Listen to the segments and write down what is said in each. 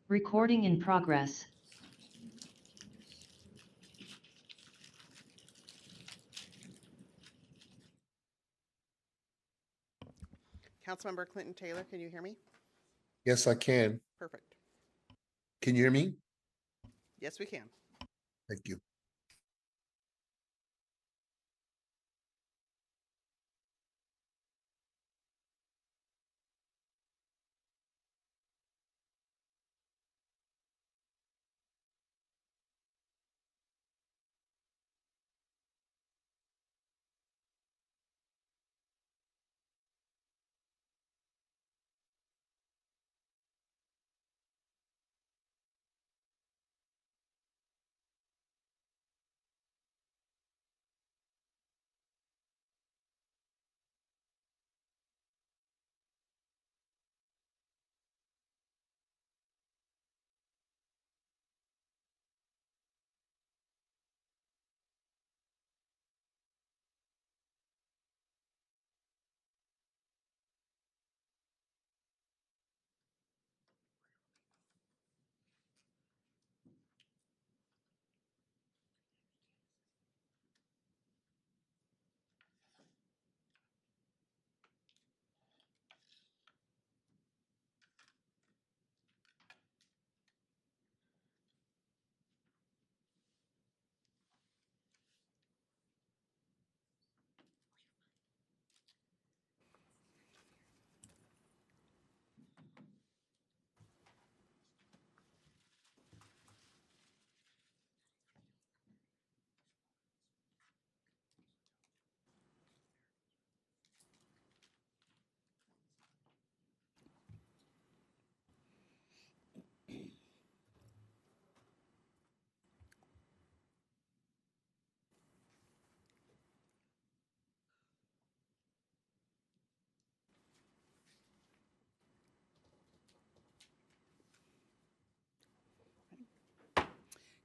Recording in progress. Councilmember Clinton Taylor, can you hear me? Yes, I can. Perfect. Can you hear me? Yes, we can. Thank you.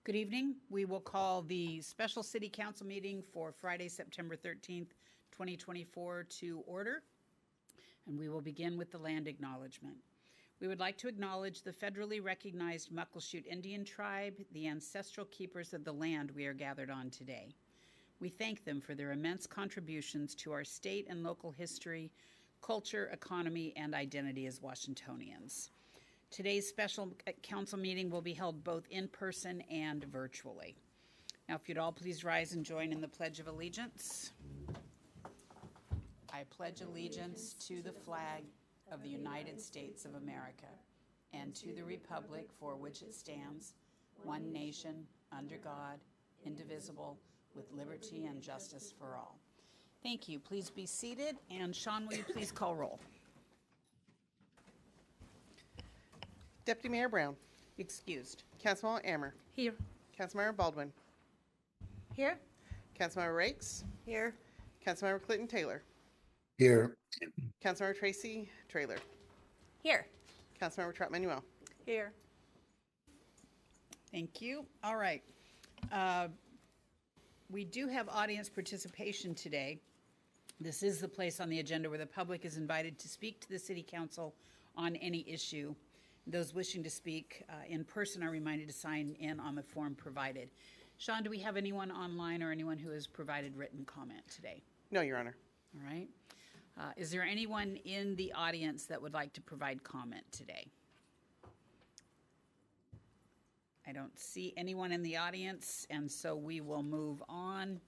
Good evening. We will call the special city council meeting for Friday, September 13th, 2024 to order. And we will begin with the land acknowledgement. We would like to acknowledge the federally recognized Muckleshoot Indian tribe, the ancestral keepers of the land we are gathered on today. We thank them for their immense contributions to our state and local history, culture, economy, and identity as Washingtonians. Today's special council meeting will be held both in person and virtually. Now, if you'd all please rise and join in the Pledge of Allegiance. I pledge allegiance to the flag of the United States of America and to the republic for which it stands, one nation, under God, indivisible, with liberty and justice for all. Thank you. Please be seated. And Sean, will you please call roll? Deputy Mayor Brown. Excused. Councilmember Ammer. Here. Councilmember Baldwin. Here. Councilmember Rakes. Here. Councilmember Clinton Taylor. Here. Councilmember Tracy Traylor. Here. Councilmember Trot Manuel. Here. Thank you. All right. We do have audience participation today. This is the place on the agenda where the public is invited to speak to the City Council on any issue. Those wishing to speak in person are reminded to sign in on the form provided. Sean, do we have anyone online or anyone who has provided written comment today? No, Your Honor. All right. Is there anyone in the audience that would like to provide comment today? I don't see anyone in the audience, and so we will move on.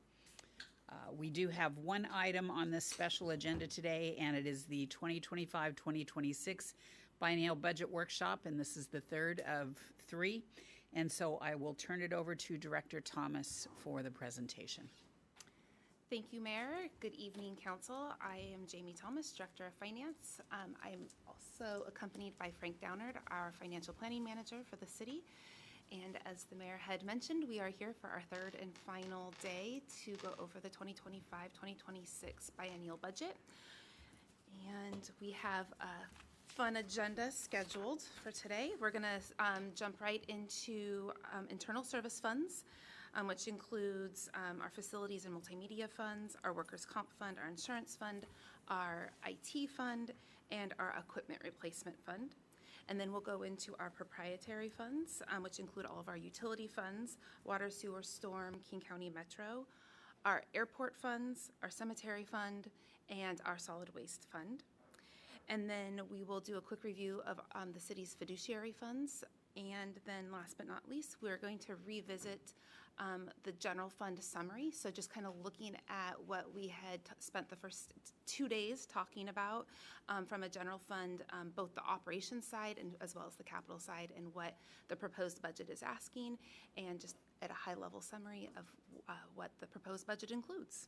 We do have one item on this special agenda today, and it is the 2025-2026 biennial budget workshop, and this is the third of three. And so I will turn it over to Director Thomas for the presentation. Thank you, Mayor. Good evening, Council. I am Jamie Thomas, Director of Finance. I'm also accompanied by Frank Downard, our Financial Planning Manager for the city. And as the Mayor had mentioned, we are here for our third and final day to go over the 2025-2026 biennial budget. And we have a fun agenda scheduled for today. We're going to jump right into internal service funds, which includes our facilities and multimedia funds, our workers' comp fund, our insurance fund, our IT fund, and our equipment replacement fund. And then we'll go into our proprietary funds, which include all of our utility funds, water, sewer, storm, King County Metro, our airport funds, our cemetery fund, and our solid waste fund. And then we will do a quick review of the city's fiduciary funds. And then last but not least, we're going to revisit the general fund summary. So just kind of looking at what we had spent the first 2 days talking about from a general fund, both the operations side and as well as the capital side, and what the proposed budget is asking, and just at a high level summary of what the proposed budget includes.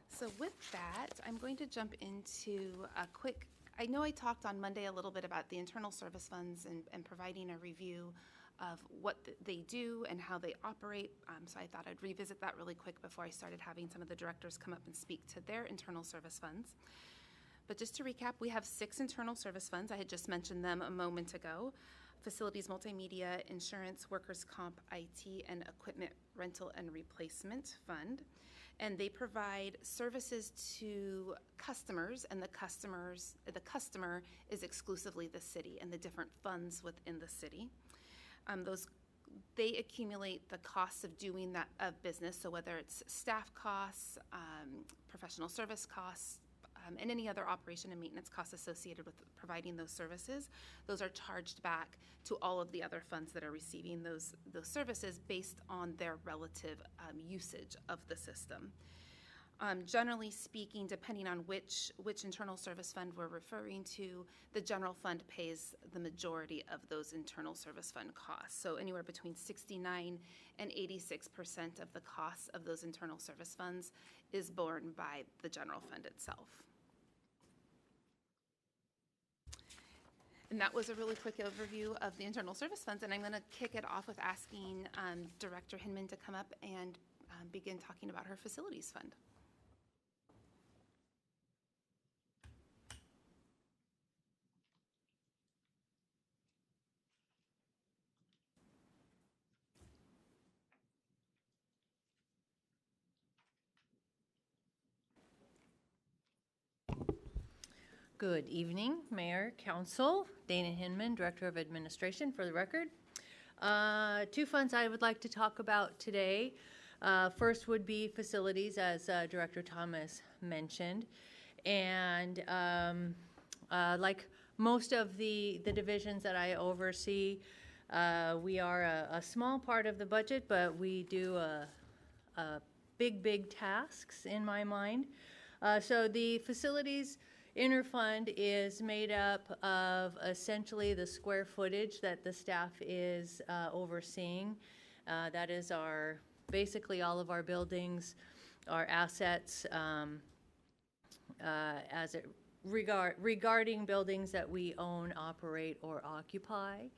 So with that, I'm going to jump into a quick, I know I talked on Monday a little bit about the internal service funds and providing a review of what they do and how they operate. So I thought I'd revisit that really quick before I started having some of the directors come up and speak to their internal service funds. But just to recap, we have 6 internal service funds. I had just mentioned them a moment ago. Facilities, multimedia, insurance, workers' comp, IT, and equipment rental and replacement fund. And they provide services to customers, and the customer is exclusively the city and the different funds within the city. They accumulate the costs of doing that business, so whether it's staff costs, professional service costs, and any other operation and maintenance costs associated with providing those services, those are charged back to all of the other funds that are receiving those services based on their relative usage of the system. Generally speaking, depending on which internal service fund we're referring to, the general fund pays the majority of those internal service fund costs. So anywhere between 69 and 86% of the costs of those internal service funds is borne by the general fund itself. And that was a really quick overview of the internal service funds, and I'm going to kick it off with asking Director Hinman to come up and begin talking about her facilities fund. Good evening, Mayor, Council. Dana Hinman, Director of Administration, for the record. 2 funds I would like to talk about today. First would be facilities, as Director Thomas mentioned. And like most of the divisions that I oversee, we are a small part of the budget, but we do big tasks in my mind. So the facilities interfund is made up of essentially the square footage that the staff is overseeing. That is basically all of our buildings, our assets, as it regarding buildings that we own, operate, or occupy.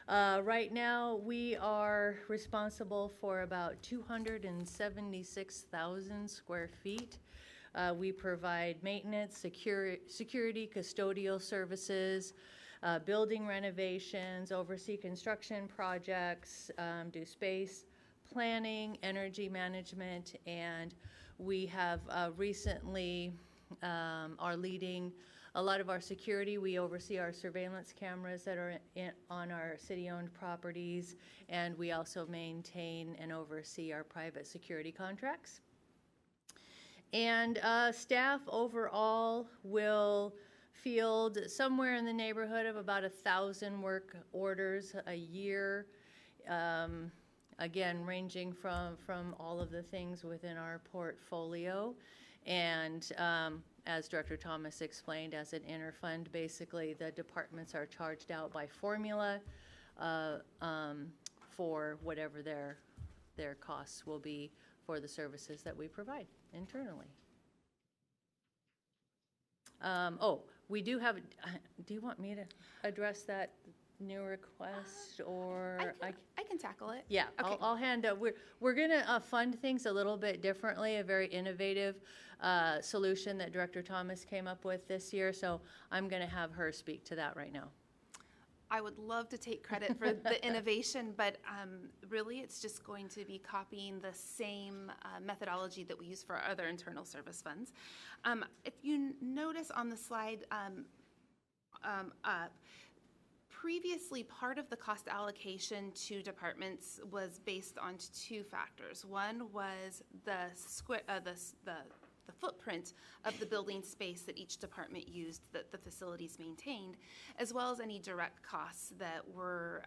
Right now, we are responsible for about 276,000 square feet. We provide maintenance, security, custodial services, building renovations, oversee construction projects, do space planning, energy management, and we have recently are leading a lot of our security. We oversee our surveillance cameras that are on our city-owned properties, and we also maintain and oversee our private security contracts. And staff overall will field somewhere in the neighborhood of about 1,000 work orders a year. Again, ranging from all of the things within our portfolio. And as Director Thomas explained, as an interfund, basically the departments are charged out by formula for whatever their costs will be for the services that we provide internally. We do have, do you want me to address that new request, or I can tackle it. Yeah, Okay. I'll hand up. We're gonna fund things a little bit differently, a very innovative solution that Director Thomas came up with this year, so I'm gonna have her speak to that right now. I would love to take credit for the innovation, but really it's just going to be copying the same methodology that we use for our other internal service funds. If you notice on the slide up, Previously, part of the cost allocation to departments was based on two factors. One was the footprint of the building space that each department used, that the facilities maintained, as well as any direct costs that were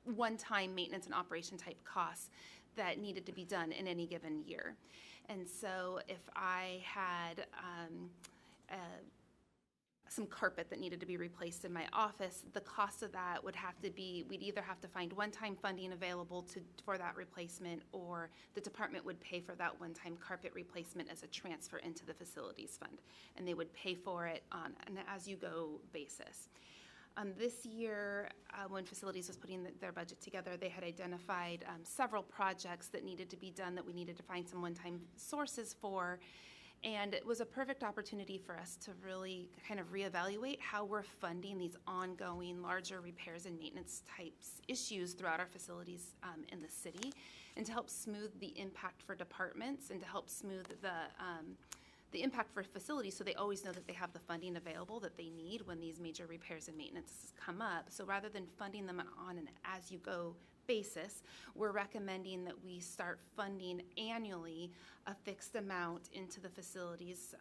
one-time maintenance and operation type costs that needed to be done in any given year. And so if I had some carpet that needed to be replaced in my office, the cost of that would have to be, we'd either have to find one-time funding available for that replacement, or the department would pay for that one-time carpet replacement as a transfer into the facilities fund. And they would pay for it on an as-you-go basis. This year, when facilities was putting their budget together, they had identified several projects that needed to be done that we needed to find some one-time sources for. And it was a perfect opportunity for us to really kind of reevaluate how we're funding these ongoing larger repairs and maintenance types issues throughout our facilities in the city, and to help smooth the impact for departments, and to help smooth the impact for facilities, so they always know that they have the funding available that they need when these major repairs and maintenance come up. So rather than funding them on an as-you-go basis, we're recommending that we start funding annually a fixed amount into the facilities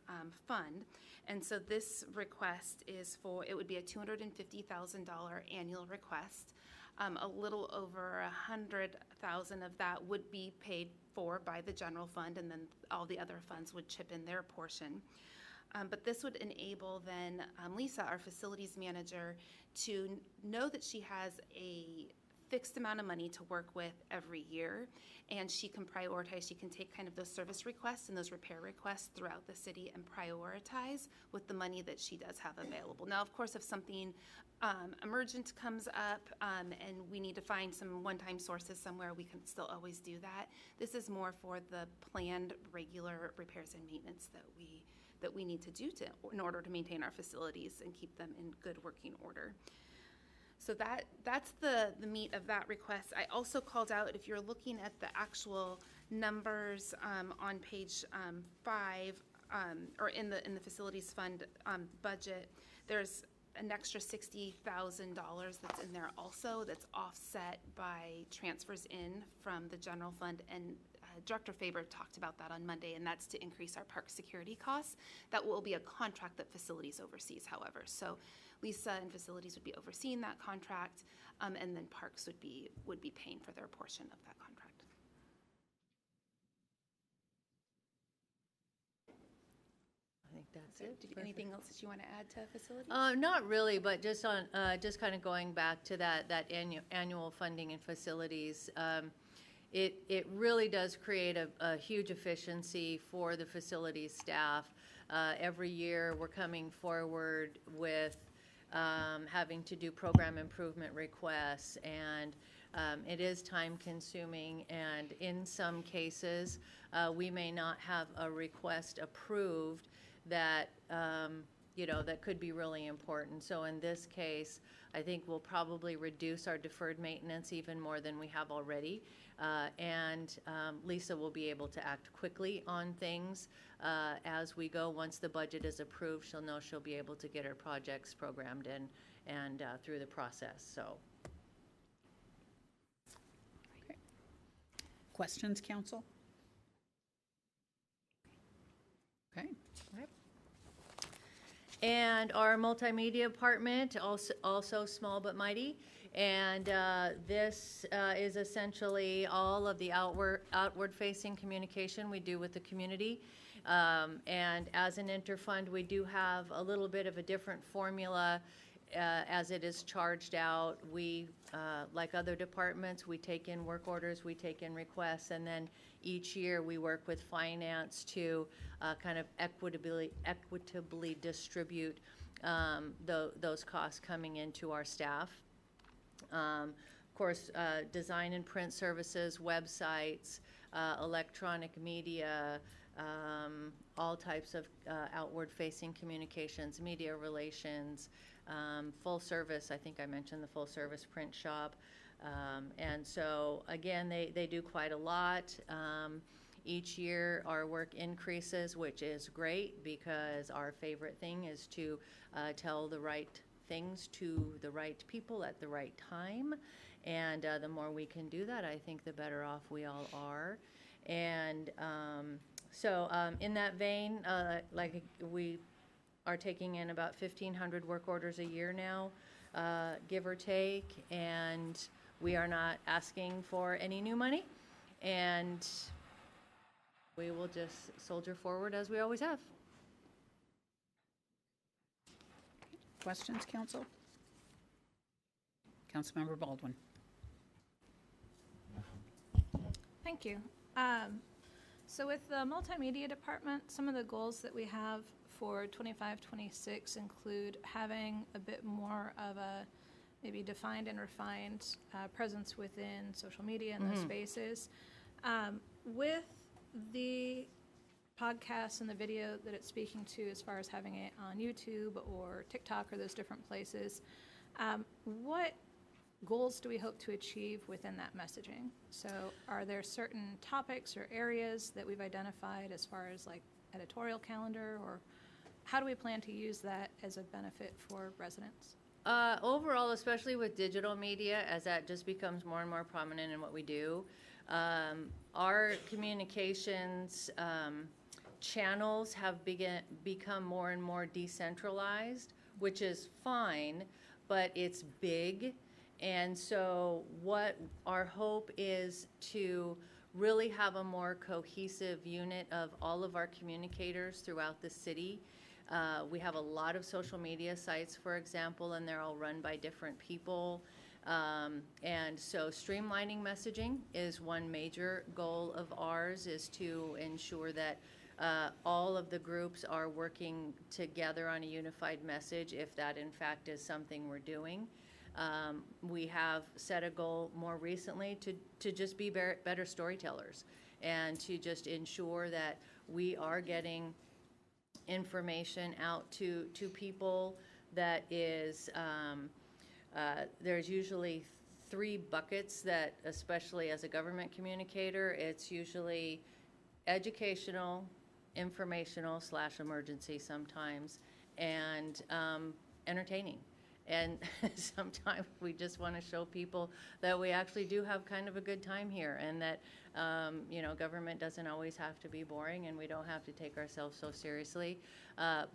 fund. And so this request is for, it would be a $250,000 annual request. A little over $100,000 of that would be paid for by the general fund, and then all the other funds would chip in their portion. But this would enable then Lisa, our facilities manager, to know that she has a fixed amount of money to work with every year, and she can prioritize. She can take kind of those service requests and those repair requests throughout the city and prioritize with the money that she does have available. Now, of course, if something emergent comes up and we need to find some one-time sources somewhere, we can still always do that. This is more for the planned regular repairs and maintenance that we need to do in order to maintain our facilities and keep them in good working order. So that's the meat of that request. I also called out, if you're looking at the actual numbers on page 5, or in the facilities fund budget, there's an extra $60,000 that's in there also, that's offset by transfers in from the general fund. And Director Faber talked about that on Monday, and that's to increase our park security costs. That will be a contract that facilities oversees, however. So Lisa and facilities would be overseeing that contract, and then parks would be paying for their portion of that contract. I think that's it. Anything else that you want to add to facilities? Not really, but just on just kind of going back to that annual funding and facilities. It really does create a huge efficiency for the facilities staff. Every year we're coming forward with having to do program improvement requests, and it is time consuming, and in some cases we may not have a request approved that that could be really important. So in this case, I think we'll probably reduce our deferred maintenance even more than we have already. And Lisa will be able to act quickly on things as we go. Once the budget is approved, she'll know she'll be able to get her projects programmed in and through the process. So, Okay. Questions, council? Okay. and our multimedia department, also small but mighty. And this is essentially all of the outward-facing communication we do with the community. And as an interfund, we do have a little bit of a different formula as it is charged out. We, like other departments, we take in work orders, we take in requests, and then each year we work with finance to kind of equitably distribute those costs coming into our staff. Of course, design and print services, websites, electronic media, all types of outward-facing communications, media relations, full service. I think I mentioned the full service print shop. And so, again, they do quite a lot. Each year our work increases, which is great because our favorite thing is to tell the right things to the right people at the right time. And the more we can do that, I think the better off we all are. And in that vein, like we are taking in about 1,500 work orders a year now, give or take, and we are not asking for any new money. And we will just soldier forward as we always have. Questions, council? Councilmember Baldwin. Thank you. So with the multimedia department, some of the goals that we have for 25-26 include having a bit more of a maybe defined and refined presence within social media and those spaces. With the podcast and the video that it's speaking to as far as having it on YouTube or TikTok or those different places, what goals do we hope to achieve within that messaging? So are there certain topics or areas that we've identified as far as like editorial calendar, or how do we plan to use that as a benefit for residents? Overall, especially with digital media, as that just becomes more and more prominent in what we do, our communications channels have become more and more decentralized, which is fine, but it's big. And so what our hope is to really have a more cohesive unit of all of our communicators throughout the city. We have a lot of social media sites, for example, and they're all run by different people. And so streamlining messaging is one major goal of ours, is to ensure that all of the groups are working together on a unified message, if that in fact is something we're doing. We have set a goal more recently to just be better storytellers, and to just ensure that we are getting information out to people that is, there's usually 3 buckets that, especially as a government communicator, it's usually educational, informational / emergency sometimes, and entertaining. And sometimes we just want to show people that we actually do have kind of a good time here, and that, government doesn't always have to be boring, and we don't have to take ourselves so seriously.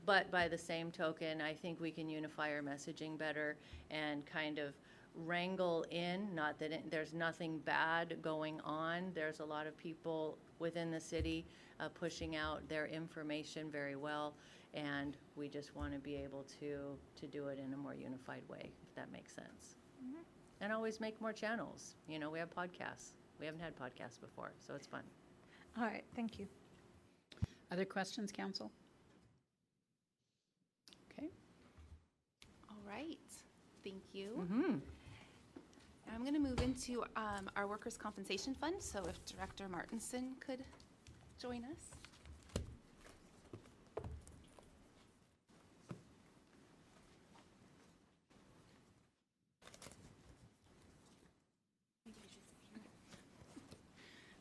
But by the same token, I think we can unify our messaging better and kind of wrangle in, not that there's nothing bad going on. There's a lot of people within the city pushing out their information very well. And we just want to be able to do it in a more unified way, if that makes sense. Mm-hmm. And always make more channels. We have podcasts. We haven't had podcasts before, so it's fun. All right, thank you. Other questions, council? Okay. All right, thank you. Mm-hmm. I'm going to move into our Workers' Compensation Fund, so if Director Martinson could join us.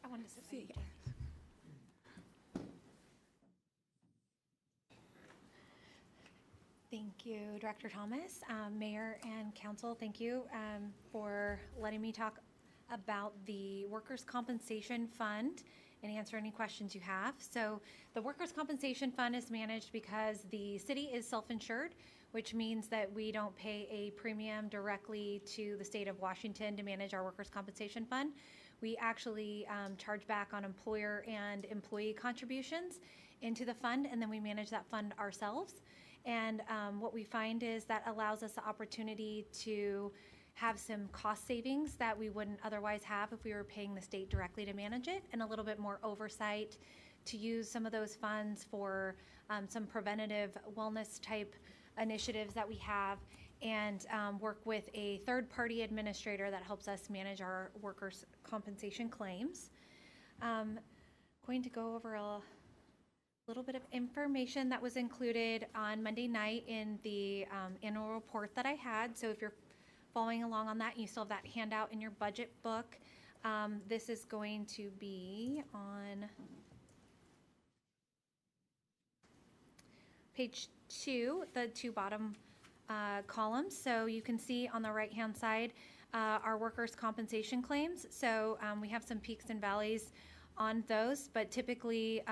I wanted to sit right here. Thank you, Director Thomas. Mayor and Council, thank you for letting me talk about the Workers' Compensation Fund and answer any questions you have. So the Workers' Compensation Fund is managed because the city is self-insured, which means that we don't pay a premium directly to the state of Washington to manage our Workers' Compensation Fund. We actually charge back on employer and employee contributions into the fund, and then we manage that fund ourselves. And what we find is that allows us the opportunity to have some cost savings that we wouldn't otherwise have if we were paying the state directly to manage it, and a little bit more oversight to use some of those funds for some preventative wellness type initiatives that we have, and work with a third-party administrator that helps us manage our workers' compensation claims. Going to go over a little bit of information that was included on Monday night in the annual report that I had. So if you're following along on that, you still have that handout in your budget book. This is going to be on page 2, the 2 bottom columns. So you can see on the right-hand side our workers' compensation claims. So we have some peaks and valleys on those, but typically,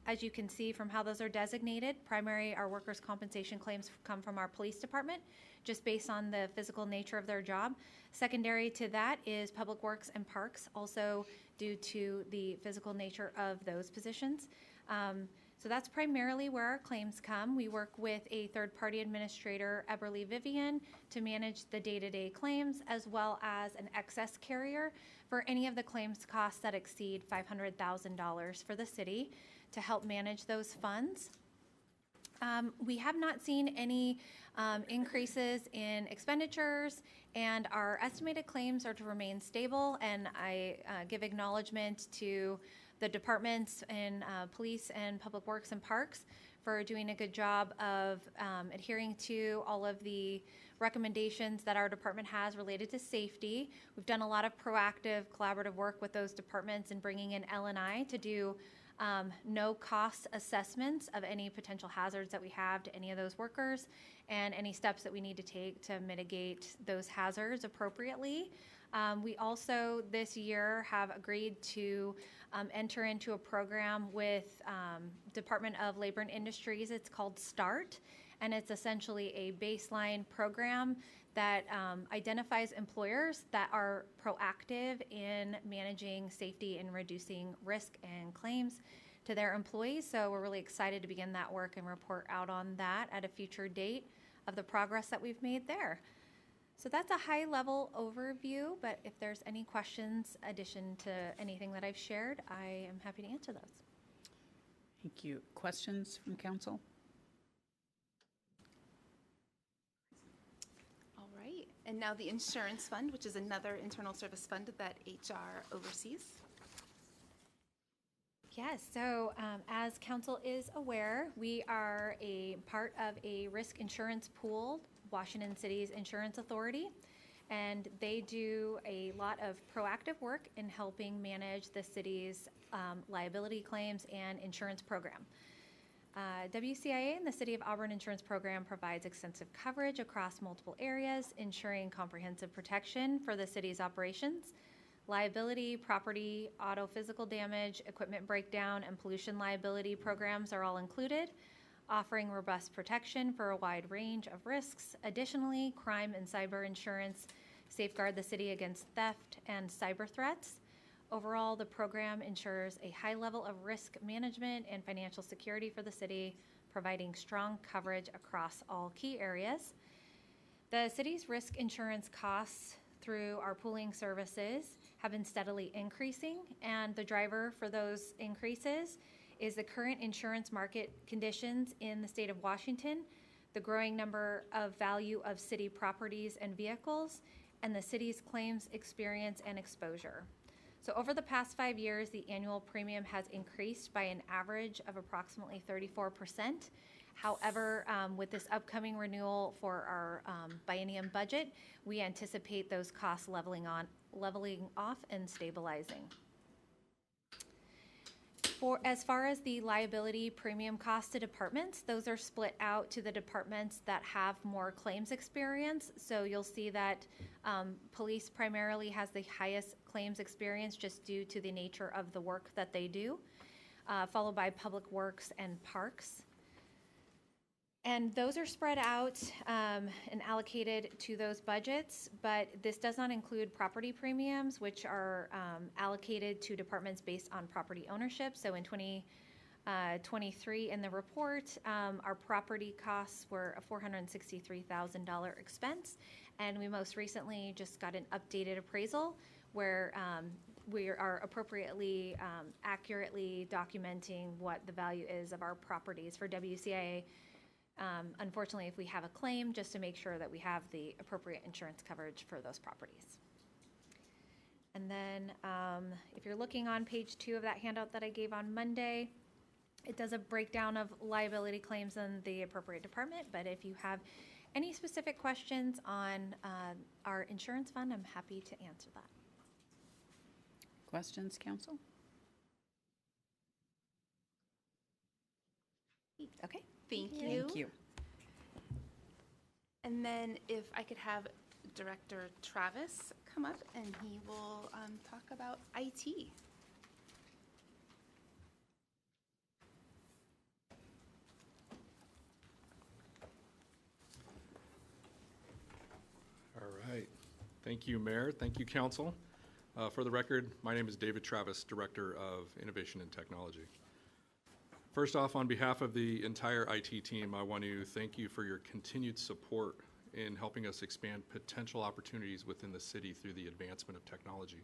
as you can see from how those are designated, primary, our workers' compensation claims come from our police department, just based on the physical nature of their job. Secondary to that is Public Works and Parks, also due to the physical nature of those positions. So that's primarily where our claims come. We work with a third-party administrator, Eberly Vivian, to manage the day-to-day claims, as well as an excess carrier for any of the claims costs that exceed $500,000 for the city to help manage those funds. We have not seen any increases in expenditures, and our estimated claims are to remain stable, and I give acknowledgement to the departments in police and public works and parks for doing a good job of adhering to all of the recommendations that our department has related to safety. We've done a lot of proactive collaborative work with those departments in bringing in L&I to do no cost assessments of any potential hazards that we have to any of those workers and any steps that we need to take to mitigate those hazards appropriately. We also this year have agreed to enter into a program with Department of Labor and Industries. It's called START, and it's essentially a baseline program that identifies employers that are proactive in managing safety and reducing risk and claims to their employees. So we're really excited to begin that work and report out on that at a future date of the progress that we've made there. So that's a high-level overview, but if there's any questions, addition to anything that I've shared, I am happy to answer those. Thank you. Questions from council? All right. And now the insurance fund, which is another internal service fund that HR oversees. Yes, so as council is aware, we are a part of a risk insurance pool, Washington City's Insurance Authority, and they do a lot of proactive work in helping manage the city's liability claims and insurance program. WCIA and the City of Auburn Insurance Program provides extensive coverage across multiple areas, ensuring comprehensive protection for the city's operations. Liability, property, auto physical damage, equipment breakdown, and pollution liability programs are all included, offering robust protection for a wide range of risks. Additionally, crime and cyber insurance safeguard the city against theft and cyber threats. Overall, the program ensures a high level of risk management and financial security for the city, providing strong coverage across all key areas. The city's risk insurance costs through our pooling services have been steadily increasing, and the driver for those increases is the current insurance market conditions in the state of Washington, the growing number of value of city properties and vehicles, and the city's claims experience and exposure. So over the past 5 years, the annual premium has increased by an average of approximately 34%. However, with this upcoming renewal for our biennium budget, we anticipate those costs leveling off and stabilizing. As far as the liability premium costs to departments, those are split out to the departments that have more claims experience. So you'll see that police primarily has the highest claims experience just due to the nature of the work that they do, followed by Public Works and Parks. And those are spread out and allocated to those budgets, but this does not include property premiums, which are allocated to departments based on property ownership. So in 2023 in the report, our property costs were a $463,000 expense, and we most recently just got an updated appraisal where we are appropriately, accurately documenting what the value is of our properties for WCIA. Unfortunately, if we have a claim, just to make sure that we have the appropriate insurance coverage for those properties. And then if you're looking on page 2 of that handout that I gave on Monday, it does a breakdown of liability claims in the appropriate department, but if you have any specific questions on our insurance fund, I'm happy to answer that. Questions, council? Okay. Thank you. Thank you. And then if I could have Director Travis come up and he will talk about IT. All right. Thank you, Mayor. Thank you, Council. For the record, my name is David Travis, Director of Innovation and Technology. First off, on behalf of the entire IT team, I want to thank you for your continued support in helping us expand potential opportunities within the city through the advancement of technology.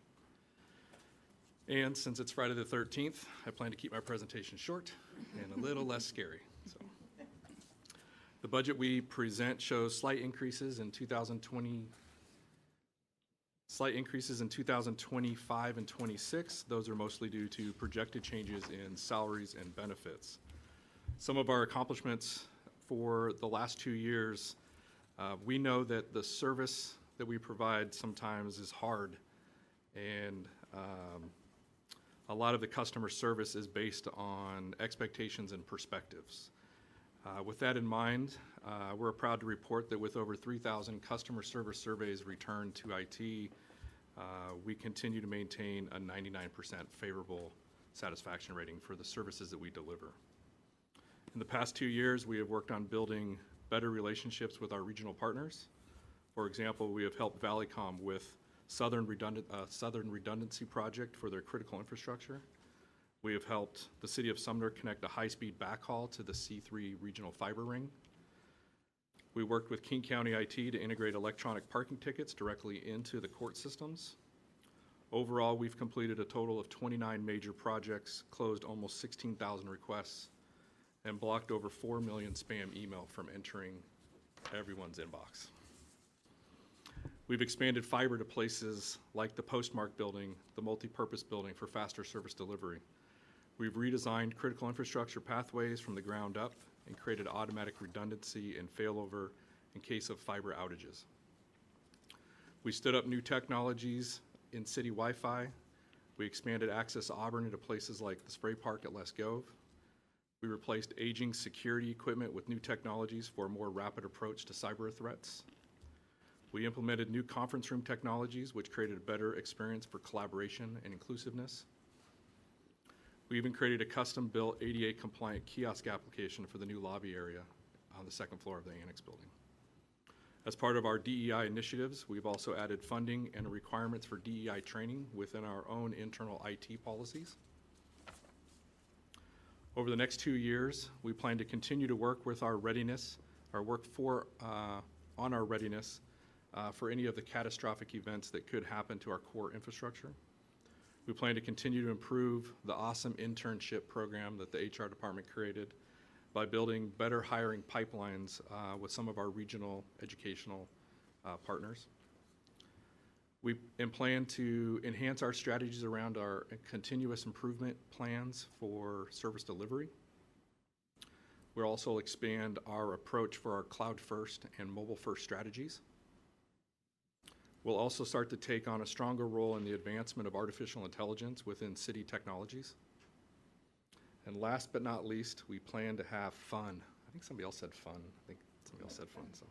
And since it's Friday the 13th, I plan to keep my presentation short and a little less scary. So, the budget we present shows slight increases in 2025 and 26. Those are mostly due to projected changes in salaries and benefits. Some of our accomplishments for the last 2 years, we know that the service that we provide sometimes is hard, and a lot of the customer service is based on expectations and perspectives. With that in mind, we're proud to report that with over 3,000 customer service surveys returned to IT, we continue to maintain a 99% favorable satisfaction rating for the services that we deliver. In the past 2 years, we have worked on building better relationships with our regional partners. For example, we have helped Valleycom with Southern Redundancy Project for their critical infrastructure. We have helped the City of Sumner connect a high-speed backhaul to the C3 regional fiber ring. We worked with King County IT to integrate electronic parking tickets directly into the court systems. Overall, we've completed a total of 29 major projects, closed almost 16,000 requests, and blocked over 4 million spam email from entering everyone's inbox. We've expanded fiber to places like the Postmark building, the multi-purpose building for faster service delivery. We've redesigned critical infrastructure pathways from the ground up and created automatic redundancy and failover in case of fiber outages. We stood up new technologies in city Wi-Fi. We expanded access to Auburn into places like the Spray Park at Les Gove. We replaced aging security equipment with new technologies for a more rapid approach to cyber threats. We implemented new conference room technologies, which created a better experience for collaboration and inclusiveness. We even created a custom-built ADA-compliant kiosk application for the new lobby area on the second floor of the Annex building. As part of our DEI initiatives, we've also added funding and requirements for DEI training within our own internal IT policies. Over the next 2 years, we plan to continue to work with our readiness, on our readiness for any of the catastrophic events that could happen to our core infrastructure. We plan to continue to improve the awesome internship program that the HR department created by building better hiring pipelines with some of our regional educational partners. We plan to enhance our strategies around our continuous improvement plans for service delivery. We'll also expand our approach for our cloud-first and mobile-first strategies. We'll also start to take on a stronger role in the advancement of artificial intelligence within city technologies. And last but not least, we plan to have fun. I think somebody else said fun. I think somebody else said fun. So.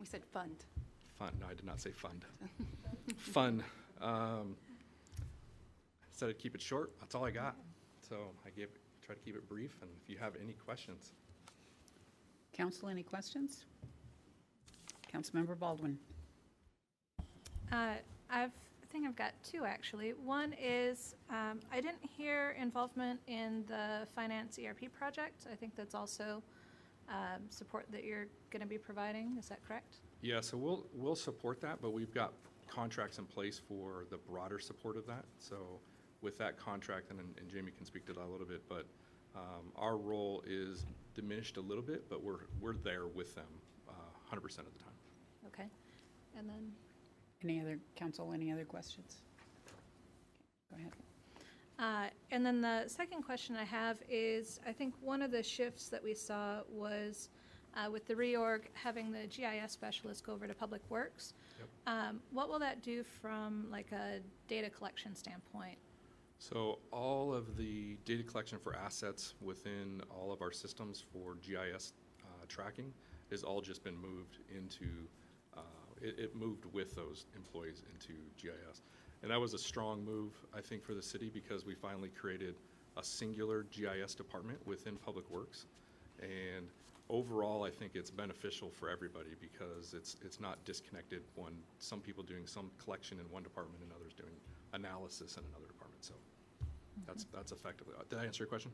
We said fund. Fun. No, I did not say fund. Fun. Said I'd keep it short. That's all I got. So I try to keep it brief. And if you have any questions. Council, any questions? Councilmember Baldwin. I think I've got two, actually. One is, I didn't hear involvement in the finance ERP project. I think that's also support that you're going to be providing. Is that correct? Yeah, so we'll support that, but we've got contracts in place for the broader support of that. So with that contract, and Jamie can speak to that a little bit, but our role is diminished a little bit, but we're there with them 100% of the time. Okay. And then Any other questions? Go ahead. And then the second question I have is, I think one of the shifts that we saw was with the reorg, having the GIS specialist go over to Public Works. Yep. What will that do from like a data collection standpoint? So all of the data collection for assets within all of our systems for GIS tracking is all just been moved into, it moved with those employees into GIS. And that was a strong move, I think, for the city, because we finally created a singular GIS department within Public Works. And overall, I think it's beneficial for everybody because it's not disconnected, some people doing some collection in one department and others doing analysis in another department. So that's effectively, did I answer your question?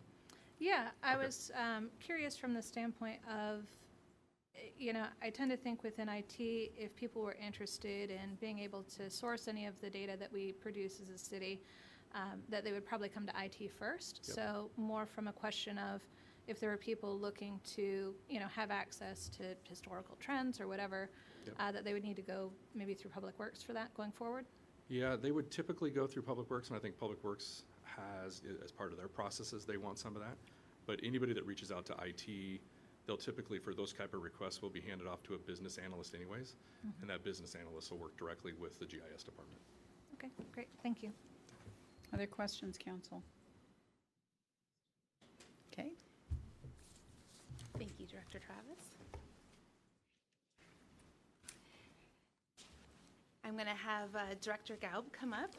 Yeah, I Okay. was curious from the standpoint of, I tend to think within IT, if people were interested in being able to source any of the data that we produce as a city, that they would probably come to IT first. Yep. So more from a question of if there were people looking to, have access to historical trends or whatever, Yep. that they would need to go maybe through Public Works for that going forward. Yeah, they would typically go through Public Works, and I think Public Works has, as part of their processes, they want some of that. But anybody that reaches out to IT, they'll typically, for those type of requests, will be handed off to a business analyst anyways, and that business analyst will work directly with the GIS department. Okay, great, thank you. Other questions, council? Okay. Thank you, Director Travis. I'm going to have Director Gaub come up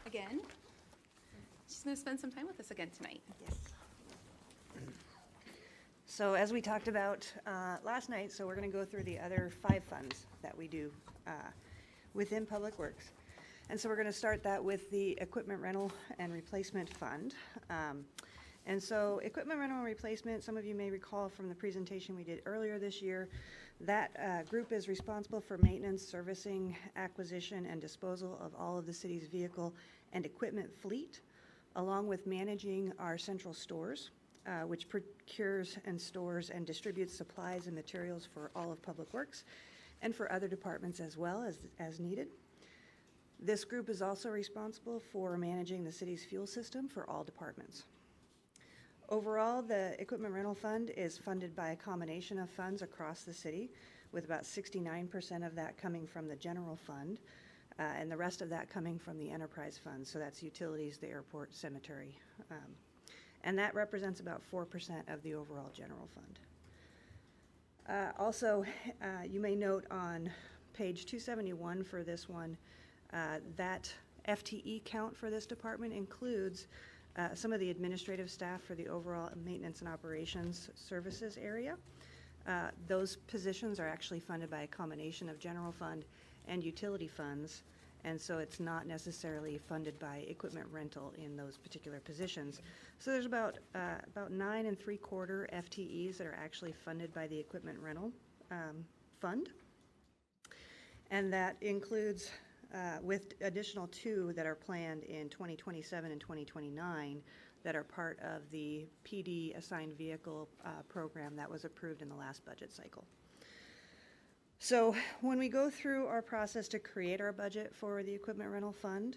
again. She's going to spend some time with us again tonight. Yes. So as we talked about last night, so we're going to go through the other 5 funds that we do within Public Works. And so we're going to start that with the Equipment Rental and Replacement Fund. And so equipment rental and replacement, some of you may recall from the presentation we did earlier this year, that group is responsible for maintenance, servicing, acquisition, and disposal of all of the city's vehicle and equipment fleet, along with managing our central stores, which procures and stores and distributes supplies and materials for all of Public Works and for other departments as well as needed. This group is also responsible for managing the city's fuel system for all departments. Overall, the Equipment Rental Fund is funded by a combination of funds across the city, with about 69% of that coming from the general fund, and the rest of that coming from the enterprise fund. So that's utilities, the airport, cemetery. And that represents about 4% of the overall general fund. Also, you may note on page 271 for this one, that FTE count for this department includes some of the administrative staff for the overall maintenance and operations services area. Those positions are actually funded by a combination of general fund and utility funds, and so it's not necessarily funded by equipment rental in those particular positions. So there's about 9 3/4 FTEs that are actually funded by the equipment rental fund, and that includes with additional 2 that are planned in 2027 and 2029 that are part of the PD assigned vehicle program that was approved in the last budget cycle. So when we go through our process to create our budget for the equipment rental fund,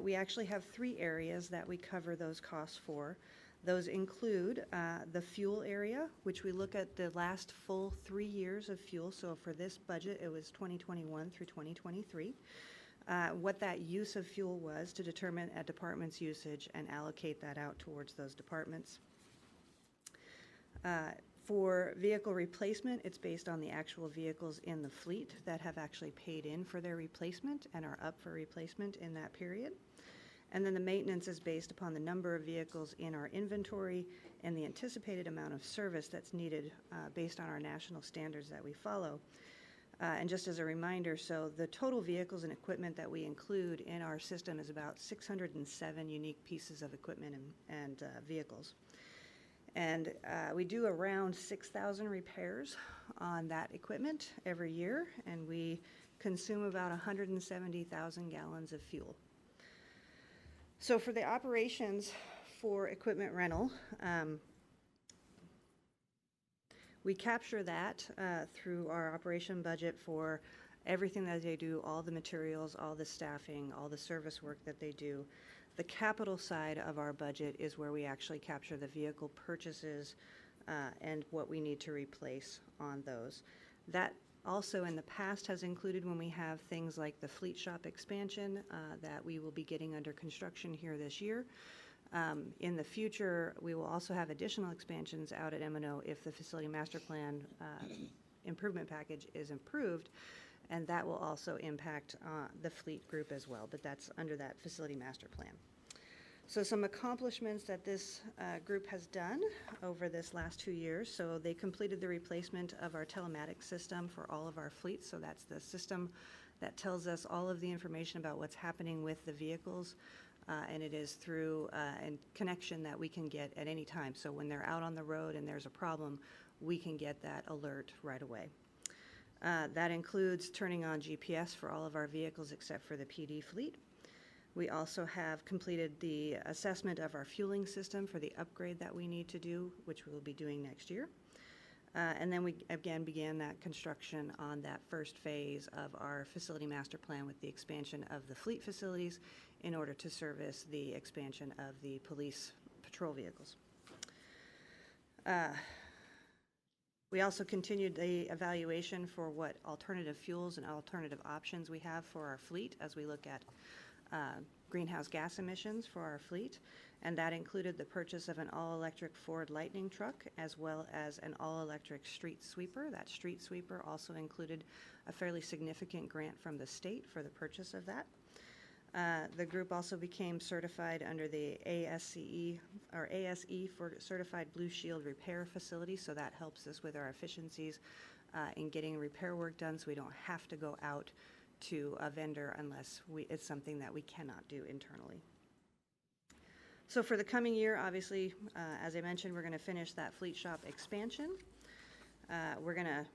we actually have 3 areas that we cover those costs for. Those include the fuel area, which we look at the last full 3 years of fuel. So for this budget, it was 2021 through 2023. What that use of fuel was to determine a department's usage and allocate that out towards those departments. For vehicle replacement, it's based on the actual vehicles in the fleet that have actually paid in for their replacement and are up for replacement in that period. And then the maintenance is based upon the number of vehicles in our inventory and the anticipated amount of service that's needed based on our national standards that we follow. And just as a reminder, so the total vehicles and equipment that we include in our system is about 607 unique pieces of equipment and vehicles. And we do around 6,000 repairs on that equipment every year, and we consume about 170,000 gallons of fuel. So for the operations for equipment rental, we capture that through our operation budget for everything that they do, all the materials, all the staffing, all the service work that they do. The capital side of our budget is where we actually capture the vehicle purchases and what we need to replace on those. That also in the past has included when we have things like the fleet shop expansion that we will be getting under construction here this year. In the future, we will also have additional expansions out at M&O if the facility master plan improvement package is approved, and that will also impact the fleet group as well, but that's under that facility master plan. So some accomplishments that this group has done over this last 2 years. So they completed the replacement of our telematics system for all of our fleets. So that's the system that tells us all of the information about what's happening with the vehicles. And it is through a connection that we can get at any time. So when they're out on the road and there's a problem, we can get that alert right away. That includes turning on GPS for all of our vehicles except for the PD fleet. We also have completed the assessment of our fueling system for the upgrade that we need to do, which we will be doing next year. And then we again began that construction on that first phase of our facility master plan with the expansion of the fleet facilities in order to service the expansion of the police patrol vehicles. We also continued the evaluation for what alternative fuels and alternative options we have for our fleet as we look at greenhouse gas emissions for our fleet, and that included the purchase of an all-electric Ford Lightning truck as well as an all-electric street sweeper. That street sweeper also included a fairly significant grant from the state for the purchase of that. The group also became certified under the ASCE or ASE for Certified Blue Shield Repair Facility, so that helps us with our efficiencies in getting repair work done so we don't have to go out to a vendor unless it's something that we cannot do internally. So for the coming year, obviously, as I mentioned, we're going to finish that fleet shop expansion. We're going to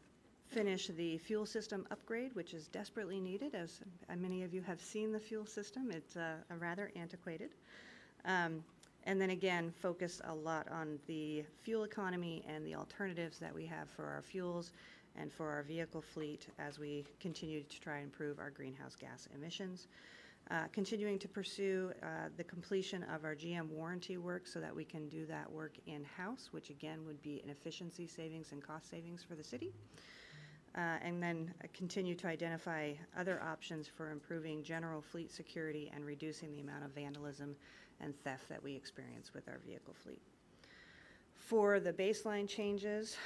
finish the fuel system upgrade, which is desperately needed, as many of you have seen the fuel system. It's rather antiquated. And then again, focus a lot on the fuel economy and the alternatives that we have for our fuels and for our vehicle fleet as we continue to try and improve our greenhouse gas emissions. Continuing to pursue the completion of our GM warranty work so that we can do that work in-house, which again would be an efficiency savings and cost savings for the city. And then continue to identify other options for improving general fleet security and reducing the amount of vandalism and theft that we experience with our vehicle fleet. For the baseline changes,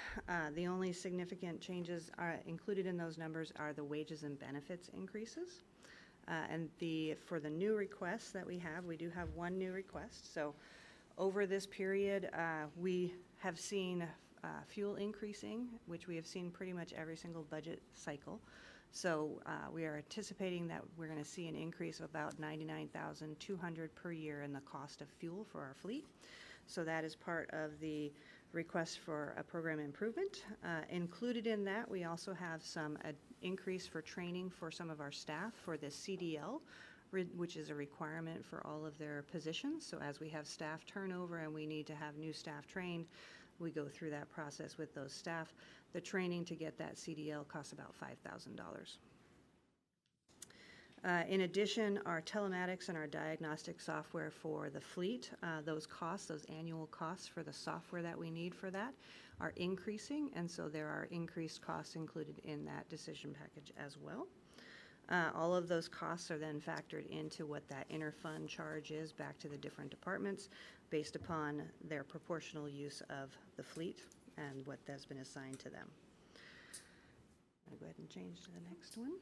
the only significant changes included in those numbers are the wages and benefits increases. And for the new requests that we do have one new request. So over this period, we have seen fuel increasing, which we have seen pretty much every single budget cycle. So we are anticipating that we're going to see an increase of about $99,200 per year in the cost of fuel for our fleet. So that is part of the request for a program improvement. Included in that, we also have some increase for training for some of our staff for the CDL, which is a requirement for all of their positions. So as we have staff turnover and we need to have new staff trained, we go through that process with those staff. The training to get that CDL costs about $5,000. In addition, our telematics and our diagnostic software for the fleet, those annual costs for the software that we need for that are increasing, and so there are increased costs included in that decision package as well. All of those costs are then factored into what that interfund charge is back to the different departments based upon their proportional use of the fleet and what has been assigned to them. I'll go ahead and change to the next one.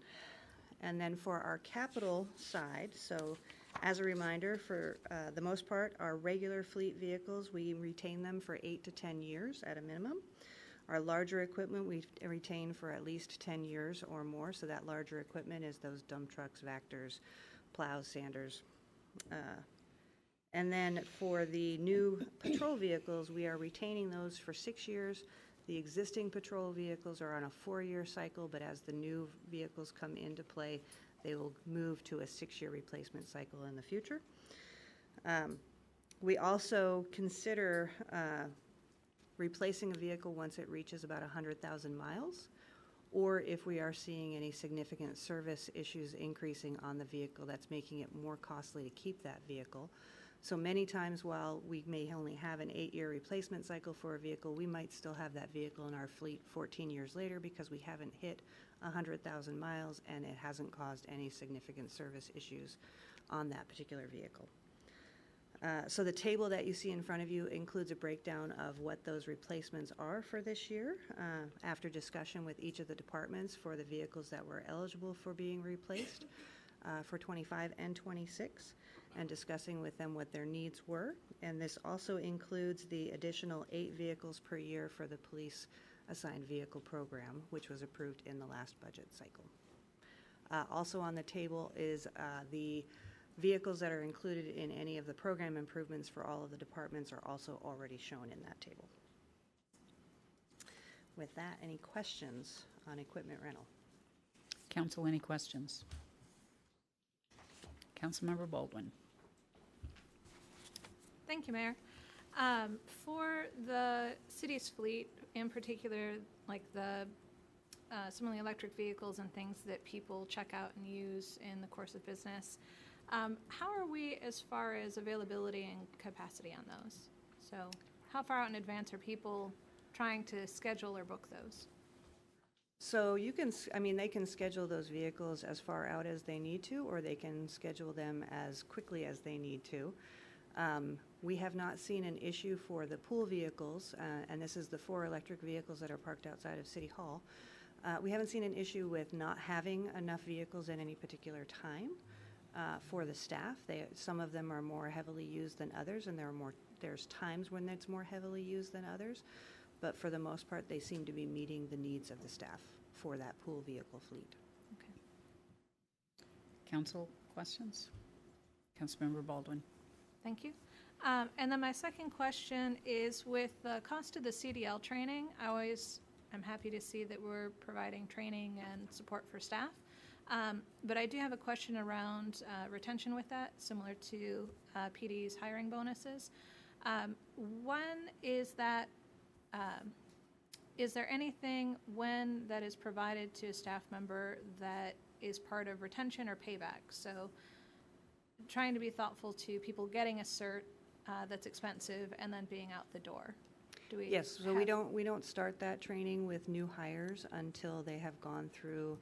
And then for our capital side, so as a reminder, for the most part, our regular fleet vehicles, we retain them for 8 to 10 years at a minimum. Our larger equipment, we retain for at least 10 years or more. So that larger equipment is those dump trucks, Vactors, plows, sanders. And then for the new patrol vehicles, we are retaining those for 6 years. The existing patrol vehicles are on a 4-year cycle, but as the new vehicles come into play, they will move to a 6-year replacement cycle in the future. We also consider replacing a vehicle once it reaches about 100,000 miles, or if we are seeing any significant service issues increasing on the vehicle that's making it more costly to keep that vehicle. So many times while we may only have an 8-year replacement cycle for a vehicle, we might still have that vehicle in our fleet 14 years later because we haven't hit 100,000 miles and it hasn't caused any significant service issues on that particular vehicle. So the table that you see in front of you includes a breakdown of what those replacements are for this year, after discussion with each of the departments for the vehicles that were eligible for being replaced for 25 and 26, and discussing with them what their needs were. And this also includes the additional 8 vehicles per year for the police assigned vehicle program, which was approved in the last budget cycle. Also on the table is the vehicles that are included in any of the program improvements for all of the departments are also already shown in that table. With that, any questions on equipment rental? Council, any questions? Councilmember Baldwin. Thank you, Mayor. For the city's fleet, in particular, like some of the electric vehicles and things that people check out and use in the course of business, how are we as far as availability and capacity on those? So how far out in advance are people trying to schedule or book those? So you can, they can schedule those vehicles as far out as they need to, or they can schedule them as quickly as they need to. We have not seen an issue for the pool vehicles, and this is the 4 electric vehicles that are parked outside of City Hall. We haven't seen an issue with not having enough vehicles at any particular time for the staff. Some of them are more heavily used than others, and there's times when it's more heavily used than others. But for the most part, they seem to be meeting the needs of the staff for that pool vehicle fleet. Okay. Council questions? Councilmember Baldwin. Thank you. And then my second question is with the cost of the CDL training, I'm happy to see that we're providing training and support for staff. But I do have a question around retention with that, similar to PD's hiring bonuses. When is that, is there anything when that is provided to a staff member that is part of retention or payback? So trying to be thoughtful to people getting a cert that's expensive and then being out the door. Yes, so we don't start that training with new hires until they have gone through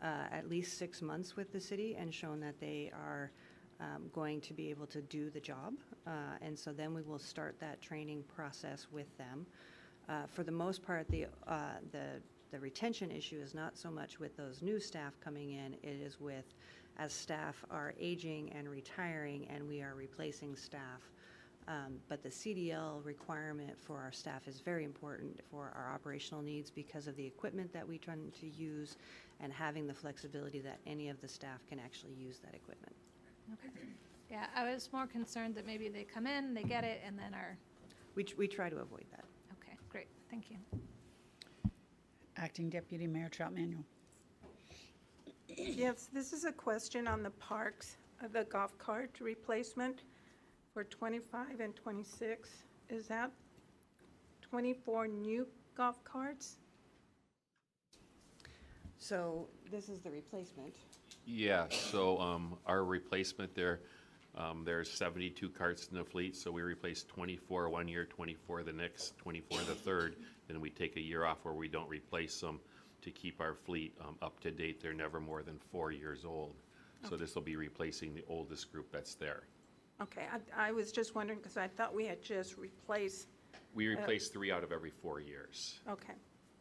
at least 6 months with the city and shown that they are going to be able to do the job. And so then we will start that training process with them. For the most part, the retention issue is not so much with those new staff coming in, it is with as staff are aging and retiring and we are replacing staff. But the CDL requirement for our staff is very important for our operational needs because of the equipment that we try to use and having the flexibility that any of the staff can actually use that equipment. Okay. Yeah, I was more concerned that maybe they come in, they get it, and then are... We try to avoid that. Okay, great. Thank you. Acting Deputy Mayor Trout Manuel. Yes, this is a question on the parks, the golf cart replacement for 25 and 26. Is that 24 new golf carts? So this is the replacement. Yeah, so our replacement there's 72 carts in the fleet, so we replace 24 one year, 24 the next, 24 the third. Then we take a year off where we don't replace them to keep our fleet up to date. They're never more than 4 years old. So this will be replacing the oldest group that's there. Okay, I was just wondering because I thought we had just replaced. We replace 3 out of every 4 years. Okay,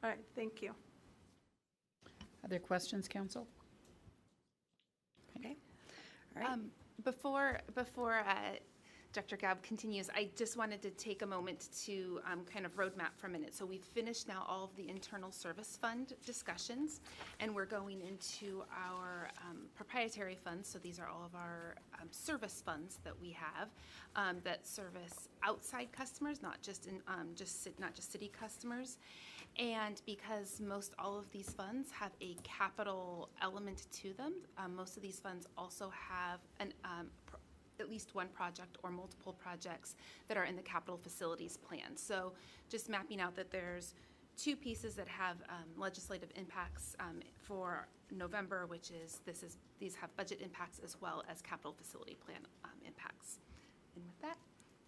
all right, thank you. Other questions, Council? Okay. All right. Before Dr. Gabb continues, I just wanted to take a moment to kind of roadmap for a minute. So we've finished now all of the internal service fund discussions, and we're going into our proprietary funds. So these are all of our service funds that we have that service outside customers, not just city customers. And because most all of these funds have a capital element to them, most of these funds also have at least one project or multiple projects that are in the capital facilities plan. So just mapping out that there's 2 pieces that have legislative impacts for November, which is these have budget impacts as well as capital facility plan impacts. And with that,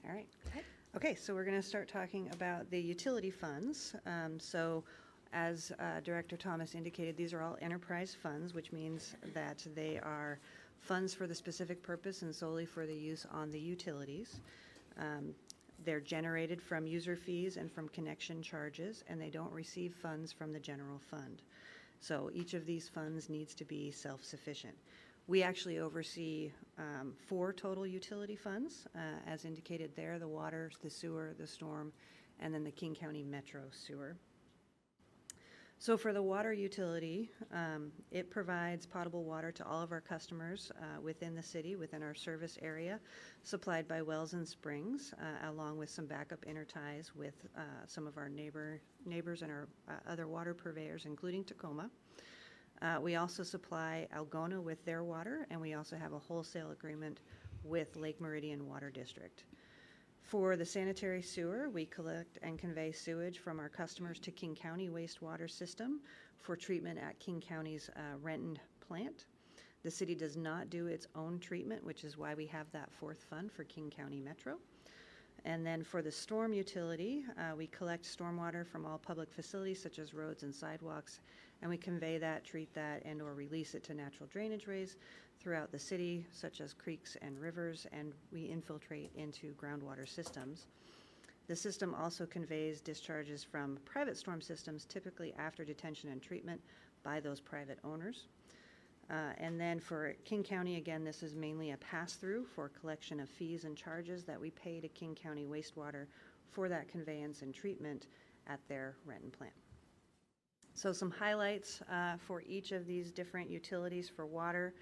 All right. Okay, so we're going to start talking about the utility funds. So as Director Thomas indicated, these are all enterprise funds, which means that they are funds for the specific purpose and solely for the use on the utilities. They're generated from user fees and from connection charges, and they don't receive funds from the general fund. So each of these funds needs to be self-sufficient. We actually oversee 4 total utility funds, as indicated there: the water, the sewer, the storm, and then the King County Metro Sewer. So for the water utility, it provides potable water to all of our customers within the city, within our service area, supplied by wells and springs, along with some backup interties with some of our neighbors and our other water purveyors, including Tacoma. We also supply Algona with their water, and we also have a wholesale agreement with Lake Meridian Water District. For the sanitary sewer, we collect and convey sewage from our customers to King County wastewater system for treatment at King County's Renton plant. The city does not do its own treatment, which is why we have that 4th fund for King County Metro. And then for the storm utility, we collect stormwater from all public facilities such as roads and sidewalks, and we convey that, treat that, and or release it to natural drainage ways throughout the city, such as creeks and rivers, and we infiltrate into groundwater systems. The system also conveys discharges from private storm systems, typically after detention and treatment by those private owners. And then for King County, again, this is mainly a pass-through for collection of fees and charges that we pay to King County Wastewater for that conveyance and treatment at their Renton plant. So some highlights for each of these different utilities for water.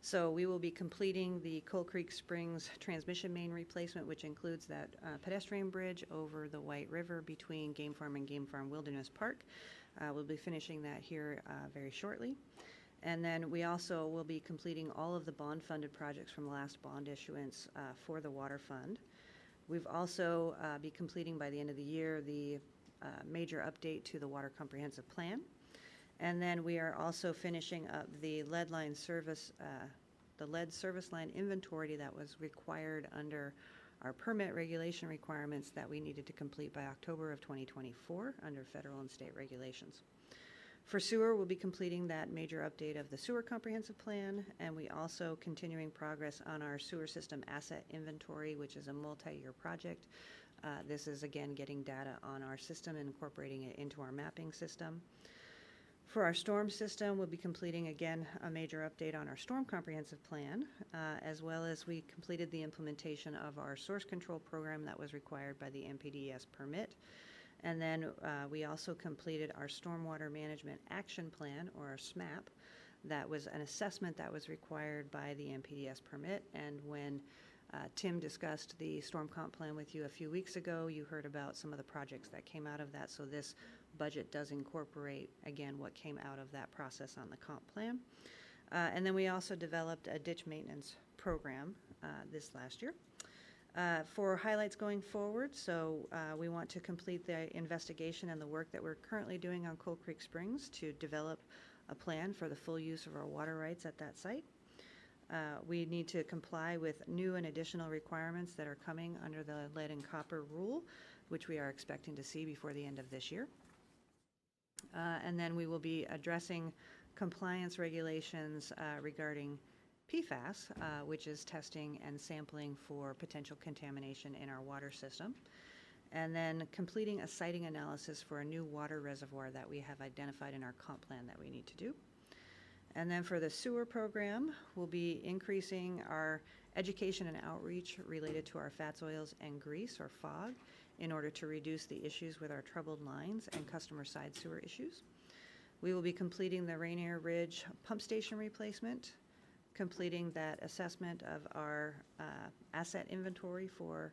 So we will be completing the Coal Creek Springs transmission main replacement, which includes that pedestrian bridge over the White River between Game Farm and Game Farm Wilderness Park. We'll be finishing that here very shortly. And then we also will be completing all of the bond-funded projects from the last bond issuance for the water fund. We've also be completing by the end of the year the major update to the Water Comprehensive Plan. And then we are also finishing up the lead service line inventory that was required under our permit regulation requirements that we needed to complete by October of 2024 under federal and state regulations. For sewer, we'll be completing that major update of the sewer comprehensive plan, and we also continuing progress on our sewer system asset inventory, which is a multi-year project. This is, again, getting data on our system and incorporating it into our mapping system. For our storm system, we'll be completing, again, a major update on our storm comprehensive plan, as well as we completed the implementation of our source control program that was required by the NPDES permit. And then we also completed our Stormwater Management Action Plan, or our SMAP. That was an assessment that was required by the NPDES permit. And when Tim discussed the storm comp plan with you a few weeks ago, you heard about some of the projects that came out of that. So this budget does incorporate, again, what came out of that process on the comp plan. And then we also developed a ditch maintenance program this last year. For highlights going forward, so we want to complete the investigation and the work that we're currently doing on Coal Creek Springs to develop a plan for the full use of our water rights at that site. We need to comply with new and additional requirements that are coming under the lead and copper rule, which we are expecting to see before the end of this year. And then we will be addressing compliance regulations regarding PFAS, which is testing and sampling for potential contamination in our water system. And then completing a siting analysis for a new water reservoir that we have identified in our comp plan that we need to do. And then for the sewer program, we'll be increasing our education and outreach related to our fats, oils, and grease, or FOG, in order to reduce the issues with our troubled lines and customer side sewer issues. We will be completing the Rainier Ridge pump station replacement, completing that assessment of our asset inventory for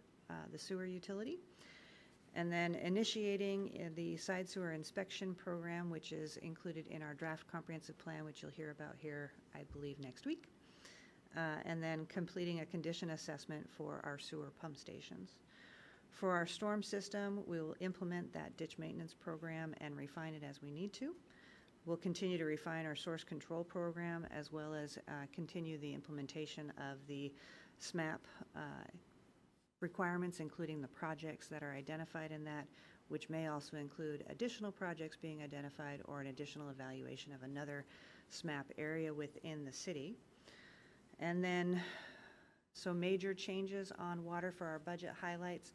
the sewer utility, and then initiating the side sewer inspection program, which is included in our draft comprehensive plan, which you'll hear about here, I believe, next week. And then completing a condition assessment for our sewer pump stations. For our storm system, we will implement that ditch maintenance program and refine it as we need to. We'll continue to refine our source control program, as well as continue the implementation of the SMAP requirements, including the projects that are identified in that, which may also include additional projects being identified or an additional evaluation of another SMAP area within the city. And then, so major changes on water for our budget highlights.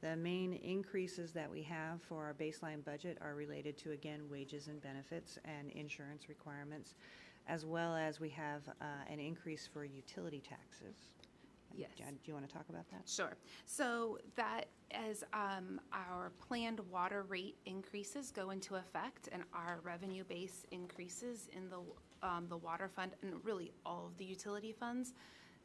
The main increases that we have for our baseline budget are related to, again, wages and benefits and insurance requirements, as well as we have an increase for utility taxes. Yes. Do you want to talk about that? Sure. So that as our planned water rate increases go into effect and our revenue base increases in the water fund and really all of the utility funds,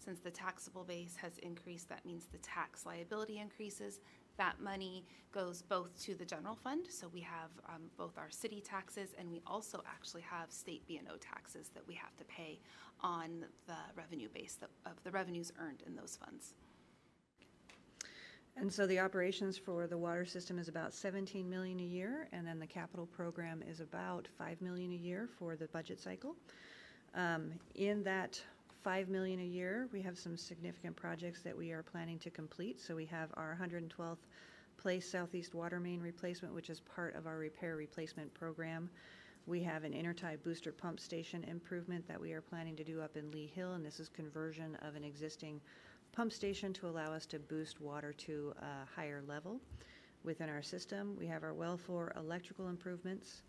since the taxable base has increased, that means the tax liability increases. That money goes both to the general fund, so we have both our city taxes, and we also actually have state B&O taxes that we have to pay on the revenue base of the revenues earned in those funds. And so the operations for the water system is about 17 million a year, and then the capital program is about 5 million a year for the budget cycle. In that 5 million a year, we have some significant projects that we are planning to complete. So we have our 112th Place Southeast Water Main replacement, which is part of our repair replacement program. We have an intertie booster pump station improvement that we are planning to do up in Lee Hill, and this is conversion of an existing pump station to allow us to boost water to a higher level within our system. We have our well floor electrical improvements.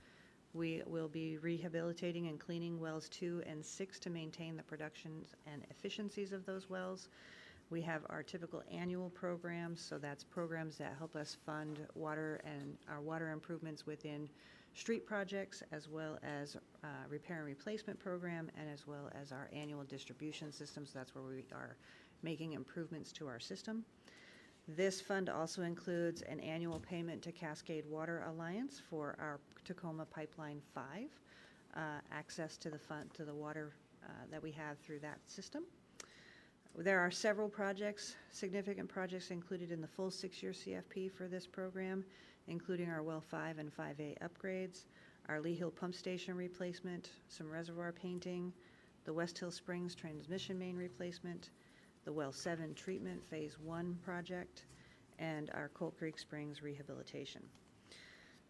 We will be rehabilitating and cleaning wells 2 and 6 to maintain the production and efficiencies of those wells. We have our typical annual programs, so that's programs that help us fund water and our water improvements within street projects, as well as repair and replacement program, and as well as our annual distribution systems. That's where we are making improvements to our system. This fund also includes an annual payment to Cascade Water Alliance for our Tacoma Pipeline 5, access to the fund, to the water that we have through that system. There are several projects, significant projects included in the full 6-year CFP for this program, including our Well 5 and 5A upgrades, our Lee Hill Pump Station replacement, some reservoir painting, the West Hill Springs transmission main replacement, the Well 7 treatment phase 1 project, and our Colt Creek Springs rehabilitation.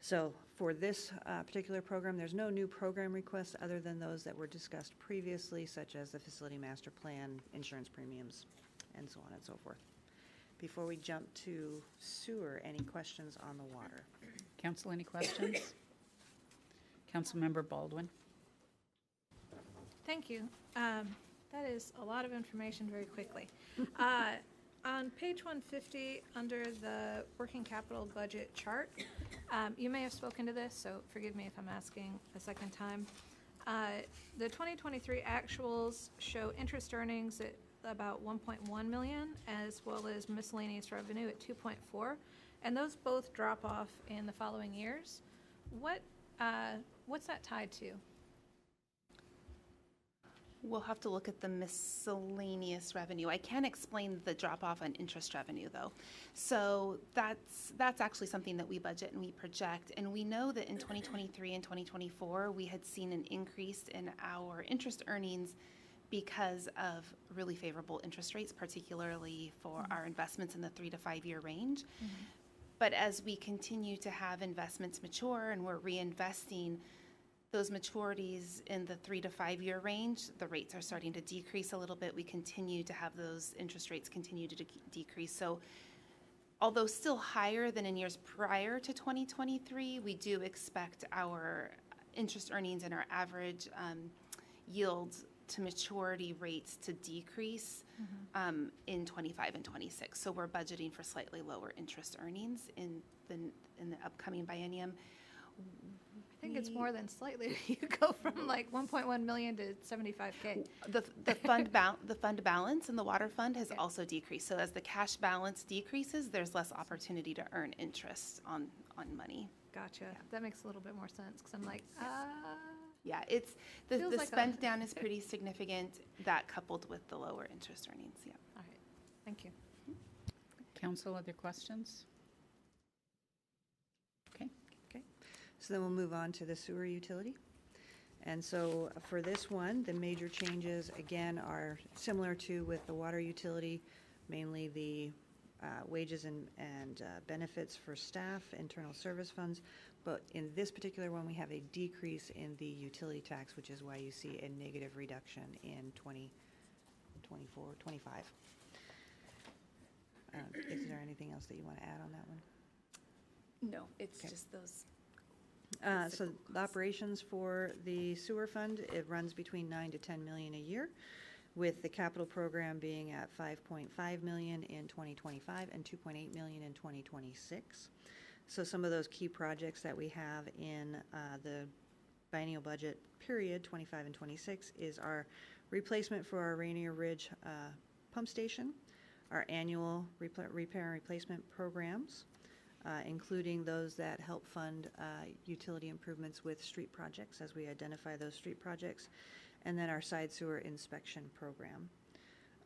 So for this particular program, there's no new program requests other than those that were discussed previously, such as the facility master plan, insurance premiums, and so on and so forth. Before we jump to sewer, any questions on the water? Council, any questions? Councilmember Baldwin. Thank you. That is a lot of information very quickly. On page 150, under the working capital budget chart, you may have spoken to this, so forgive me if I'm asking a second time. The 2023 actuals show interest earnings at about 1.1 million, as well as miscellaneous revenue at 2.4, and those both drop off in the following years. What's that tied to? We'll have to look at the miscellaneous revenue. I can explain the drop-off on interest revenue, though. So that's actually something that we budget and we project. And we know that in 2023 and 2024, we had seen an increase in our interest earnings because of really favorable interest rates, particularly for our investments in the 3 to 5 year range. But as we continue to have investments mature and we're reinvesting those maturities in the 3 to 5 year range, the rates are starting to decrease a little bit. We continue to have those interest rates continue to decrease. So although still higher than in years prior to 2023, we do expect our interest earnings and our average yields to maturity rates to decrease in 25 and 26. So we're budgeting for slightly lower interest earnings in the upcoming biennium. I think it's more than slightly. You go from like 1.1 million to 75K. The fund balance in the water fund has also decreased. So as the cash balance decreases, there's less opportunity to earn interest on money. Gotcha. Yeah. That makes a little bit more sense because I'm like, Yeah, it's the like spend down is pretty significant. That coupled with the lower interest earnings. Yeah. All right. Thank you. Council, other questions? Okay. So then we'll move on to the sewer utility. And so for this one, the major changes, again, are similar to with the water utility, mainly the wages and benefits for staff, internal service funds. But in this particular one, we have a decrease in the utility tax, which is why you see a negative reduction in 24, 25. Is there anything else that you want to add on that one? No, it's Okay. just those. So the operations for the sewer fund, it runs between 9 to 10 million a year, with the capital program being at 5.5 million in 2025 and 2.8 million in 2026. So some of those key projects that we have in the biennial budget period, 25 and 26, is our replacement for our Rainier Ridge pump station, our annual repair and replacement programs, including those that help fund utility improvements with street projects as we identify those street projects, and then our side sewer inspection program.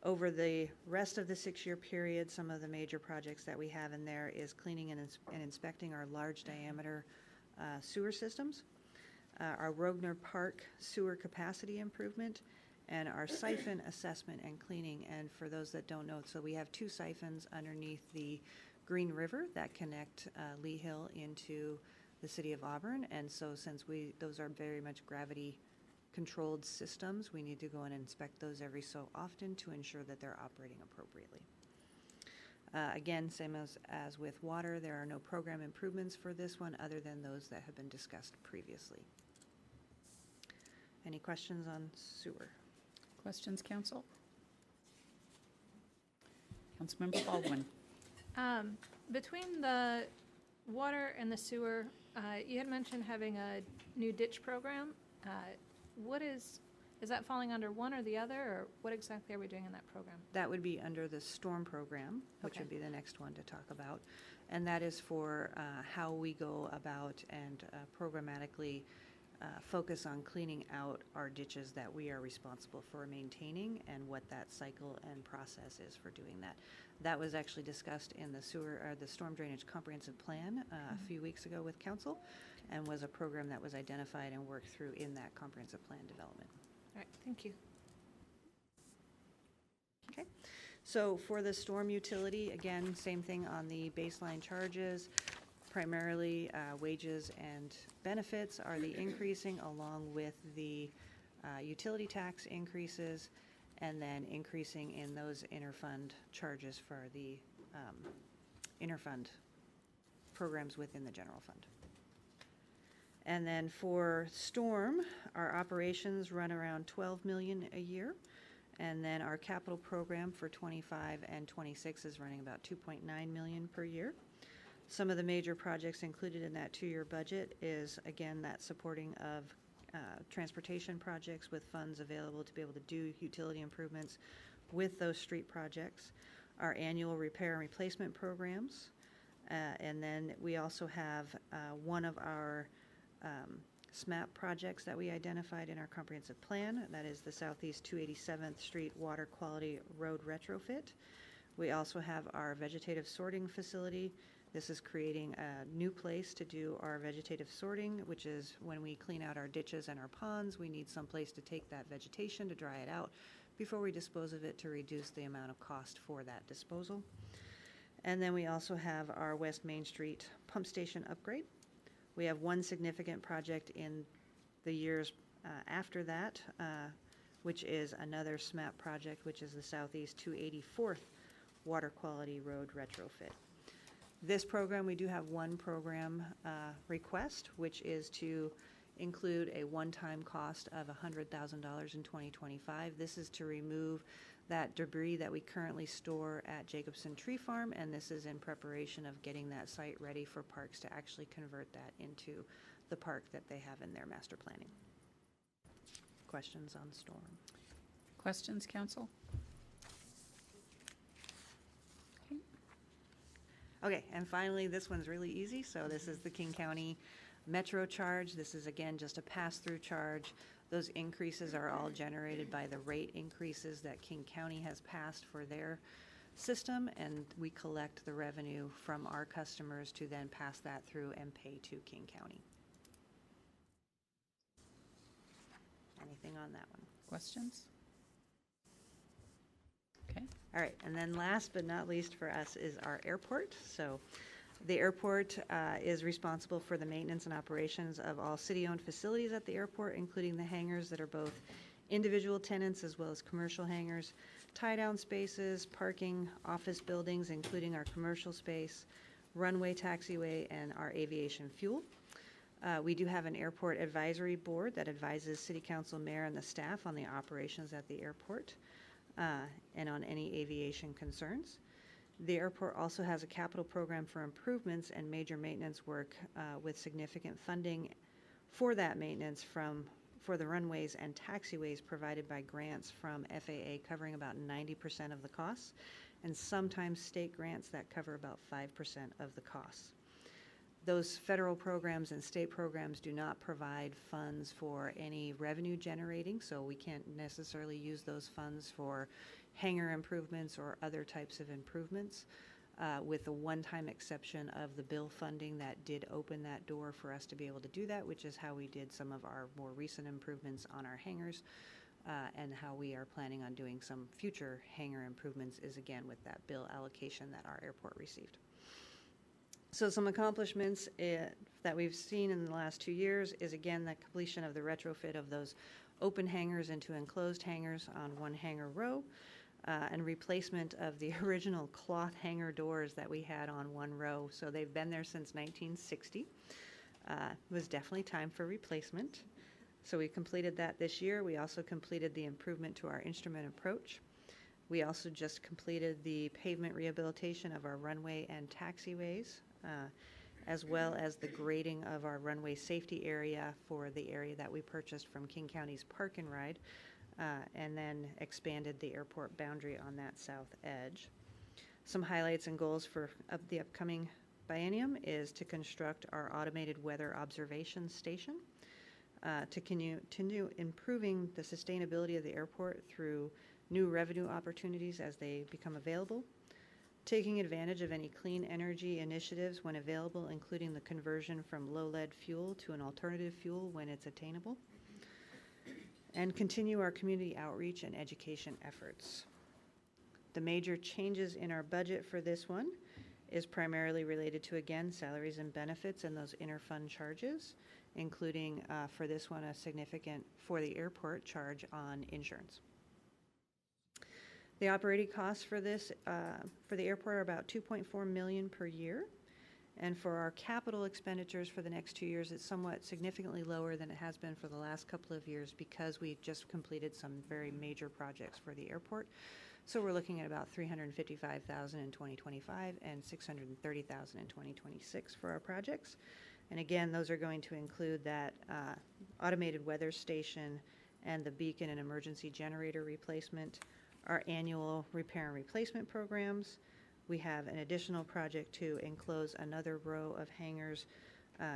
Over the rest of the 6-year period, some of the major projects that we have in there is cleaning and inspecting our large diameter sewer systems, our Rogner Park sewer capacity improvement, and our siphon assessment and cleaning. And for those that don't know, so we have 2 siphons underneath the Green River that connect Lee Hill into the city of Auburn. And so since those are very much gravity controlled systems, we need to go and inspect those every so often to ensure that they're operating appropriately. Again, same as with water, there are no program improvements for this one other than those that have been discussed previously. Any questions on sewer? Questions, council? Councilmember Baldwin. Between the water and the sewer, you had mentioned having a new ditch program. Is that falling under one or the other, or what exactly are we doing in that program? That would be under the storm program, which Okay. would be the next one to talk about. And that is for how we go about and programmatically focus on cleaning out our ditches that we are responsible for maintaining, and what that cycle and process is for doing that. That was actually discussed in the storm drainage comprehensive plan a few weeks ago with council, and was a program that was identified and worked through in that comprehensive plan development. All right, thank you. Okay, so for the storm utility, again, same thing on the baseline charges. Primarily, wages and benefits are the increasing, along with the utility tax increases, and then increasing in those interfund charges for the interfund programs within the general fund. And then for storm, our operations run around 12 million a year. And then our capital program for 25 and 26 is running about 2.9 million per year. Some of the major projects included in that 2-year budget is, again, that supporting of transportation projects with funds available to be able to do utility improvements with those street projects, our annual repair and replacement programs, and then we also have one of our SMAP projects that we identified in our comprehensive plan. That is the Southeast 287th Street Water Quality Road Retrofit. We also have our vegetative sorting facility. This is creating a new place to do our vegetative sorting, which is when we clean out our ditches and our ponds, we need some place to take that vegetation to dry it out before we dispose of it, to reduce the amount of cost for that disposal. And then we also have our West Main Street pump station upgrade. We have one significant project in the years after that, which is another SMAP project, which is the Southeast 284th Water Quality Road Retrofit. This program, we do have one program request, which is to include a one-time cost of $100,000 in 2025. This is to remove that debris that we currently store at Jacobson Tree Farm, and this is in preparation of getting that site ready for parks to actually convert that into the park that they have in their master planning. Questions on storm? Questions, council? Okay, and finally, this one's really easy. So this is the King County Metro charge. This is, again, just a pass-through charge. Those increases are all generated by the rate increases that King County has passed for their system, and we collect the revenue from our customers to then pass that through and pay to King County. Anything on that one? Questions? Okay. All right, and then last but not least for us is our airport. So the airport is responsible for the maintenance and operations of all city-owned facilities at the airport, including the hangars that are both individual tenants as well as commercial hangars, tie-down spaces, parking, office buildings, including our commercial space, runway, taxiway, and our aviation fuel. We do have an airport advisory board that advises City Council, Mayor, and the staff on the operations at the airport and on any aviation concerns. The airport also has a capital program for improvements and major maintenance work with significant funding for that maintenance for the runways and taxiways provided by grants from FAA covering about 90% of the costs, and sometimes state grants that cover about 5% of the costs. Those federal programs and state programs do not provide funds for any revenue generating, so we can't necessarily use those funds for hangar improvements or other types of improvements, with the one-time exception of the bill funding that did open that door for us to be able to do that, which is how we did some of our more recent improvements on our hangars, and how we are planning on doing some future hangar improvements is again with that bill allocation that our airport received. So some accomplishments that we've seen in the last 2 years is again the completion of the retrofit of those open hangars into enclosed hangars on one hangar row, and replacement of the original cloth hangar doors that we had on one row. So they've been there since 1960. It was definitely time for replacement. So we completed that this year. We also completed the improvement to our instrument approach. We also just completed the pavement rehabilitation of our runway and taxiways, as well as the grading of our runway safety area for the area that we purchased from King County's Park and Ride, and then expanded the airport boundary on that south edge. Some highlights and goals for the upcoming biennium is to construct our automated weather observation station, to continue improving the sustainability of the airport through new revenue opportunities as they become available, taking advantage of any clean energy initiatives when available, including the conversion from low lead fuel to an alternative fuel when it's attainable, and continue our community outreach and education efforts. The major changes in our budget for this one is primarily related to, again, salaries and benefits and those interfund charges, including for this one a significant, for the airport, charge on insurance. The operating costs for this, for the airport, are about $2.4 million per year. And for our capital expenditures for the next 2 years, it's somewhat significantly lower than it has been for the last couple of years because we just completed some very major projects for the airport. So we're looking at about $355,000 in 2025 and $630,000 in 2026 for our projects. And again, those are going to include that automated weather station and the beacon and emergency generator replacement, our annual repair and replacement programs. We have an additional project to enclose another row of hangars,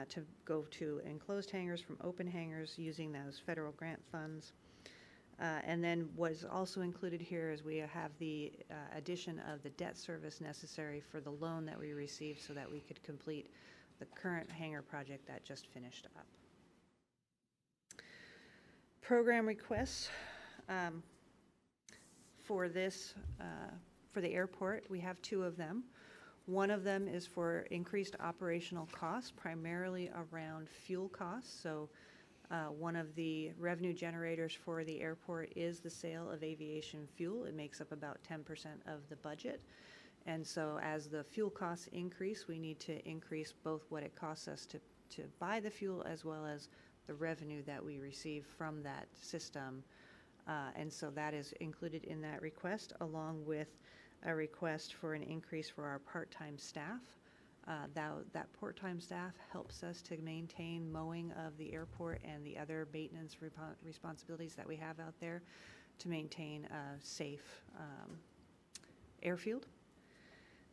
to go to enclosed hangars from open hangars using those federal grant funds. And then what is also included here is we have the addition of the debt service necessary for the loan that we received so that we could complete the current hangar project that just finished up. Program requests for this, for the airport, we have 2 of them. One of them is for increased operational costs, primarily around fuel costs. So one of the revenue generators for the airport is the sale of aviation fuel. It makes up about 10% of the budget. And so as the fuel costs increase, we need to increase both what it costs us to buy the fuel as well as the revenue that we receive from that system. And so that is included in that request, along with a request for an increase for our part-time staff. That part-time staff helps us to maintain mowing of the airport and the other maintenance responsibilities that we have out there to maintain a safe airfield.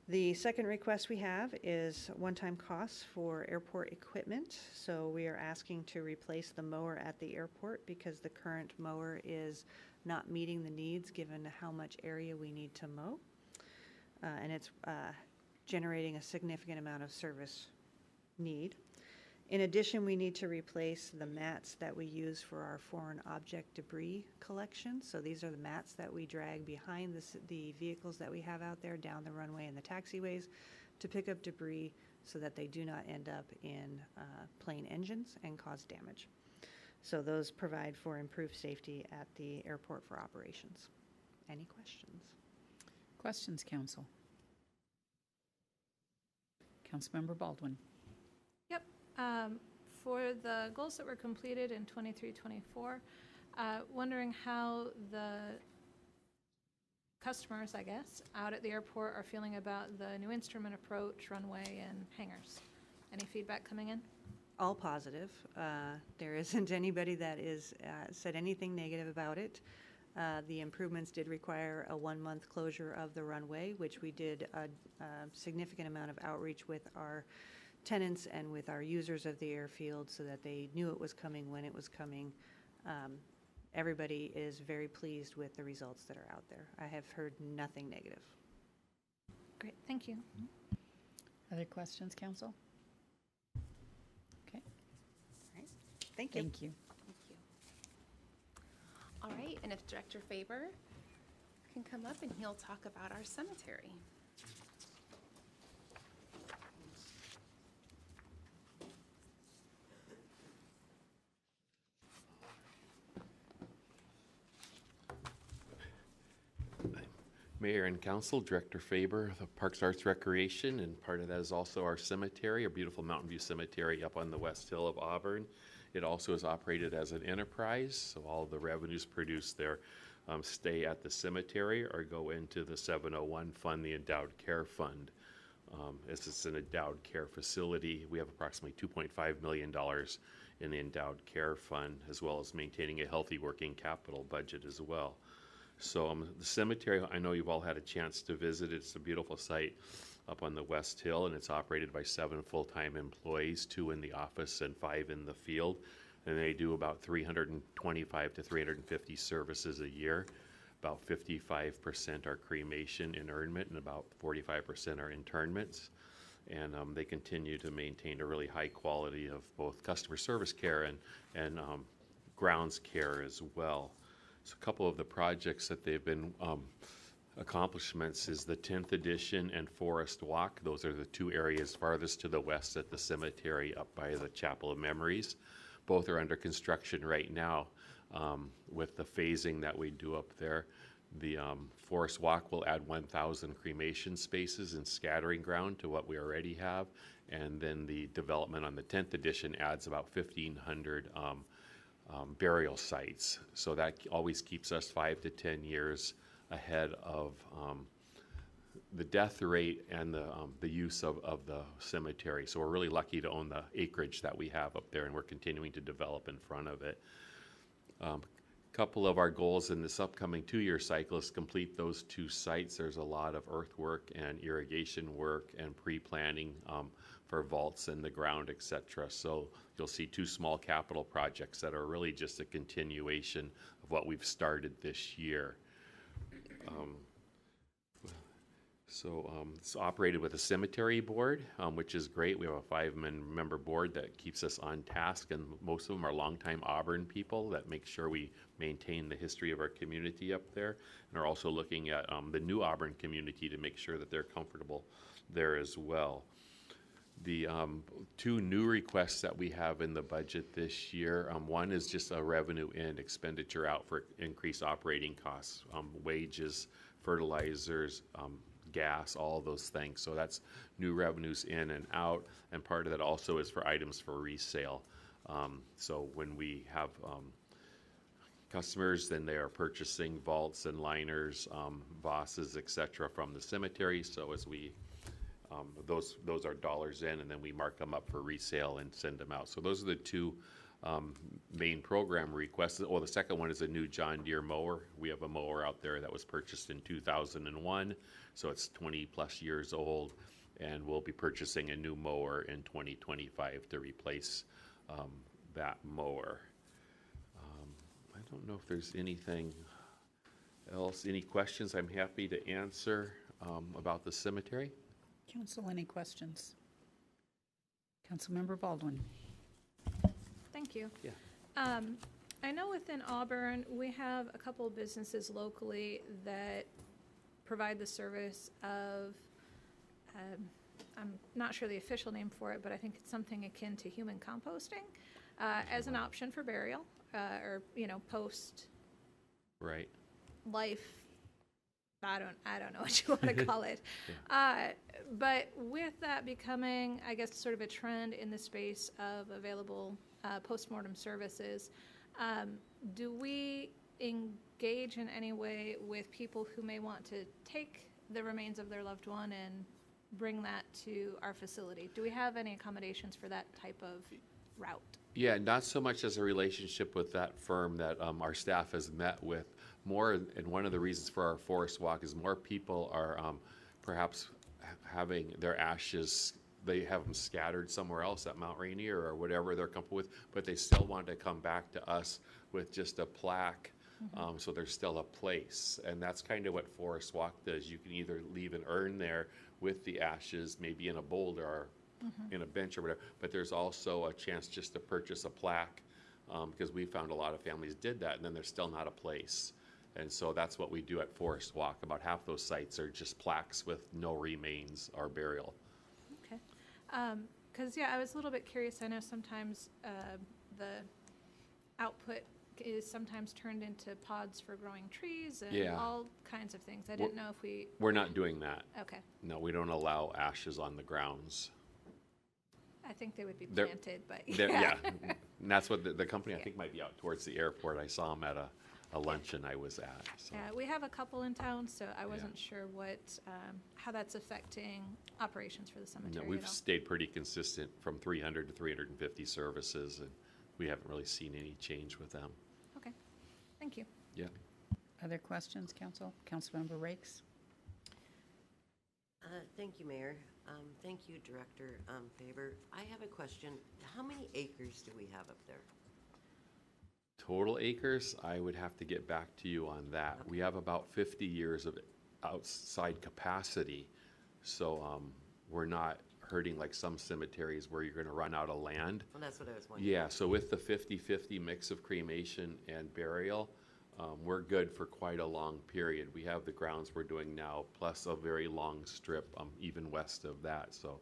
The second request we have is one-time costs for airport equipment. So we are asking to replace the mower at the airport because the current mower is not meeting the needs given how much area we need to mow. And it's generating a significant amount of service need. In addition, we need to replace the mats that we use for our foreign object debris collection. So these are the mats that we drag behind the vehicles that we have out there down the runway and the taxiways to pick up debris so that they do not end up in plane engines and cause damage. So those provide for improved safety at the airport for operations. Any questions? Questions, council? Councilmember Baldwin. Yep. For the goals that were completed in 23-24, wondering how the customers, I guess, out at the airport are feeling about the new instrument approach, runway, and hangars. Any feedback coming in? All positive. There isn't anybody that is said anything negative about it. The improvements did require a 1-month closure of the runway, which we did a significant amount of outreach with our tenants and with our users of the airfield so that they knew it was coming when it was coming. Everybody is very pleased with the results that are out there. I have heard nothing negative. Great, thank you. Other questions, council? Okay, Thank you. thank you. Thank you. All right, and if Director Faber can come up and he'll talk about our cemetery. Mayor and Council, Director Faber, the Parks, Arts, Recreation, and part of that is also our cemetery, our beautiful Mountain View Cemetery up on the west hill of Auburn. It also is operated as an enterprise, so all the revenues produced there stay at the cemetery or go into the 701 fund, the Endowed Care Fund. As it's an endowed care facility, we have approximately $2.5 million in the Endowed Care Fund, as well as maintaining a healthy working capital budget as well. So the cemetery, I know you've all had a chance to visit. It's a beautiful site up on the West Hill, and it's operated by 7 full-time employees, 2 in the office and 5 in the field. And they do about 325 to 350 services a year. About 55% are cremation interment, and about 45% are internments. And they continue to maintain a really high quality of both customer service care and grounds care as well. So a couple of the projects that they've been accomplishments is the 10th edition and Forest Walk. Those are the 2 areas farthest to the west at the cemetery up by the Chapel of Memories. Both are under construction right now with the phasing that we do up there. The Forest Walk will add 1,000 cremation spaces and scattering ground to what we already have. And then the development on the 10th edition adds about 1,500 burial sites. So that always keeps us 5 to 10 years ahead of the death rate and the use of the cemetery. So we're really lucky to own the acreage that we have up there, and we're continuing to develop in front of it. Couple of our goals in this upcoming 2-year cycle is complete those 2 sites. There's a lot of earthwork and irrigation work and pre-planning for vaults in the ground, etc. So you'll see 2 small capital projects that are really just a continuation of what we've started this year. It's operated with a cemetery board, which is great. We have a 5-member board that keeps us on task, and most of them are longtime Auburn people that make sure we maintain the history of our community up there, and are also looking at the new Auburn community to make sure that they're comfortable there as well. The 2 new requests that we have in the budget this year, one is just a revenue and expenditure out for increased operating costs, wages, fertilizers, gas, all of those things. So that's new revenues in and out, and part of that also is for items for resale. So when we have customers, then they are purchasing vaults and liners, bosses, etc. from the cemetery. So as we those are dollars in, and then we mark them up for resale and send them out. So those are the 2 main program requests. The second one is a new John Deere mower. We have a mower out there that was purchased in 2001, so it's 20 plus years old, and we'll be purchasing a new mower in 2025 to replace that mower. I don't know if there's anything else. Any questions I'm happy to answer about the cemetery? Council, any questions? Councilmember Baldwin. Thank you. Yeah. I know within Auburn, we have a couple of businesses locally that provide the service of, I'm not sure the official name for it, but I think it's something akin to human composting. as an option for burial, or, post Right. life. I don't know what you want to call it. But with that becoming, I guess, sort of a trend in the space of available postmortem services, do we engage in any way with people who may want to take the remains of their loved one and bring that to our facility? Do we have any accommodations for that type of route? Yeah, not so much as a relationship with that firm that our staff has met with. More, and one of the reasons for our forest walk is more people are perhaps having their ashes, they have them scattered somewhere else at Mount Rainier or whatever they're comfortable with, but they still want to come back to us with just a plaque, so there's still a place. And that's kind of what Forest Walk does. You can either leave an urn there with the ashes, maybe in a boulder or in a bench or whatever, but there's also a chance just to purchase a plaque, because we found a lot of families did that, and then there's still not a place. And so that's what we do at Forest Walk. About half those sites are just plaques with no remains or burial. Okay. Because, I was a little bit curious. I know sometimes the output is sometimes turned into pods for growing trees and all kinds of things. I didn't know if We're not doing that. Okay. No, we don't allow ashes on the grounds. I think they would be planted, but Yeah. And that's what the company, I think, might be out towards the airport. I saw them at a luncheon I was at. So. Yeah, we have a couple in town, so I wasn't sure how that's affecting operations for the cemetery. No, we've stayed pretty consistent from 300 to 350 services, and we haven't really seen any change with them. Okay, thank you. Yeah. Other questions, Council? Councilmember Rakes? Thank you, Mayor. Thank you, Director Faber. I have a question. How many acres do we have up there? Total acres, I would have to get back to you on that. Okay. We have about 50 years of outside capacity, so we're not hurting like some cemeteries where you're going to run out of land. Well, that's what I was wondering. Yeah, so with the 50-50 mix of cremation and burial, we're good for quite a long period. We have the grounds we're doing now, plus a very long strip even west of that, so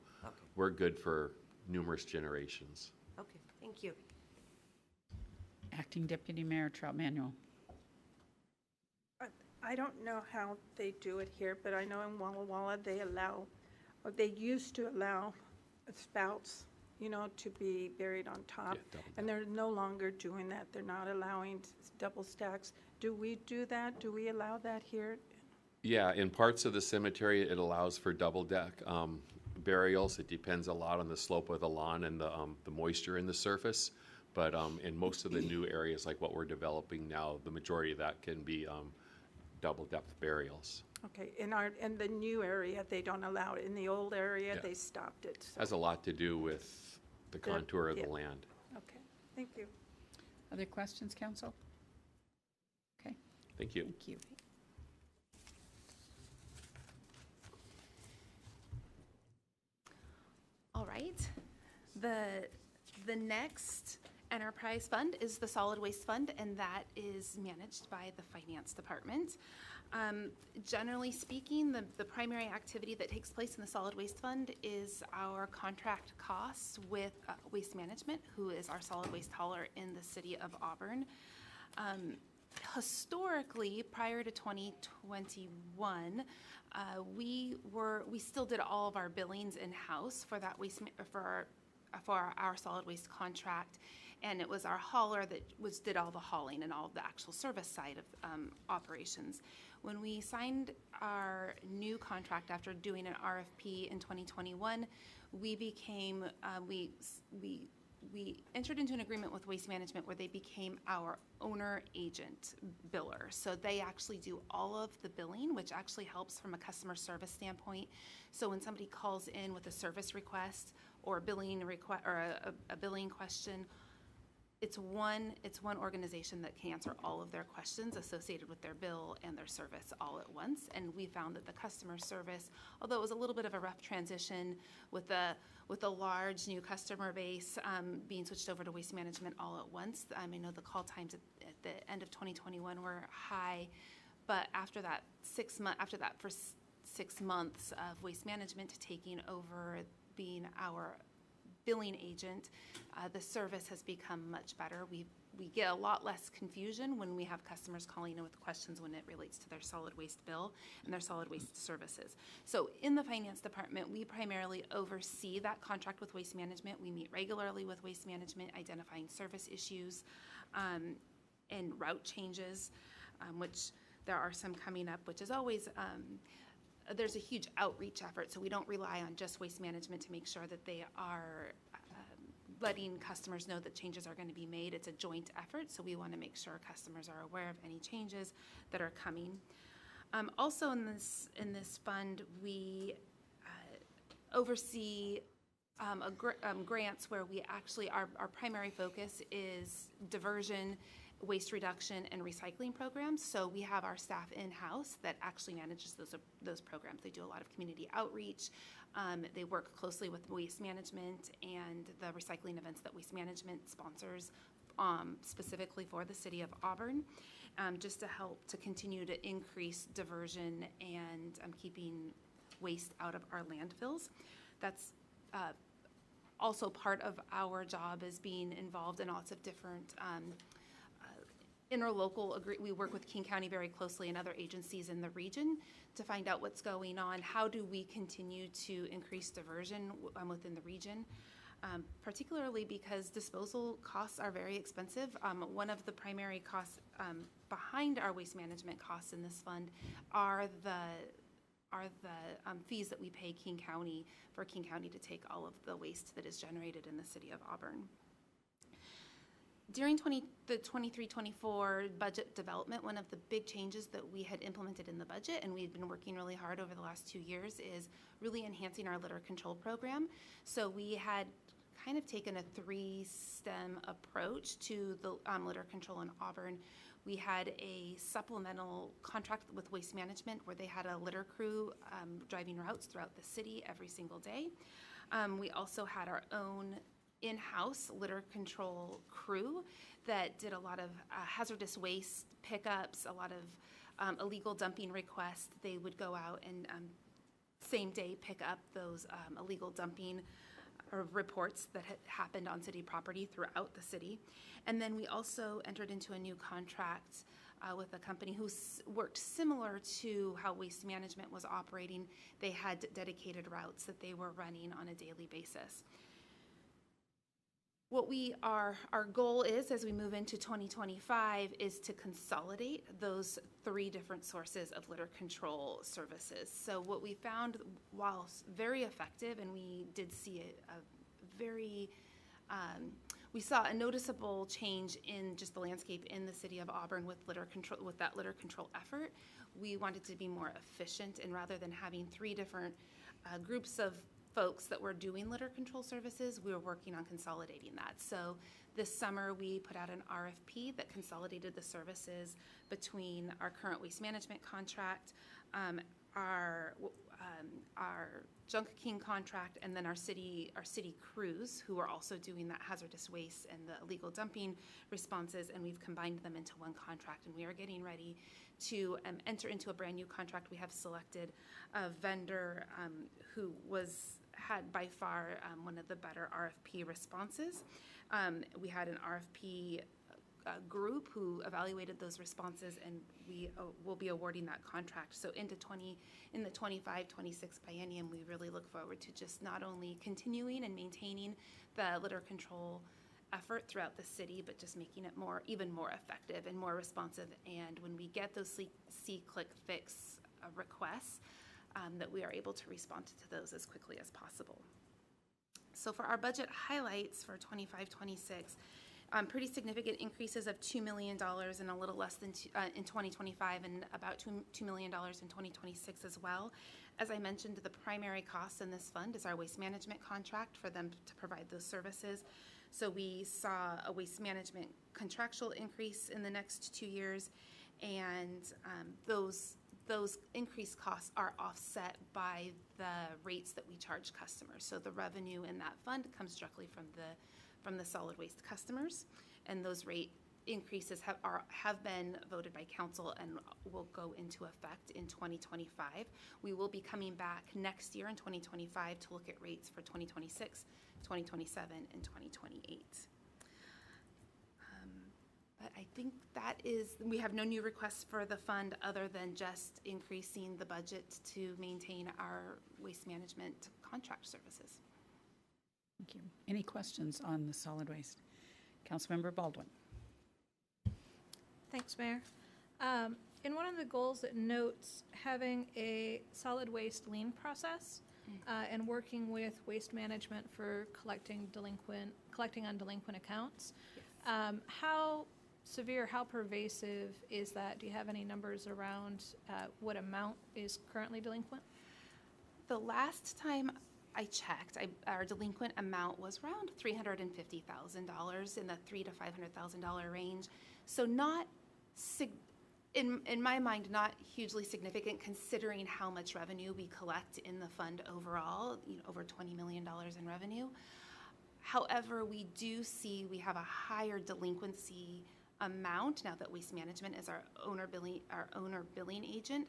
we're good for numerous generations. Okay, thank you. Acting Deputy Mayor Trout Manuel. I don't know how they do it here, but I know in Walla Walla they allow, or they used to allow spouts, to be buried on top. And they're no longer doing that. They're not allowing double stacks. Do we do that? Do we allow that here? Yeah, in parts of the cemetery, it allows for double deck burials. It depends a lot on the slope of the lawn and the moisture in the surface. But in most of the new areas, like what we're developing now, the majority of that can be double depth burials. Okay, in the new area, they don't allow it. In the old area, they stopped it. So. Has a lot to do with the contour of the land. Okay, thank you. Other questions, Council? Okay. Thank you. Thank you. All right. The next enterprise fund is the Solid Waste Fund, and that is managed by the Finance Department. Generally speaking, the primary activity that takes place in the Solid Waste Fund is our contract costs with Waste Management, who is our solid waste hauler in the city of Auburn. Historically, prior to 2021, we still did all of our billings in-house for that for our solid waste contract, and it was our hauler that did all the hauling and all of the actual service side of operations. When we signed our new contract after doing an RFP in 2021, we became we entered into an agreement with Waste Management where they became our owner agent biller. So they actually do all of the billing, which actually helps from a customer service standpoint. So when somebody calls in with a service request or a billing request or a billing question, it's one organization that can answer all of their questions associated with their bill and their service all at once. And we found that the customer service, although it was a little bit of a rough transition with a large new customer base being switched over to Waste Management all at once. I know the call times at the end of 2021 were high, but after that for 6 months of Waste Management taking over being our billing agent, the service has become much better. We get a lot less confusion when we have customers calling in with questions when it relates to their solid waste bill and their solid waste services. So in the finance department, we primarily oversee that contract with Waste Management. We meet regularly with Waste Management, identifying service issues and route changes, which there are some coming up, which is always there's a huge outreach effort, so we don't rely on just Waste Management to make sure that they are letting customers know that changes are going to be made. It's a joint effort, so we want to make sure customers are aware of any changes that are coming. Also in this fund, we oversee grants where we actually, our primary focus is diversion, waste reduction, and recycling programs. So we have our staff in-house that actually manages those programs. They do a lot of community outreach. They work closely with Waste Management and the recycling events that Waste Management sponsors specifically for the city of Auburn, just to help to continue to increase diversion and keeping waste out of our landfills. That's also part of our job is being involved in lots of different interlocal we work with King County very closely and other agencies in the region to find out what's going on. How do we continue to increase diversion within the region? Particularly because disposal costs are very expensive. One of the primary costs behind our waste management costs in this fund are the fees that we pay King County for King County to take all of the waste that is generated in the city of Auburn. During the 23-24 budget development, one of the big changes that we had implemented in the budget, and we've been working really hard over the last 2 years, is really enhancing our litter control program. So we had kind of taken a 3-stem approach to the litter control in Auburn. We had a supplemental contract with Waste Management where they had a litter crew driving routes throughout the city every single day. We also had our own in-house litter control crew that did a lot of hazardous waste pickups, a lot of illegal dumping requests. They would go out and same day pick up those illegal dumping reports that had happened on city property throughout the city. And then we also entered into a new contract with a company who worked similar to how Waste Management was operating. They had dedicated routes that they were running on a daily basis. What our goal is as we move into 2025 is to consolidate those 3 different sources of litter control services. So what we found, while very effective, and we did see we saw a noticeable change in just the landscape in the city of Auburn with that litter control effort. We wanted to be more efficient, and rather than having 3 different groups of folks that were doing litter control services, we were working on consolidating that. So this summer we put out an RFP that consolidated the services between our current Waste Management contract, our Junk King contract, and then our city crews who are also doing that hazardous waste and the illegal dumping responses, and we've combined them into one contract, and we are getting ready to enter into a brand new contract. We have selected a vendor who had by far one of the better RFP responses. We had an RFP group who evaluated those responses, and we will be awarding that contract. So in the 25-26 biennium, we really look forward to just not only continuing and maintaining the litter control effort throughout the city, but just making it even more effective and more responsive. And when we get those see, click, fix requests, that we are able to respond to those as quickly as possible. So for our budget highlights for 25-26, pretty significant increases of $2 million and a little less than in 2025, and about $2 million in 2026 as well. As I mentioned, the primary cost in this fund is our Waste Management contract for them to provide those services. So we saw a Waste Management contractual increase in the next 2 years, and those increased costs are offset by the rates that we charge customers. So the revenue in that fund comes directly from the solid waste customers, and those rate increases have been voted by council and will go into effect in 2025. We will be coming back next year in 2025 to look at rates for 2026, 2027, and 2028. But I think we have no new requests for the fund other than just increasing the budget to maintain our waste management contract services. Thank you. Any questions on the solid waste? Councilmember Baldwin. Thanks, Mayor. In one of the goals, it notes having a solid waste lien process and working with waste management for collecting on delinquent accounts. How severe, how pervasive is that? Do you have any numbers around what amount is currently delinquent? The last time I checked, our delinquent amount was around $350,000 in the $300,000 to $500,000 range. So not, in my mind, not hugely significant considering how much revenue we collect in the fund overall, over $20 million in revenue. However, we do see we have a higher delinquency amount now that Waste Management is our owner billing agent,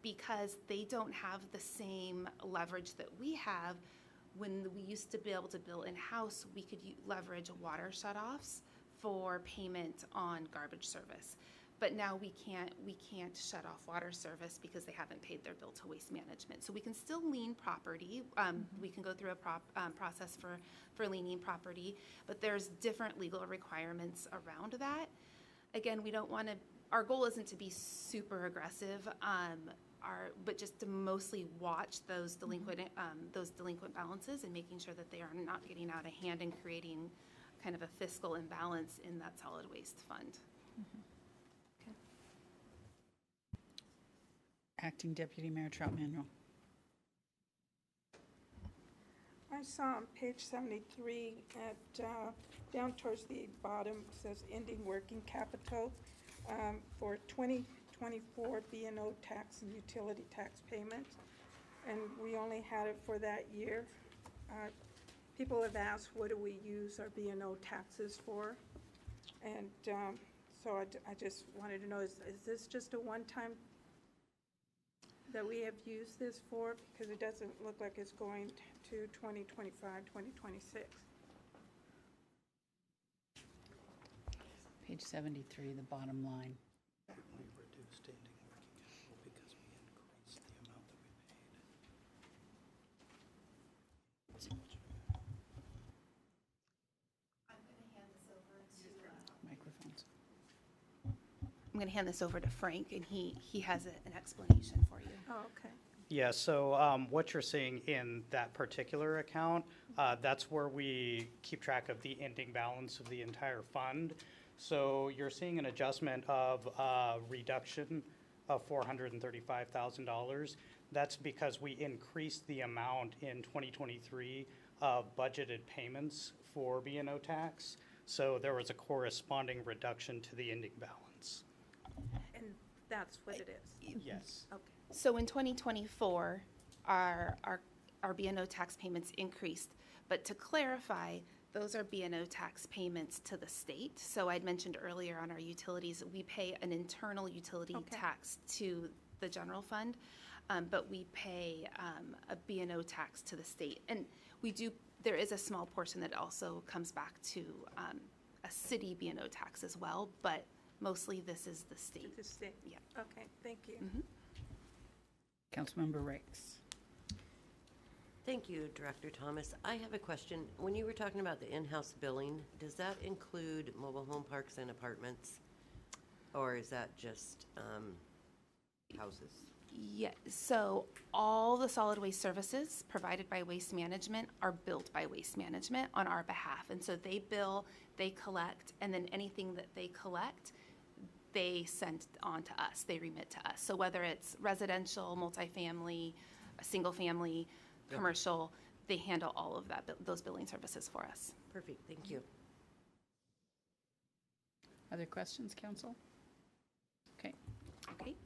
because they don't have the same leverage that we have. When we used to be able to bill in-house, we could leverage water shutoffs for payment on garbage service. But now we can't shut off water service because they haven't paid their bill to Waste Management. So we can still lien property. We can go through a process for liening property, but there's different legal requirements around that. Again, we don't want to. Our goal isn't to be super aggressive, but just to mostly watch those delinquent balances and making sure that they are not getting out of hand and creating kind of a fiscal imbalance in that solid waste fund. Acting Deputy Mayor Trout Manuel. I saw on page 73 at down towards the bottom, it says ending working capital for 2024 B&O tax and utility tax payments, and we only had it for that year. People have asked, what do we use our B&O taxes for? And so I just wanted to know, is this just a one-time that we have used this for? Because it doesn't look like it's going to 2025, 2026. Page 73, the bottom line. We reduced ending working capital because we increased the amount that we paid. I'm going to hand this over to Microphones. I'm going to hand this over to Frank, and he has an explanation for you. Oh, okay. Yeah, so what you're seeing in that particular account, that's where we keep track of the ending balance of the entire fund. So you're seeing an adjustment of reduction of $435,000. That's because we increased the amount in 2023 of budgeted payments for B&O tax. So there was a corresponding reduction to the ending balance. And that's what it is? Yes. Okay. So in 2024, our B&O tax payments increased. But to clarify, those are B&O tax payments to the state. So I'd mentioned earlier on our utilities, we pay an internal utility tax to the general fund, but we pay a B&O tax to the state. And there is a small portion that also comes back to a city B&O tax as well, but mostly this is the state. The state? Yeah. Okay, thank you. Councilmember Rakes. Thank you, Director Thomas. I have a question. When you were talking about the in-house billing, does that include mobile home parks and apartments? Or is that just houses? Yeah, so all the solid waste services provided by Waste Management are billed by Waste Management on our behalf. And so they bill, they collect, and then anything that they collect, they send on to us, they remit to us. So whether it's residential, multifamily, single family, commercial, they handle all of that, those billing services for us. Perfect, thank you. Other questions, council? Okay. Okay.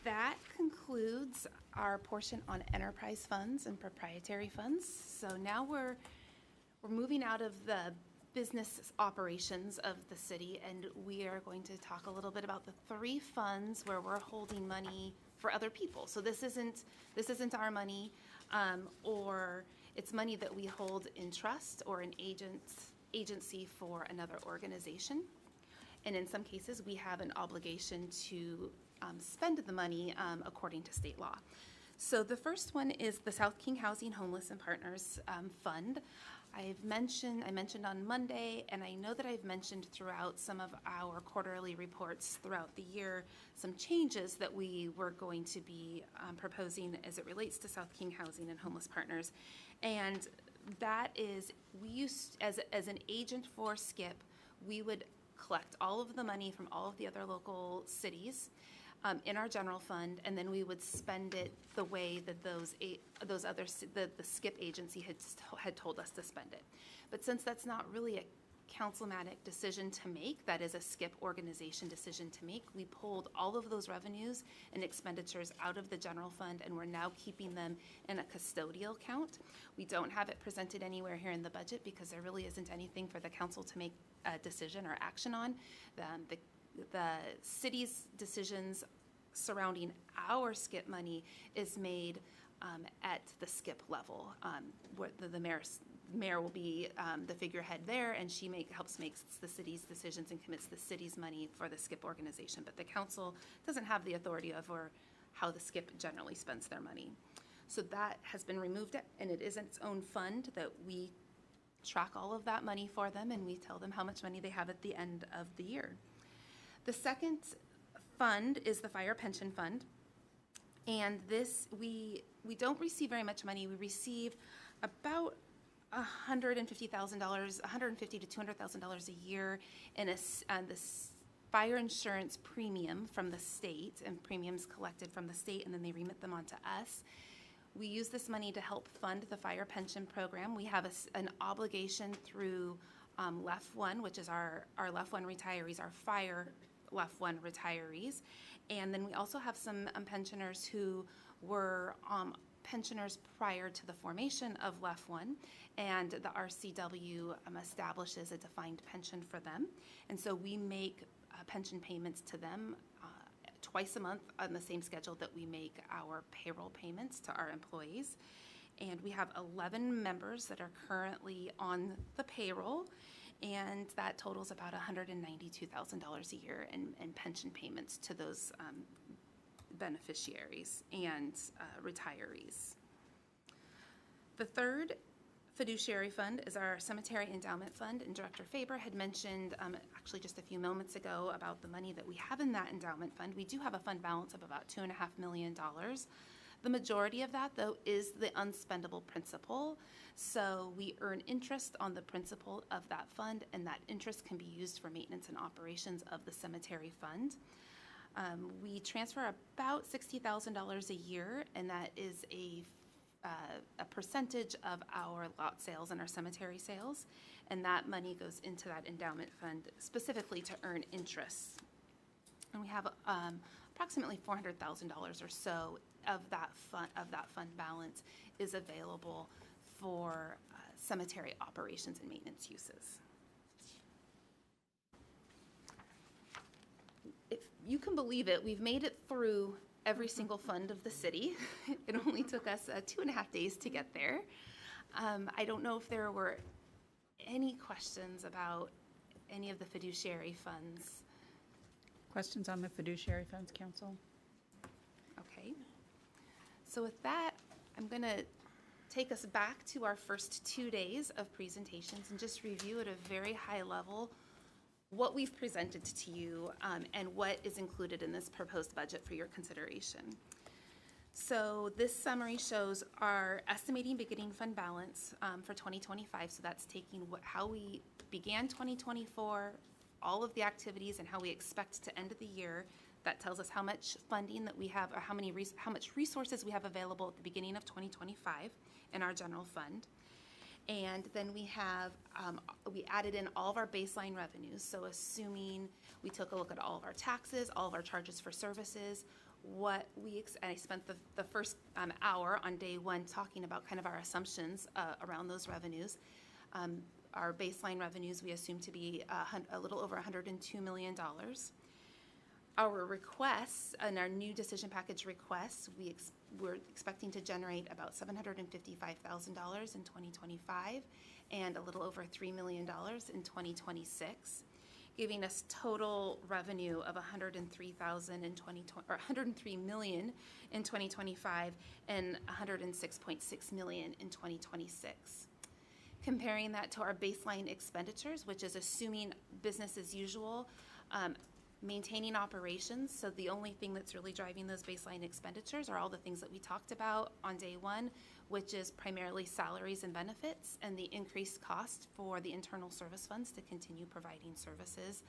That concludes our portion on enterprise funds and proprietary funds. So now we're we're moving out of the business operations of the city, and we are going to talk a little bit about the 3 funds where we're holding money for other people. So this isn't our money, or it's money that we hold in trust or an agency for another organization. And in some cases, we have an obligation to spend the money according to state law. So the first one is the South King Housing Homeless and Partners Fund. I mentioned on Monday, and I know that I've mentioned throughout some of our quarterly reports throughout the year, some changes that we were going to be proposing as it relates to South King Housing and Homeless Partners. And that is, we used, as an agent for SCIP, we would collect all of the money from all of the other local cities in our general fund, and then we would spend it the way that the SCIP agency had told us to spend it. But since that's not really a councilmatic decision to make, that is a SCIP organization decision to make, we pulled all of those revenues and expenditures out of the general fund, and we're now keeping them in a custodial count. We don't have it presented anywhere here in the budget because there really isn't anything for the council to make a decision or action on. The city's decisions surrounding our SCIP money is made at the SCIP level, where the mayor will be the figurehead there, and she helps make the city's decisions and commits the city's money for the SCIP organization. But the council doesn't have the authority over how the SCIP generally spends their money. So that has been removed, and it is its own fund that we track all of that money for them, and we tell them how much money they have at the end of the year. The second fund is the Fire Pension Fund, and this, we don't receive very much money. We receive about $150,000, $150,000 to $200,000 a year in this fire insurance premium from the state, and premiums collected from the state, and then they remit them onto us. We use this money to help fund the fire pension program. We have an obligation through LEF 1, which is our LEF 1 retirees, our fire LEF 1 retirees. And then we also have some pensioners who were pensioners prior to the formation of LEF 1, and the RCW establishes a defined pension for them. And so we make pension payments to them twice a month on the same schedule that we make our payroll payments to our employees. And we have 11 members that are currently on the payroll, and that totals about $192,000 a year in pension payments to those beneficiaries and retirees. The third fiduciary fund is our cemetery endowment fund, and Director Faber had mentioned actually just a few moments ago about the money that we have in that endowment fund. We do have a fund balance of about $2.5 million. The majority of that, though, is the unspendable principal. So we earn interest on the principal of that fund, and that interest can be used for maintenance and operations of the cemetery fund. We transfer about $60,000 a year, and that is a percentage of our lot sales and our cemetery sales, and that money goes into that endowment fund specifically to earn interest. And we have approximately $400,000 or so of that fund balance is available for cemetery operations and maintenance uses. If you can believe it, we've made it through every single fund of the city. It only took us 2.5 days to get there. I don't know if there were any questions about any of the fiduciary funds. Questions on the fiduciary funds, Council? Okay. So with that, I'm going to take us back to our first 2 days of presentations and just review at a very high level what we've presented to you and what is included in this proposed budget for your consideration. So this summary shows our estimating beginning fund balance for 2025. So that's taking how we began 2024, all of the activities, and how we expect to end the year. That tells us how much funding that we have, or how much resources we have available at the beginning of 2025 in our general fund. And then we have, we added in all of our baseline revenues. So assuming we took a look at all of our taxes, all of our charges for services, and I spent the first hour on day one talking about kind of our assumptions around those revenues. Our baseline revenues we assume to be a little over $102 million. Our requests and our new decision package requests, we're expecting to generate about $755,000 in 2025 and a little over $3 million in 2026, giving us total revenue of $103 million in 2025 and $106.6 million in 2026. Comparing that to our baseline expenditures, which is assuming business as usual, maintaining operations. So the only thing that's really driving those baseline expenditures are all the things that we talked about on day one, which is primarily salaries and benefits and the increased cost for the internal service funds to continue providing services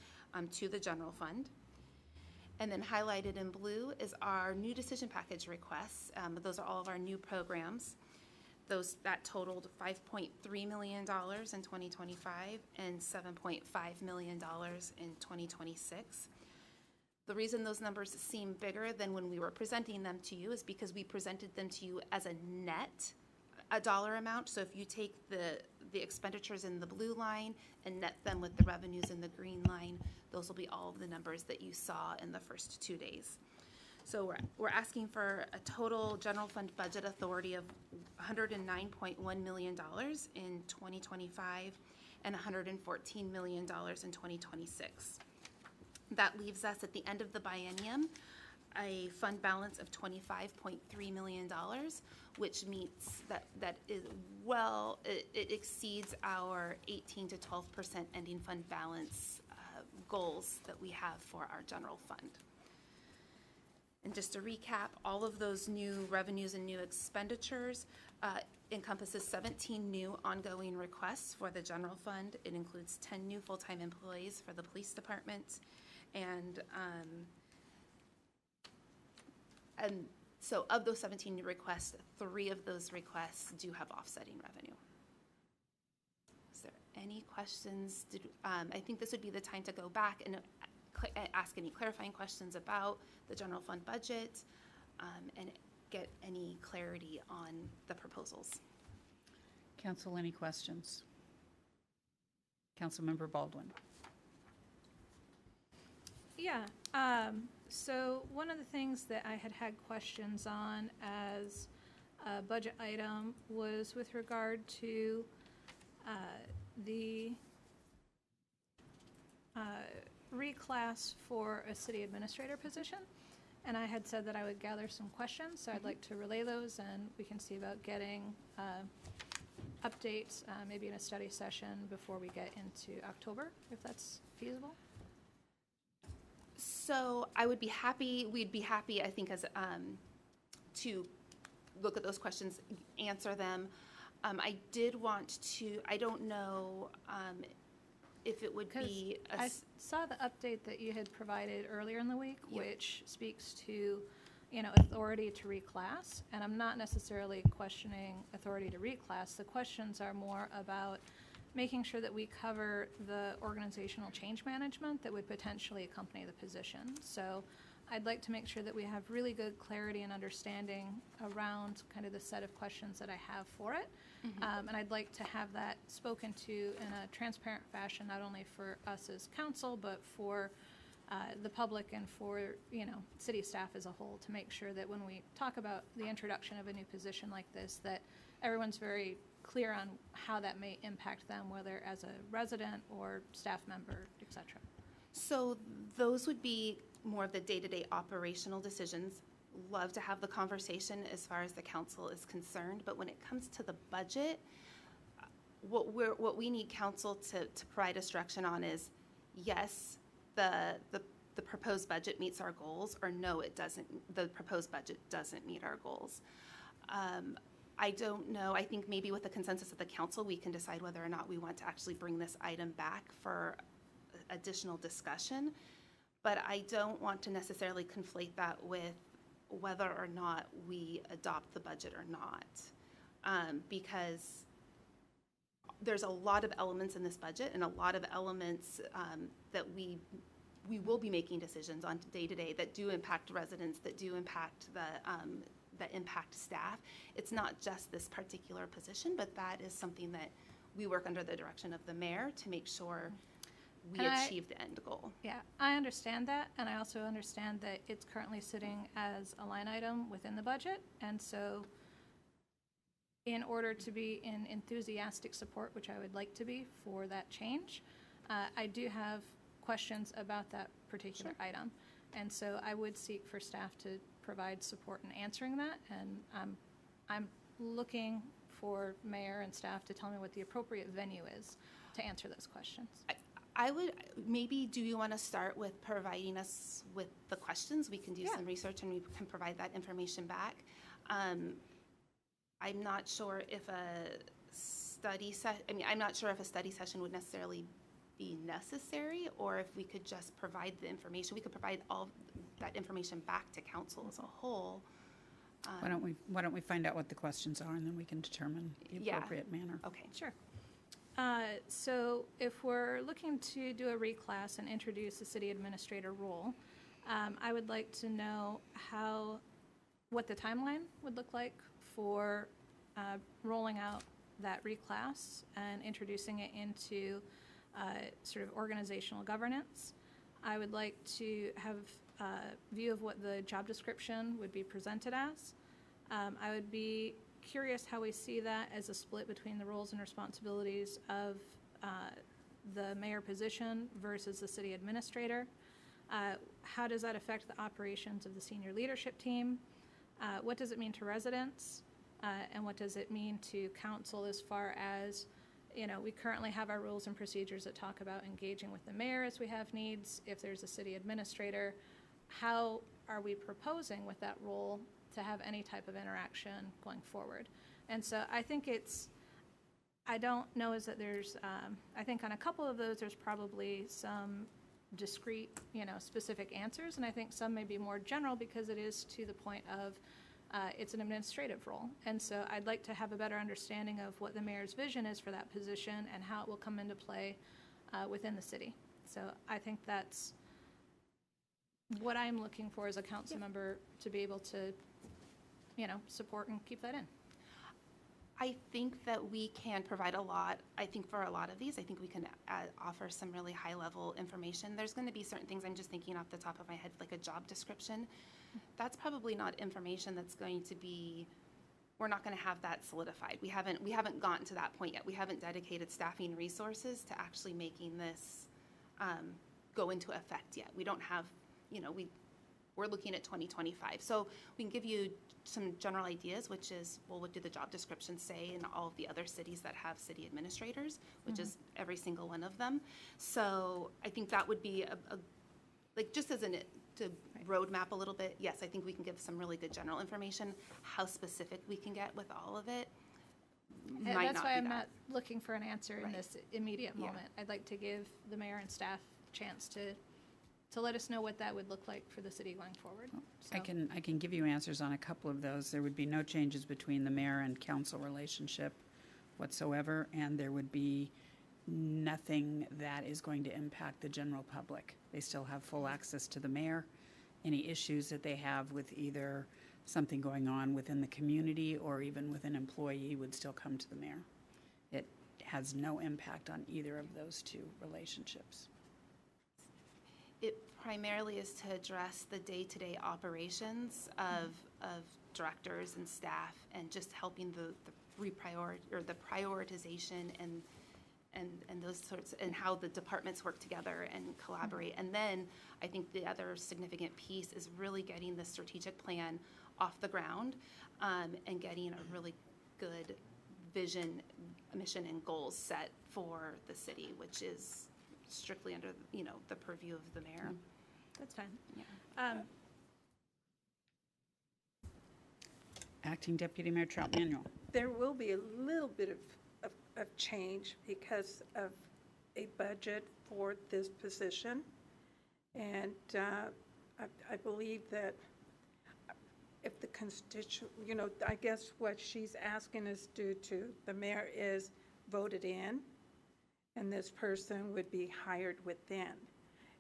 to the general fund. And then highlighted in blue is our new decision package requests. Those are all of our new programs. That totaled $5.3 million in 2025 and $7.5 million in 2026. The reason those numbers seem bigger than when we were presenting them to you is because we presented them to you as a dollar amount. So if you take the expenditures in the blue line and net them with the revenues in the green line, those will be all of the numbers that you saw in the first 2 days. So we're asking for a total general fund budget authority of $109.1 million in 2025 and $114 million in 2026. That leaves us at the end of the biennium a fund balance of $25.3 million, which meets that is it exceeds our 18 to 12% ending fund balance goals that we have for our general fund. And just to recap, all of those new revenues and new expenditures encompasses 17 new ongoing requests for the general fund. It includes 10 new full-time employees for the police department. And so of those 17 new requests, 3 of those requests do have offsetting revenue. Is there any questions? I think this would be the time to go back and ask any clarifying questions about the general fund budget and get any clarity on the proposals. Council, any questions? Councilmember Baldwin. Yeah, so one of the things that I had questions on as a budget item was with regard to the reclass for a city administrator position. And I had said that I would gather some questions, so I'd like to relay those, and we can see about getting updates, maybe in a study session before we get into October, if that's feasible. So we'd be happy, I think, as to look at those questions, answer them. I did want to, I don't know if it would be. I saw the update that you had provided earlier in the week, which speaks to, authority to reclass. And I'm not necessarily questioning authority to reclass. The questions are more about making sure that we cover the organizational change management that would potentially accompany the position. So I'd like to make sure that we have really good clarity and understanding around kind of the set of questions that I have for it. And I'd like to have that spoken to in a transparent fashion, not only for us as council, but for the public and for, city staff as a whole, to make sure that when we talk about the introduction of a new position like this, that everyone's very clear on how that may impact them, whether as a resident or staff member, et cetera. So those would be more of the day-to-day operational decisions. Love to have the conversation as far as the council is concerned, but when it comes to the budget, what we need council to provide us direction on is, yes, the proposed budget meets our goals, or no, it doesn't. The proposed budget doesn't meet our goals. I don't know. I think maybe with the consensus of the council, we can decide whether or not we want to actually bring this item back for additional discussion. But I don't want to necessarily conflate that with whether or not we adopt the budget or not. Because there's a lot of elements in this budget and a lot of elements that we will be making decisions on day to day that do impact residents, that do impact that impact staff. It's not just this particular position, but that is something that we work under the direction of the mayor to make sure we And achieve the end goal. Yeah, I understand that, and I also understand that it's currently sitting as a line item within the budget, and so in order to be in enthusiastic support, which I would like to be for that change, I do have questions about that particular item. And so I would seek for staff to provide support in answering that, and I'm looking for mayor and staff to tell me what the appropriate venue is to answer those questions. I would, maybe, do you want to start with providing us with the questions? We can do some research and we can provide that information back. I'm not sure if a study I'm not sure if a study session would necessarily be necessary, or if we could just provide the information. We could provide all that information back to council as a whole. Why don't we find out what the questions are, and then we can determine the appropriate manner. Okay. Sure. So if we're looking to do a reclass and introduce a city administrator role, I would like to know what the timeline would look like for rolling out that reclass and introducing it into sort of organizational governance. I would like to have a view of what the job description would be presented as. I would be curious how we see that as a split between the roles and responsibilities of the mayor position versus the city administrator. How does that affect the operations of the senior leadership team? What does it mean to residents? And what does it mean to council as far as, we currently have our rules and procedures that talk about engaging with the mayor as we have needs. If there's a city administrator, how are we proposing with that role to have any type of interaction going forward? And so I think I don't know is that there's, I think on a couple of those, there's probably some discrete, specific answers. And I think some may be more general because it is to the point of it's an administrative role. And so I'd like to have a better understanding of what the mayor's vision is for that position and how it will come into play within the city. So I think that's what I'm looking for as a council member to be able to, support and keep that in. I think that we can provide a lot. I think for a lot of these, I think we can offer some really high-level information. There's going to be certain things I'm just thinking off the top of my head, like a job description. That's probably not information that's going to be, we're not going to have that solidified. We haven't gotten to that point yet. We haven't dedicated staffing resources to actually making this go into effect yet. We don't have, we're looking at 2025. So we can give you some general ideas, which is, well, what do the job descriptions say in all of the other cities that have city administrators, which is every single one of them. So I think that would be like just as to roadmap a little bit, yes, I think we can give some really good general information. How specific we can get with all of it might That's not why be I'm that. not looking for an answer in Right. this immediate Yeah. moment. I'd like to give the mayor and staff a chance to let us know what that would look like for the city going forward. I can give you answers on a couple of those. There would be no changes between the mayor and council relationship whatsoever, and there would be nothing that is going to impact the general public. They still have full access to the mayor. Any issues that they have with either something going on within the community or even with an employee would still come to the mayor. It has no impact on either of those two relationships. It primarily is to address the day-to-day operations of directors and staff, and just helping the prioritization and those sorts, and how the departments work together and collaborate. And then I think the other significant piece is really getting the strategic plan off the ground, and getting a really good vision, mission, and goals set for the city, which is strictly under, the purview of the mayor. That's fine. Yeah. Acting Deputy Mayor Trout Manuel. There will be a little bit of change because of a budget for this position. And I believe that if the constituent, I guess what she's asking us due to the mayor is voted in, and this person would be hired within.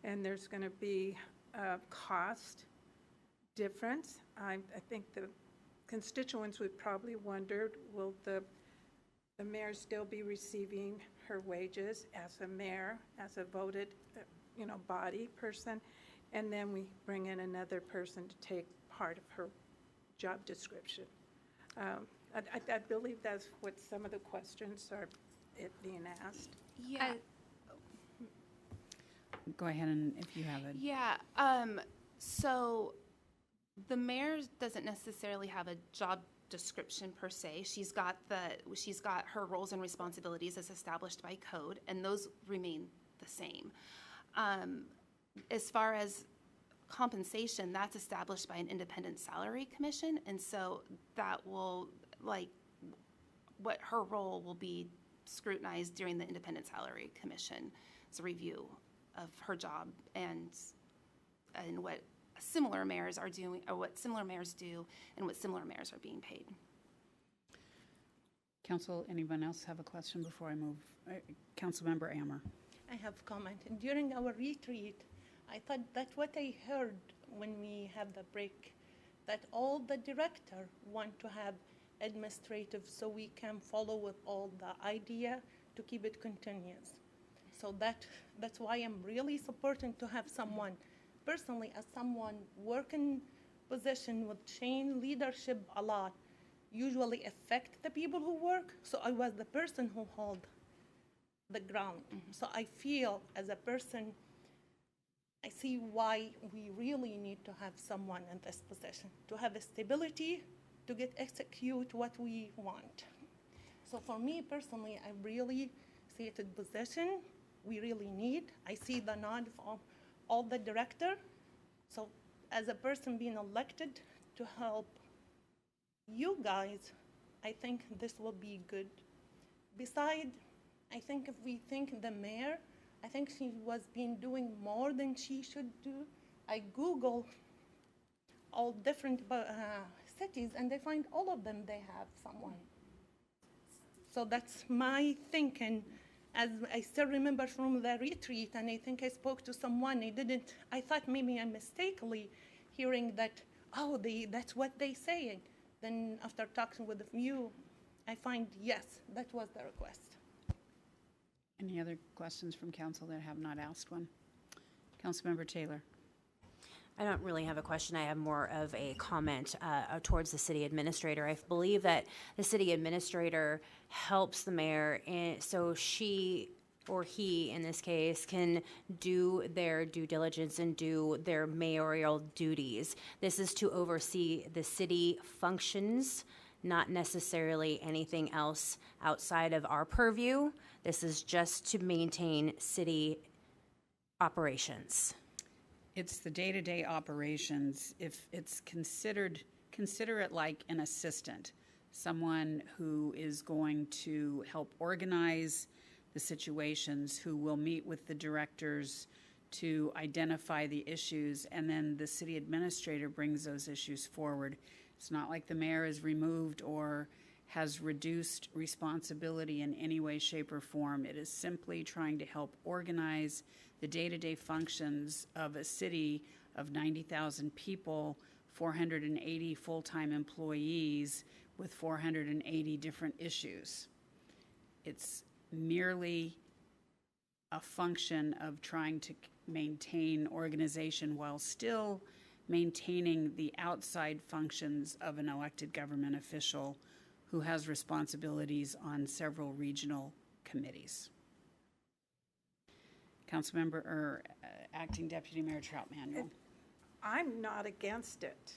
And there's going to be a cost difference. I think the constituents would probably wonder, will the the mayor still be receiving her wages as a mayor, as a voted, body person, and then we bring in another person to take part of her job description. I believe that's what some of the questions are being asked. Yeah. Go ahead, and if you have it. Yeah, so the mayor doesn't necessarily have a job description per se. She's got her roles and responsibilities as established by code, and those remain the same. As far as compensation, that's established by an independent salary commission, and so that will, what her role will be scrutinized during the independent salary commission's review of her job and what similar mayors are doing, or what similar mayors do, and what similar mayors are being paid. Council, anyone else have a question before I move? Councilmember Ammer. I have a comment. During our retreat, I thought that's what I heard when we have the break, that all the director want to have administrative so we can follow with all the idea to keep it continuous. So that's why I'm really supporting to have someone, personally, as someone working position with chain leadership a lot, usually affect the people who work. So I was the person who held the ground. So I feel as a person, I see why we really need to have someone in this position, to have a stability, to get execute what we want. So for me personally, I really see it a position we really need. I see the nod from all the director. So as a person being elected to help you guys, I think this will be good. Besides, I think if we think the mayor, I think she was been doing more than she should do. I Google all different cities, and I find all of them, they have someone. So that's my thinking. As I still remember from the retreat, and I think I spoke to someone, I thought maybe I mistakenly hearing that, that's what they saying. Then after talking with you, I find, yes, that was the request. Any other questions from council that have not asked one? Councilmember Taylor. I don't really have a question. I have more of a comment towards the city administrator. I believe that the city administrator helps the mayor, so she or he, in this case, can do their due diligence and do their mayoral duties. This is to oversee the city functions, not necessarily anything else outside of our purview. This is just to maintain city operations. It's the day-to-day operations. If it's consider it like an assistant, someone who is going to help organize the situations, who will meet with the directors to identify the issues, and then the city administrator brings those issues forward. It's not like the mayor is removed or has reduced responsibility in any way, shape, or form. It is simply trying to help organize the day-to-day functions of a city of 90,000 people, 480 full-time employees with 480 different issues. It's merely a function of trying to maintain organization while still maintaining the outside functions of an elected government official who has responsibilities on several regional committees. Councilmember or Acting Deputy Mayor Trout-Manuel. I'm not against it.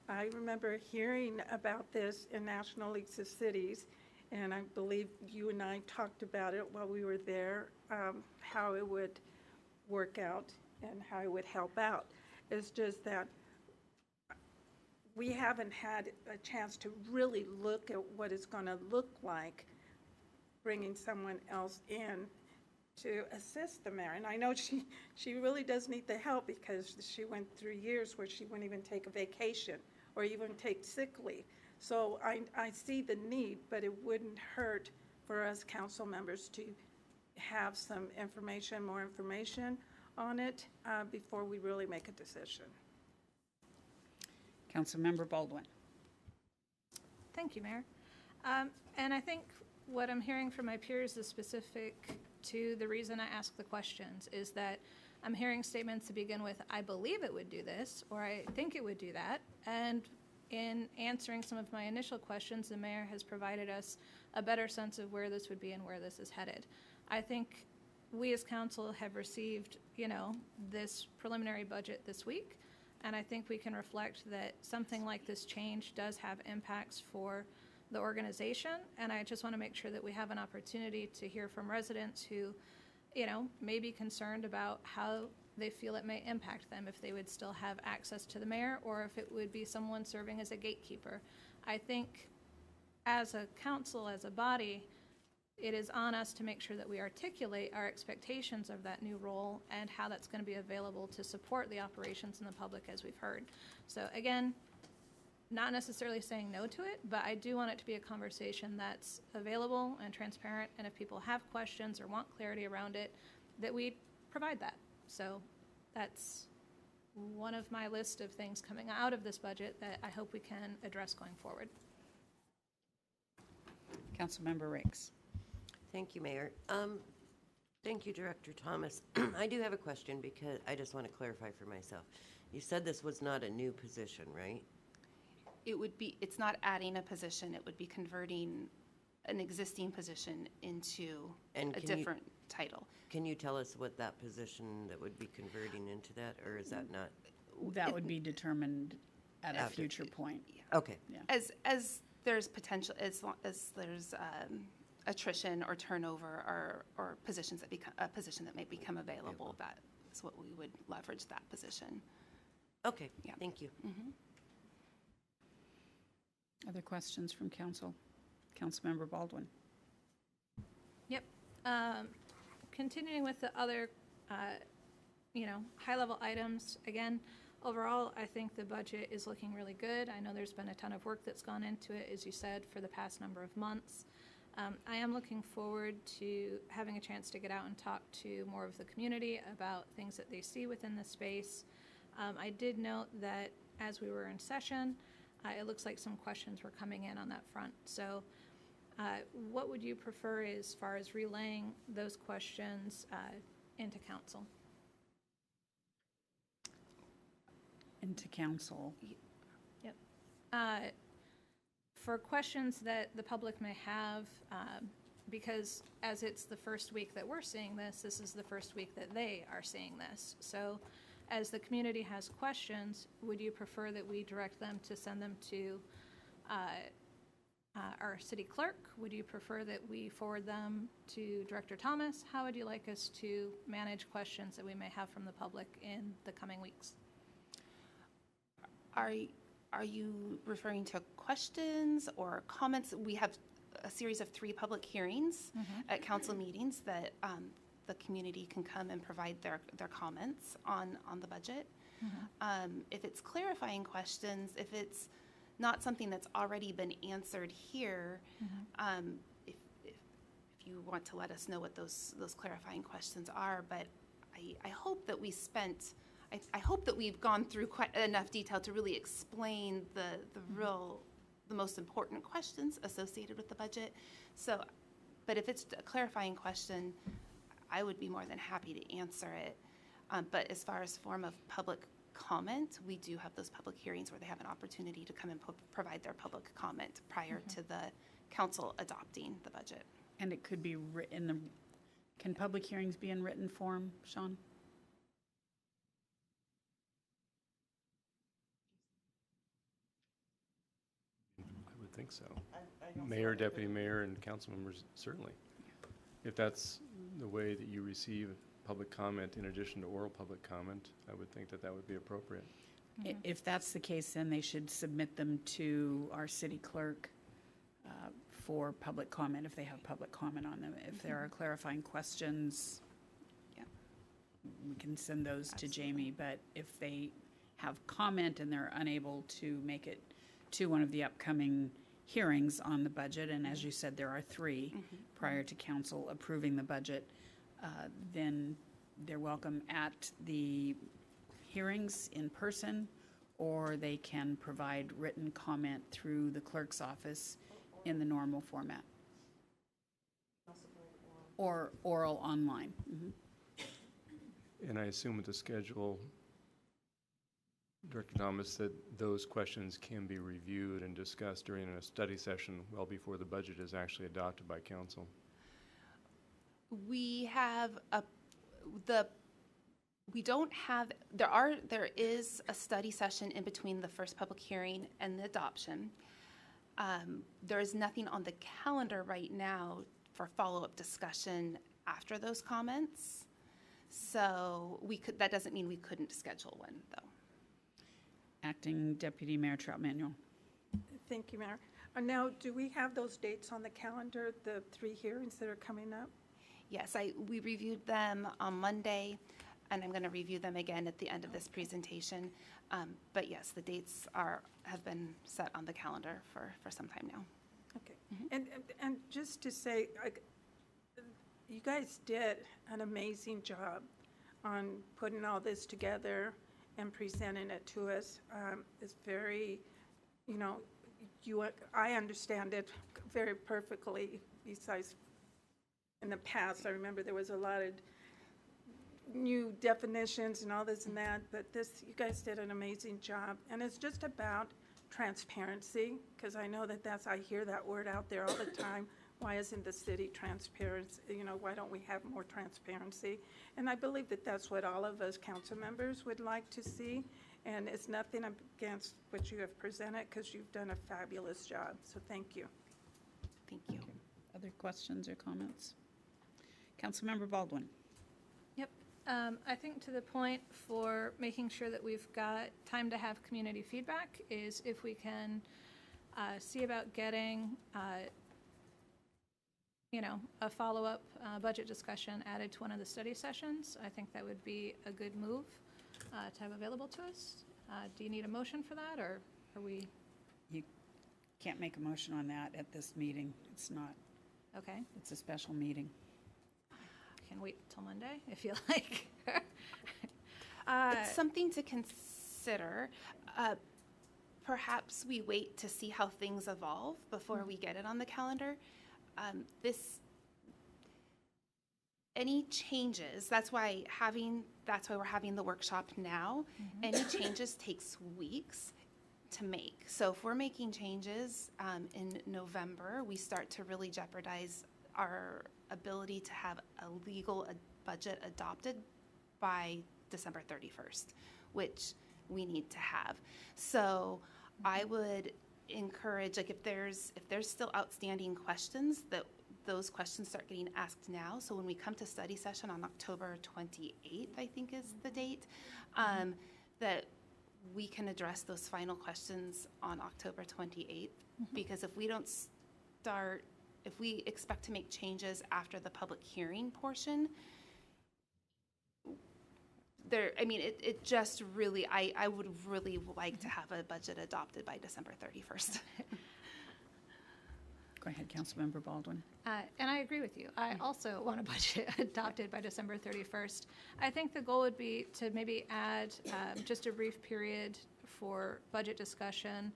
I remember hearing about this in National Leagues of Cities, and I believe you and I talked about it while we were there, how it would work out and how it would help out. It's just that we haven't had a chance to really look at what it's going to look like bringing someone else in to assist the mayor. And I know she really does need the help because she went through years where she wouldn't even take a vacation or even take sick leave. So I see the need, but it wouldn't hurt for us council members to have some information, more information on it before we really make a decision. Councilmember Baldwin. Thank you, Mayor. And I think what I'm hearing from my peers is specific to the reason I ask the questions, is that I'm hearing statements to begin with, I believe it would do this, or I think it would do that. And in answering some of my initial questions, the mayor has provided us a better sense of where this would be and where this is headed. I think we as council have received, this preliminary budget this week, and I think we can reflect that something like this change does have impacts for the organization, and I just want to make sure that we have an opportunity to hear from residents who, may be concerned about how they feel it may impact them, if they would still have access to the mayor, or if it would be someone serving as a gatekeeper. I think as a council, as a body, it is on us to make sure that we articulate our expectations of that new role and how that's going to be available to support the operations in the public, as we've heard. So again, not necessarily saying no to it, but I do want it to be a conversation that's available and transparent, and if people have questions or want clarity around it, that we provide that. So that's one of my list of things coming out of this budget that I hope we can address going forward. Councilmember Rakes. Thank you, Mayor. Thank you, Director Thomas. I do have a question because I just want to clarify for myself. You said this was not a new position, right? It's not adding a position, it would be converting an existing position into a different title. Can you tell us what that position that would be converting into that, or is that not? That would be determined at a future point. Okay. Yeah. As there's potential, as there's attrition or turnover or positions that become a position that may become available, that is what we would leverage that position. Okay. Yeah. Thank you. Mm-hmm. Other questions from council? Councilmember Baldwin. Yep. Continuing with the other, high-level items, again, overall, I think the budget is looking really good. I know there's been a ton of work that's gone into it, as you said, for the past number of months. I am looking forward to having a chance to get out and talk to more of the community about things that they see within the space. I did note that as we were in session, it looks like some questions were coming in on that front. So what would you prefer as far as relaying those questions into council? Into council. Yep. For questions that the public may have, because as it's the first week that we're seeing this, this is the first week that they are seeing this. So as the community has questions, would you prefer that we direct them to send them to our city clerk? Would you prefer that we forward them to Director Thomas? How would you like us to manage questions that we may have from the public in the coming weeks? Are you referring to questions or comments? We have a series of 3 public hearings at council meetings that the community can come and provide their comments on the budget. If it's clarifying questions, if it's not something that's already been answered here, if you want to let us know what those clarifying questions are, but I hope that I hope that we've gone through quite enough detail to really explain the most important questions associated with the budget. So, but if it's a clarifying question, I would be more than happy to answer it. But as far as form of public comment, we do have those public hearings where they have an opportunity to come and provide their public comment prior to the council adopting the budget. And it could be written, can public hearings be in written form, Sean? I would think so. Mayor, deputy mayor, and council members, certainly. If that's the way that you receive public comment in addition to oral public comment, I would think that that would be appropriate. If that's the case, then they should submit them to our city clerk for public comment if they have public comment on them. If there are clarifying questions, we can send those to Jamie, but if they have comment and they're unable to make it to one of the upcoming hearings on the budget, and as you said, there are 3 prior to council approving the budget, then they're welcome at the hearings in person, or they can provide written comment through the clerk's office in the normal format. or oral online. And I assume with the schedule, Director Thomas, that those questions can be reviewed and discussed during a study session well before the budget is actually adopted by council. We have there is a study session in between the first public hearing and the adoption. There is nothing on the calendar right now for follow-up discussion after those comments. So that doesn't mean we couldn't schedule one, though. Acting Deputy Mayor Trout-Manuel. Thank you, Mayor. Now, do we have those dates on the calendar, the 3 hearings that are coming up? Yes, we reviewed them on Monday, and I'm going to review them again at the end of this presentation. But yes, the dates have been set on the calendar for some time now. Okay. And just to say, you guys did an amazing job on putting all this together and presenting it to us. It's very, I understand it very perfectly. Besides, in the past, I remember there was a lot of new definitions and all this and that, but you guys did an amazing job. And it's just about transparency, because I know I hear that word out there all the time. Why isn't the city transparent? Why don't we have more transparency? And I believe that's what all of us council members would like to see. And it's nothing against what you have presented, because you've done a fabulous job. So thank you. Thank you. Other questions or comments? Councilmember Baldwin. Yep. I think to the point for making sure that we've got time to have community feedback is if we can see about getting a follow-up budget discussion added to one of the study sessions. I think that would be a good move to have available to us. Do you need a motion for that, or are we? You can't make a motion on that at this meeting. It's not. Okay. It's a special meeting. Can wait till Monday if you like. It's something to consider. Perhaps we wait to see how things evolve before we get it on the calendar. Any changes, that's why we're having the workshop now. Any changes takes weeks to make. So if we're making changes in November, we start to really jeopardize our ability to have a legal budget adopted by December 31st, which we need to have. So I would encourage, if there's still outstanding questions, that those questions start getting asked now. So when we come to study session on October 28th, I think is the date, that we can address those final questions on October 28th. Because if we don't if we expect to make changes after the public hearing portion, it just really, I would really like to have a budget adopted by December 31st. Go ahead, Councilmember Baldwin. And I agree with you. I also want a budget adopted by December 31st. I think the goal would be to maybe add just a brief period for budget discussion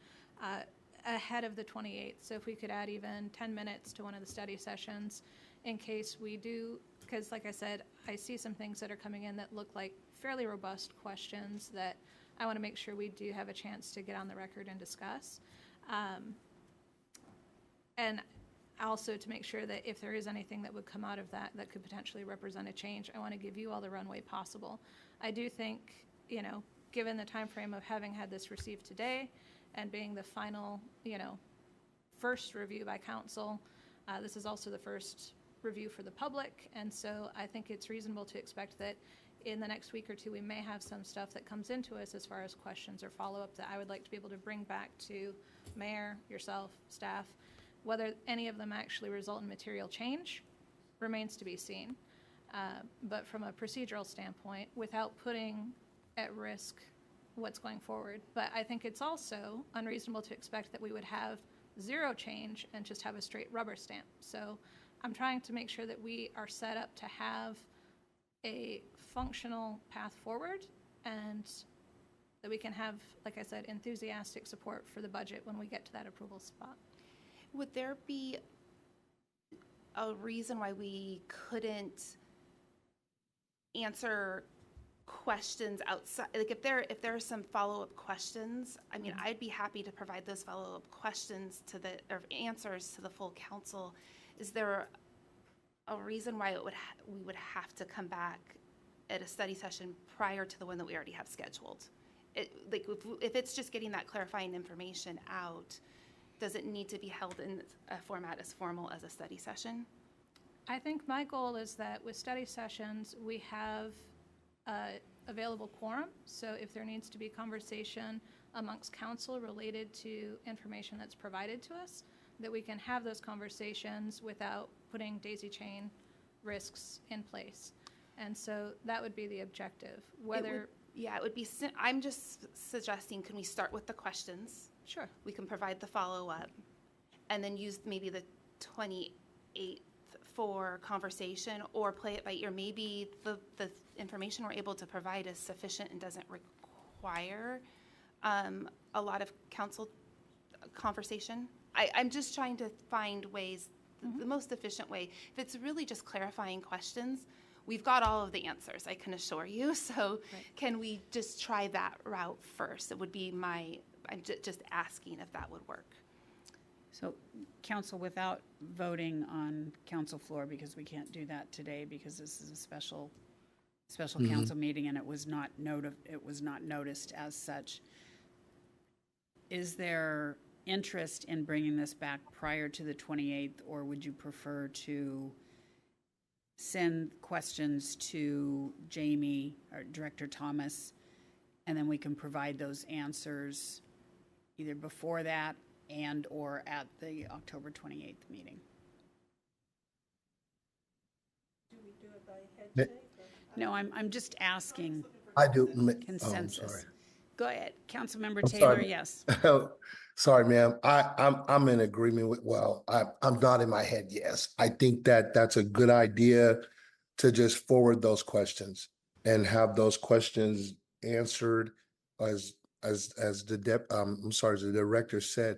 ahead of the 28th. So if we could add even 10 minutes to one of the study sessions in case we do, because like I said, I see some things that are coming in that look like fairly robust questions that I want to make sure we do have a chance to get on the record and discuss. And also to make sure that if there is anything that would come out of that could potentially represent a change, I want to give you all the runway possible. I do think, given the time frame of having had this received today and being the final, first review by council, this is also the first review for the public. And so I think it's reasonable to expect that in the next week or two, we may have some stuff that comes into us as far as questions or follow-up that I would like to be able to bring back to Mayor, yourself, staff. Whether any of them actually result in material change remains to be seen. But from a procedural standpoint, without putting at risk what's going forward. But I think it's also unreasonable to expect that we would have zero change and just have a straight rubber stamp. So I'm trying to make sure that we are set up to have a functional path forward and that we can have, like I said, enthusiastic support for the budget when we get to that approval spot. Would there be a reason why we couldn't answer questions outside, like if there are some follow-up questions, I mean, I'd be happy to provide those follow-up questions to the, or answers to the full council. Is there a reason why we would have to come back at a study session prior to the one that we already have scheduled? Like if it's just getting that clarifying information out, does it need to be held in a format as formal as a study session? I think my goal is that with study sessions, we have available quorum. So if there needs to be conversation amongst council related to information that's provided to us, that we can have those conversations without putting daisy chain risks in place. And so that would be the objective. Whether it would be, I'm just suggesting, can we start with the questions? Sure. We can provide the follow-up and then use maybe the 28th for conversation, or play it by ear. Maybe the information we're able to provide is sufficient and doesn't require a lot of council conversation. I'm just trying to find ways, the most efficient way. If it's really just clarifying questions, we've got all of the answers, I can assure you. So can we just try that route first? It would be I'm just asking if that would work. So, council, without voting on council floor, because we can't do that today because this is a special council meeting and it was not noticed as such. Is there interest in bringing this back prior to the 28th, or would you prefer to send questions to Jamie or Director Thomas, and then we can provide those answers either before that and or at the October 28th meeting? Do we do it by headshake? No, I'm just asking I do. consensus. Oh, sorry. Go ahead, Councilmember I'm Taylor, sorry. yes. Sorry, ma'am. I'm in agreement with, I'm not in my head, yes. I think that that's a good idea to just forward those questions and have those questions answered as the director said.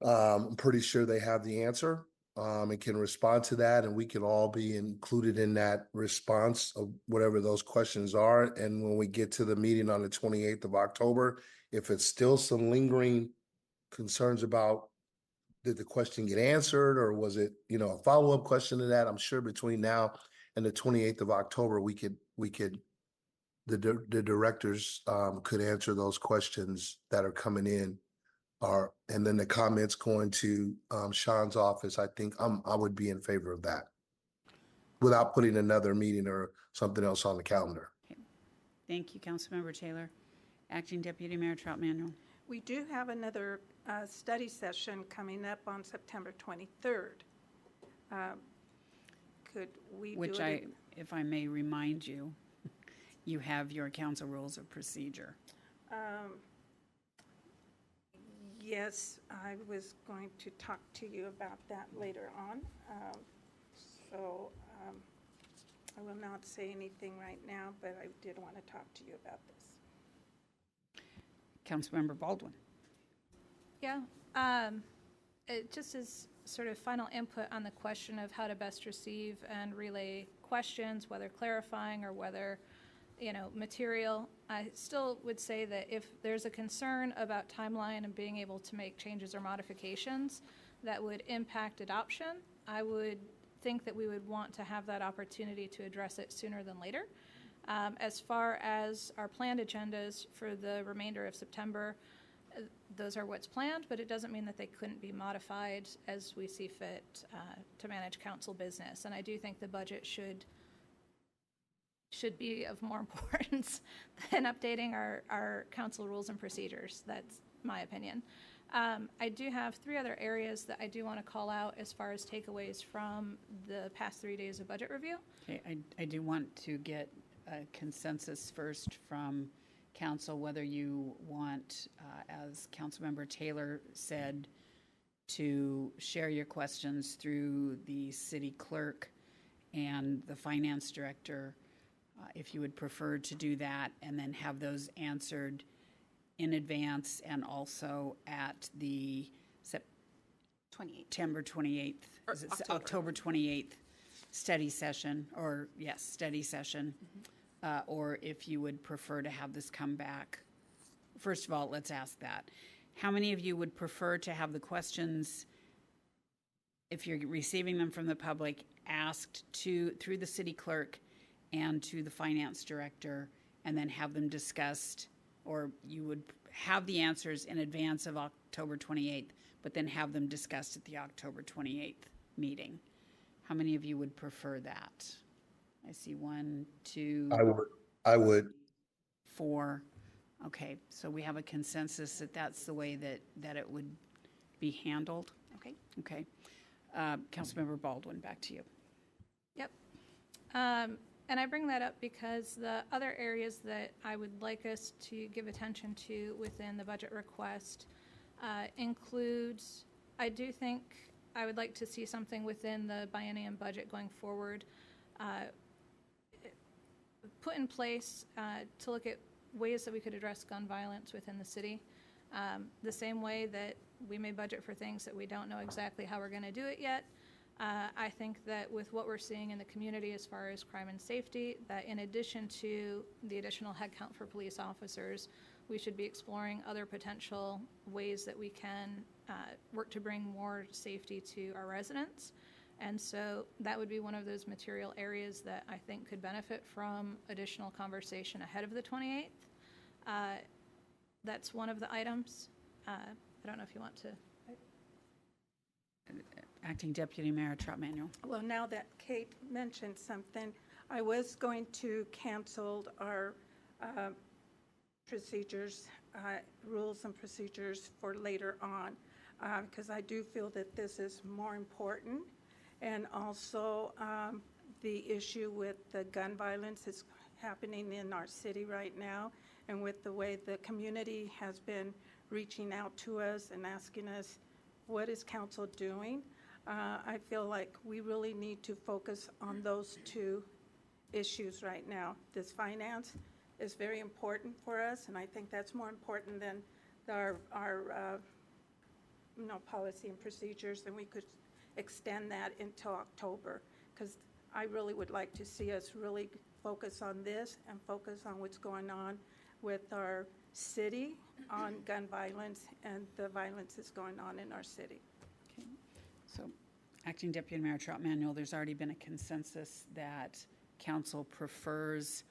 I'm pretty sure they have the answer and can respond to that, and we can all be included in that response of whatever those questions are. And when we get to the meeting on the 28th of October, if it's still some lingering concerns about did the question get answered, or was it, a follow-up question to that, I'm sure between now and the 28th of October, the directors could answer those questions that are coming in. And then the comments going to Sean's office, I think I would be in favor of that without putting another meeting or something else on the calendar. Okay. Thank you, Councilmember Taylor. Acting Deputy Mayor Trout-Manuel. We do have another study session coming up on September 23rd. Could we do it? If I may remind you, you have your council rules of procedure. Yes, I was going to talk to you about that later on. So I will not say anything right now, but I did want to talk to you about this. Councilmember Baldwin. Yeah, it just is sort of final input on the question of how to best receive and relay questions, whether clarifying or whether, material. I still would say that if there's a concern about timeline and being able to make changes or modifications that would impact adoption, I would think that we would want to have that opportunity to address it sooner than later. As far as our planned agendas for the remainder of September, those are what's planned, but it doesn't mean that they couldn't be modified as we see fit to manage council business. And I do think the budget should be of more importance than updating our council rules and procedures. That's my opinion. I do have 3 other areas that I do want to call out as far as takeaways from the past 3 days of budget review. Okay, I do want to get a consensus first from council, whether you want, as Councilmember Taylor said, to share your questions through the city clerk and the finance director, if you would prefer to do that, and then have those answered in advance and also at the 28th. September 28th. Or Is it October. October 28th study session, or yes, study session. Or if you would prefer to have this come back. First of all, let's ask that. How many of you would prefer to have the questions, if you're receiving them from the public, asked through the city clerk and to the finance director, and then have them discussed, or you would have the answers in advance of October 28th, but then have them discussed at the October 28th meeting? How many of you would prefer that? I see 1, 2, I would. 4. Okay, so we have a consensus that that's the way that it would be handled. Okay. Okay. Councilmember Baldwin, back to you. Yep. And I bring that up because the other areas that I would like us to give attention to within the budget request includes, I do think I would like to see something within the biennium budget going forward put in place to look at ways that we could address gun violence within the city. The same way that we may budget for things that we don't know exactly how we're going to do it yet. I think that with what we're seeing in the community as far as crime and safety, that in addition to the additional headcount for police officers, we should be exploring other potential ways that we can work to bring more safety to our residents. And so that would be one of those material areas that I think could benefit from additional conversation ahead of the 28th. That's one of the items. I don't know if you want to. Acting Deputy Mayor Troutmanuel. Well, now that Kate mentioned something, I was going to cancel our procedures, rules and procedures for later on, because I do feel that this is more important. And also the issue with the gun violence is happening in our city right now, and with the way the community has been reaching out to us and asking us, what is council doing? I feel like we really need to focus on those two issues right now. This finance is very important for us, and I think that's more important than our policy and procedures, and we could extend that until October, because I really would like to see us really focus on this and focus on what's going on with our city on gun violence and the violence that's going on in our city. Okay. So, Acting Deputy Mayor Troutmanuel, there's already been a consensus that council prefers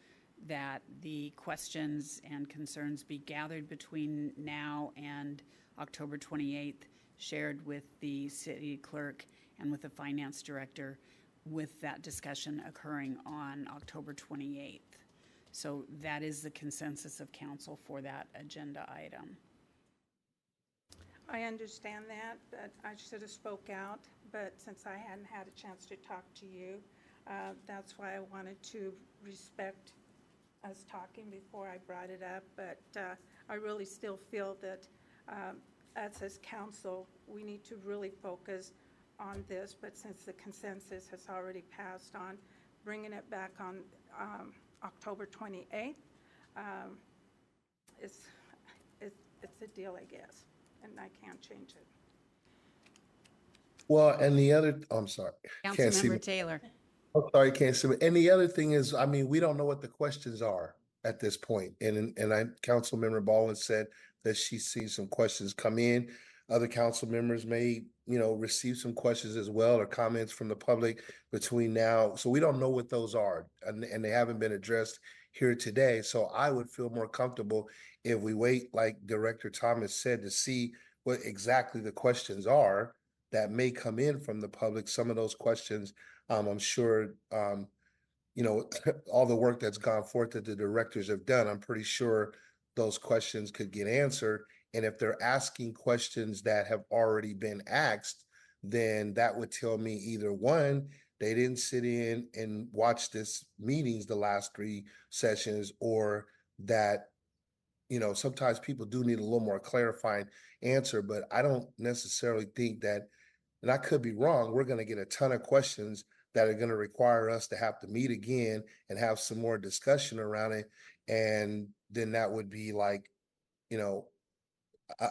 that the questions and concerns be gathered between now and October 28th, shared with the city clerk and with the finance director, with that discussion occurring on October 28th. So that is the consensus of council for that agenda item. I understand that, but I should have spoke out, but since I hadn't had a chance to talk to you, that's why I wanted to respect us talking before I brought it up. But I really still feel that us as council, we need to really focus on this, but since the consensus has already passed on bringing it back on October 28th, it's a deal, I guess, and I can't change it. Well, and the other, I'm sorry. Can't see me. Councilmember Taylor. I'm sorry, can't see me. And the other thing is, I mean, we don't know what the questions are at this point. Councilmember Baldwin said that she sees some questions come in. Other council members may, receive some questions as well, or comments from the public between now. So we don't know what those are, and they haven't been addressed here today. So I would feel more comfortable if we wait, like Director Thomas said, to see what exactly the questions are that may come in from the public. Some of those questions, I'm sure, all the work that's gone forth that the directors have done, I'm pretty sure those questions could get answered. And if they're asking questions that have already been asked, then that would tell me either one, they didn't sit in and watch this meetings the last 3 sessions, or that, sometimes people do need a little more clarifying answer. But I don't necessarily think that, and I could be wrong, we're going to get a ton of questions that are going to require us to have to meet again and have some more discussion around it. And then that would be like,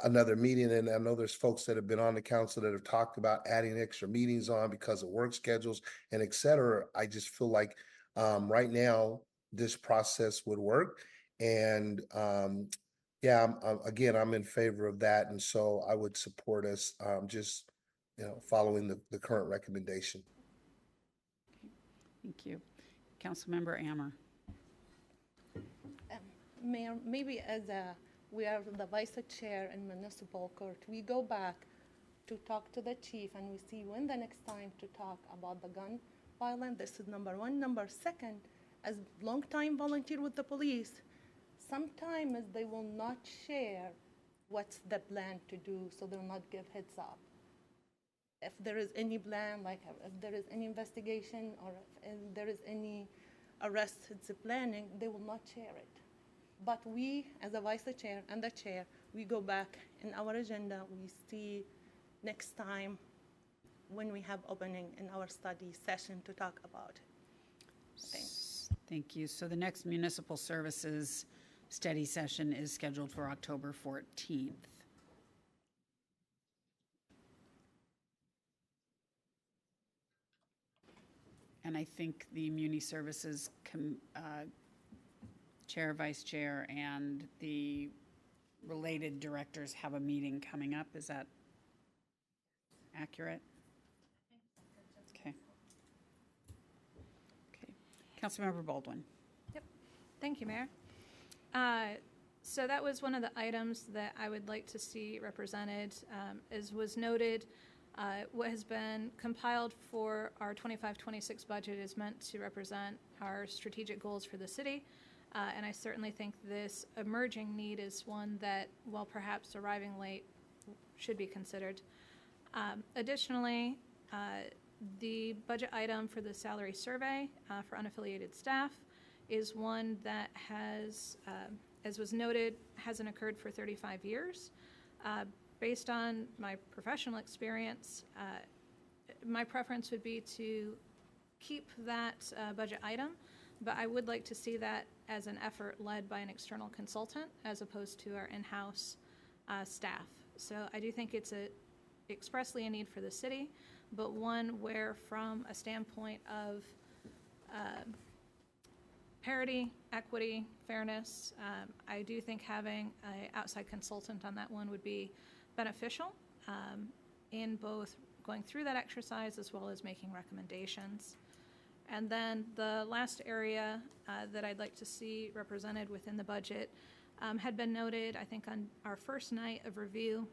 another meeting, and I know there's folks that have been on the council that have talked about adding extra meetings on because of work schedules and et cetera. I just feel like right now this process would work. And yeah, again, I'm in favor of that. And so I would support us just, following the current recommendation. Thank you. Councilmember Ammer. Mayor, maybe we are the vice chair in municipal court, we go back to talk to the chief and we see when the next time to talk about the gun violence. This is number one. Number second, as long time volunteer with the police, sometimes they will not share what's the plan to do, so they'll not give heads up. If there is any plan, like if there is any investigation or if there is any arrest, it's a planning, they will not share it. But we, as a vice chair and the chair, we go back in our agenda, we see next time when we have opening in our study session to talk about it. Thanks. Thank you. So the next municipal services study session is scheduled for October 14th. And I think the Muni Services Chair, Vice Chair, and the related directors have a meeting coming up. Is that accurate? Okay. Okay. Councilmember Baldwin. Yep. Thank you, Mayor. So that was one of the items that I would like to see represented. As was noted, what has been compiled for our 25-26 budget is meant to represent our strategic goals for the city. And I certainly think this emerging need is one that, while perhaps arriving late, should be considered. Additionally, the budget item for the salary survey for unaffiliated staff is one that has, as was noted, hasn't occurred for 35 years. Based on my professional experience, my preference would be to keep that budget item, but I would like to see that as an effort led by an external consultant as opposed to our in-house staff. So I do think it's expressly a need for the city, but one where from a standpoint of parity, equity, fairness, I do think having an outside consultant on that one would be beneficial in both going through that exercise as well as making recommendations. And then the last area that I'd like to see represented within the budget had been noted, I think, on our first night of review,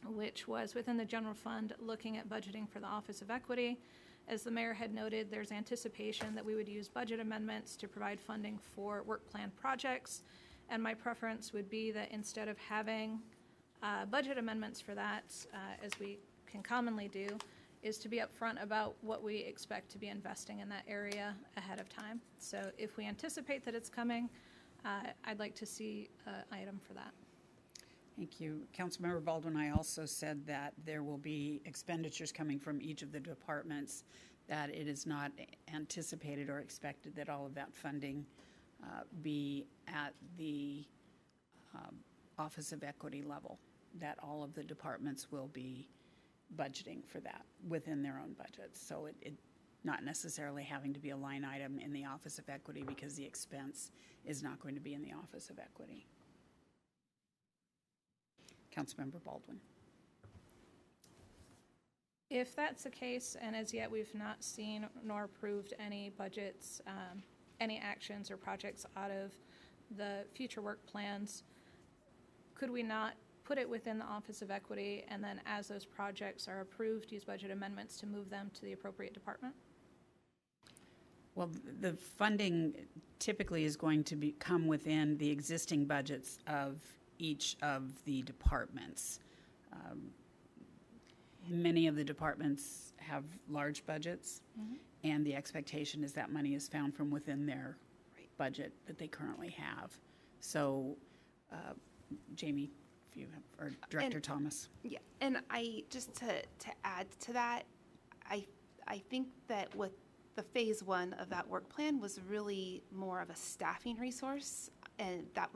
which was within the general fund looking at budgeting for the Office of Equity. As the mayor had noted, there's anticipation that we would use budget amendments to provide funding for work plan projects. And my preference would be that instead of having budget amendments for that, as we can commonly do, is to be upfront about what we expect to be investing in that area ahead of time. So if we anticipate that it's coming, I'd like to see an item for that. Thank you. Councilmember Baldwin, I also said that there will be expenditures coming from each of the departments, that it is not anticipated or expected that all of that funding be at the Office of Equity level, that all of the departments will be budgeting for that within their own budgets. So it not necessarily having to be a line item in the Office of Equity because the expense is not going to be in the Office of Equity. Councilmember Baldwin. If that's the case, and as yet we've not seen nor approved any budgets, any actions or projects out of the future work plans, could we not put it within the Office of Equity and then as those projects are approved, use budget amendments to move them to the appropriate department? Well, the funding typically is going to come within the existing budgets of each of the departments. Many of the departments have large budgets, and the expectation is that money is found from within their budget that they currently have. So, Jamie, if you have, or Director Thomas. Yeah, and I just to add to that, I think that with the phase one of that work plan was really more of a staffing resource. and that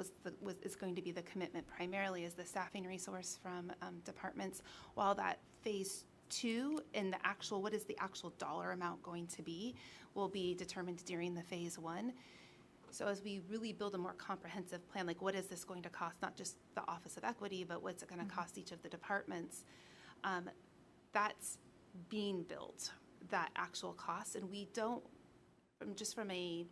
is going to be the commitment primarily, is the staffing resource from departments, while that phase 2 and the actual, what is the actual dollar amount going to be, will be determined during the phase 1. So as we really build a more comprehensive plan, like what is this going to cost, not just the Office of Equity, but what's it going to cost each of the departments, that's being built, that actual cost. And we don't, just from a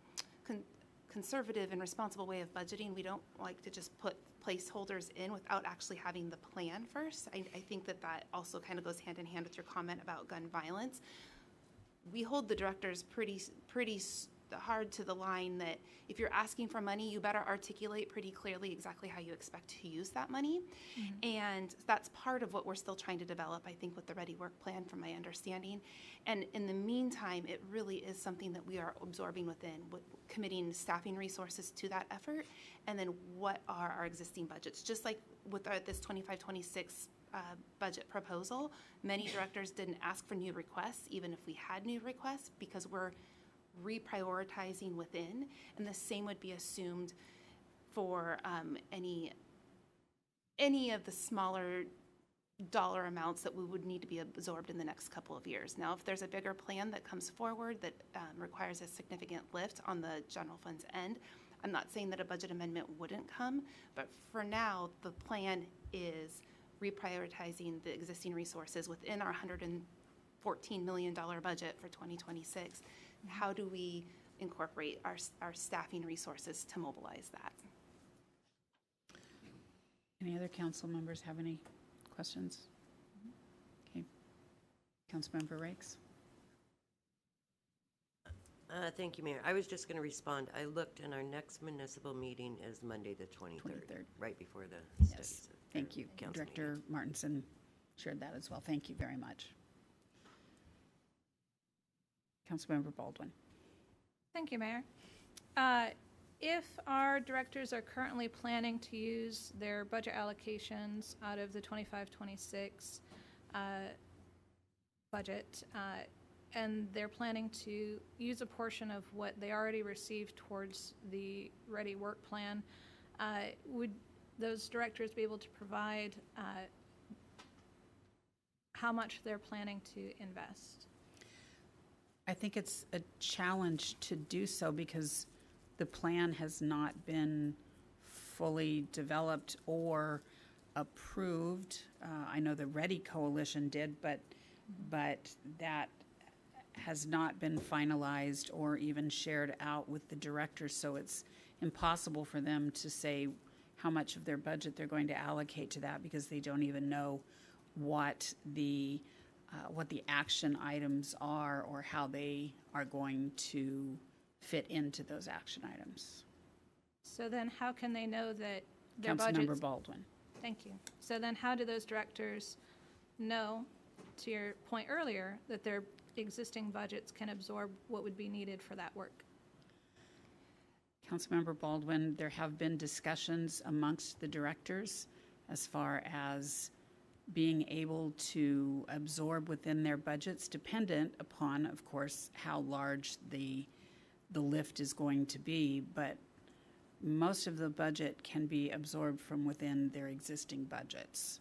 conservative and responsible way of budgeting, we don't like to just put placeholders in without actually having the plan first. I think that also kind of goes hand in hand with your comment about gun violence. We hold the directors pretty hard to the line that if you're asking for money, you better articulate pretty clearly exactly how you expect to use that money. And that's part of what we're still trying to develop, I think, with the Ready Work Plan, from my understanding. And in the meantime, it really is something that we are absorbing within, committing staffing resources to that effort, and then what are our existing budgets. Just like with this 25-26 budget proposal, many directors didn't ask for new requests, even if we had new requests, because we're reprioritizing within, and the same would be assumed for any of the smaller dollar amounts that we would need to be absorbed in the next couple of years. Now, if there's a bigger plan that comes forward that requires a significant lift on the general fund's end, I'm not saying that a budget amendment wouldn't come, but for now, the plan is reprioritizing the existing resources within our $114 million budget for 2026. How do we incorporate our staffing resources to mobilize that? Any other council members have any questions? Okay. Councilmember Rakes. Thank you, Mayor. I was just going to respond. I looked, and our next municipal meeting is Monday, the 23rd, right before the studies. Thank you. Director Martinson shared that as well. Thank you very much. Councilmember Baldwin. Thank you, Mayor. If our directors are currently planning to use their budget allocations out of the 25-26 budget, and they're planning to use a portion of what they already received towards the Ready Work Plan, would those directors be able to provide how much they're planning to invest? I think it's a challenge to do so because the plan has not been fully developed or approved. I know the Ready Coalition did, but that has not been finalized or even shared out with the directors, so it's impossible for them to say how much of their budget they're going to allocate to that because they don't even know what the action items are or how they are going to fit into those action items. So then how can they know that their budgets... Councilmember Baldwin. Thank you. So then how do those directors know, to your point earlier, that their existing budgets can absorb what would be needed for that work? Councilmember Baldwin, there have been discussions amongst the directors as far as being able to absorb within their budgets, dependent upon, of course, how large the lift is going to be, but most of the budget can be absorbed from within their existing budgets.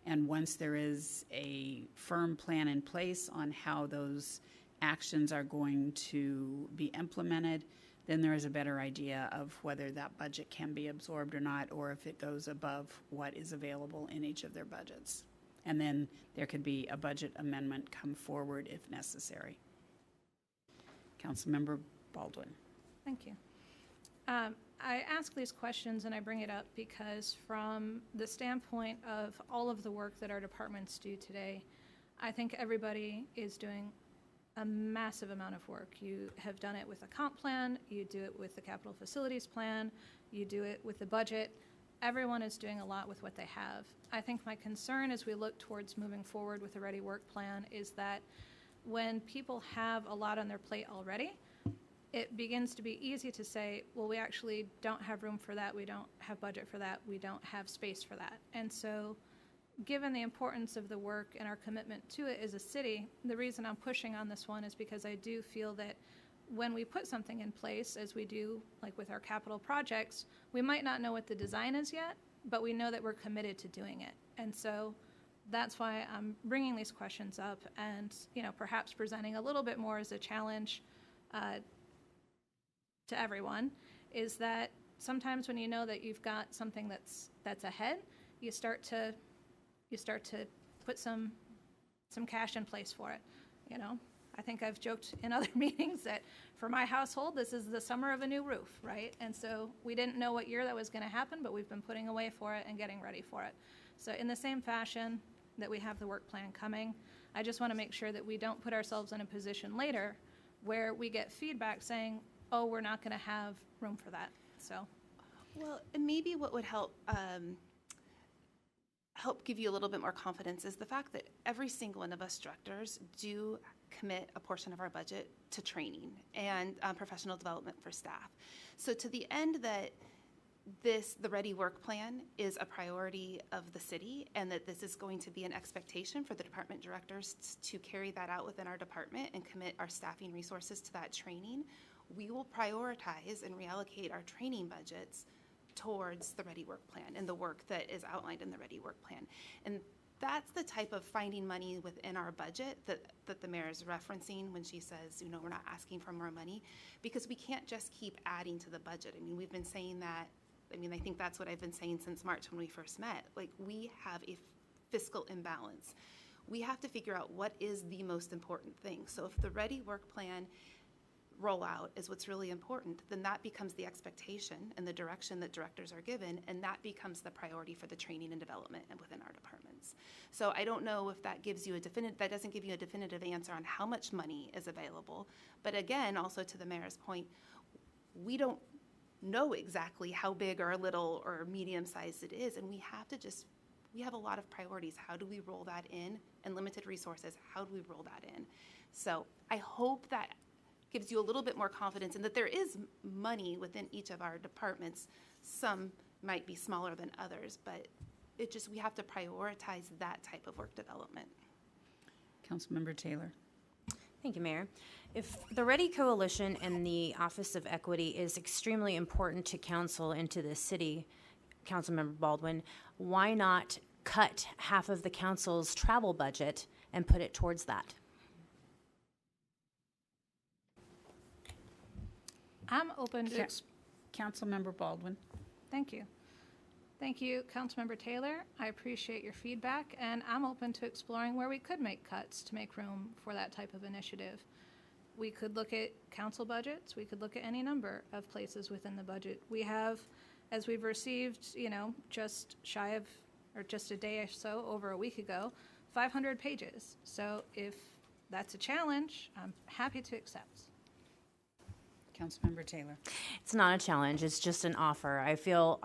And once there is a firm plan in place on how those actions are going to be implemented, then there is a better idea of whether that budget can be absorbed or not, or if it goes above what is available in each of their budgets. And then there could be a budget amendment come forward if necessary. Councilmember Baldwin. Thank you. I ask these questions and I bring it up because from the standpoint of all of the work that our departments do today, I think everybody is doing a massive amount of work. You have done it with a comp plan, you do it with the capital facilities plan, you do it with the budget. Everyone is doing a lot with what they have. I think my concern as we look towards moving forward with the Ready Work Plan is that when people have a lot on their plate already, it begins to be easy to say, well, we actually don't have room for that, we don't have budget for that, we don't have space for that. And so given the importance of the work and our commitment to it as a city, the reason I'm pushing on this one is because I do feel that when we put something in place, as we do like with our capital projects, we might not know what the design is yet, but we know that we're committed to doing it. And so that's why I'm bringing these questions up and, you know, perhaps presenting a little bit more as a challenge to everyone, is that sometimes when you know that you've got something that's ahead, you start to put some cash in place for it. You know, I think I've joked in other meetings that for my household, this is the summer of a new roof, right? And so we didn't know what year that was going to happen, but we've been putting away for it and getting ready for it. So in the same fashion that we have the work plan coming, I just want to make sure that we don't put ourselves in a position later where we get feedback saying, oh, we're not going to have room for that. So, well, and maybe what would help give you a little bit more confidence is the fact that every single one of us directors do commit a portion of our budget to training and professional development for staff. So to the end that the Ready Work Plan is a priority of the city, and that this is going to be an expectation for the department directors to carry that out within our department and commit our staffing resources to that training, we will prioritize and reallocate our training budgets towards the Ready Work Plan and the work that is outlined in the Ready Work Plan. And that's the type of finding money within our budget that the mayor is referencing when she says, you know, we're not asking for more money, because we can't just keep adding to the budget. I mean, we've been saying that. I mean, I think that's what I've been saying since March when we first met. Like, we have a fiscal imbalance. We have to figure out what is the most important thing. So if the Ready Work Plan rollout is what's really important, then that becomes the expectation and the direction that directors are given, and that becomes the priority for the training and development and within our departments. So I don't know if that gives you that doesn't give you a definitive answer on how much money is available. But again, also to the mayor's point, we don't know exactly how big or little or medium-sized it is, and we have a lot of priorities. How do we roll that in? And limited resources, how do we roll that in? So I hope that gives you a little bit more confidence in that there is money within each of our departments. Some might be smaller than others, but we have to prioritize that type of work development. Councilmember Taylor. Thank you, Mayor. If the Ready Coalition and the Office of Equity is extremely important to council and to the city, Councilmember Baldwin, why not cut half of the council's travel budget and put it towards that? I'm open to Councilmember Baldwin. Thank you. Thank you, Councilmember Taylor. I appreciate your feedback, and I'm open to exploring where we could make cuts to make room for that type of initiative. We could look at council budgets. We could look at any number of places within the budget. We have, as we've received, you know, just shy of, or just a day or so, over a week ago, 500 pages. So if that's a challenge, I'm happy to accept. Councilmember Taylor. It's not a challenge, it's just an offer. I feel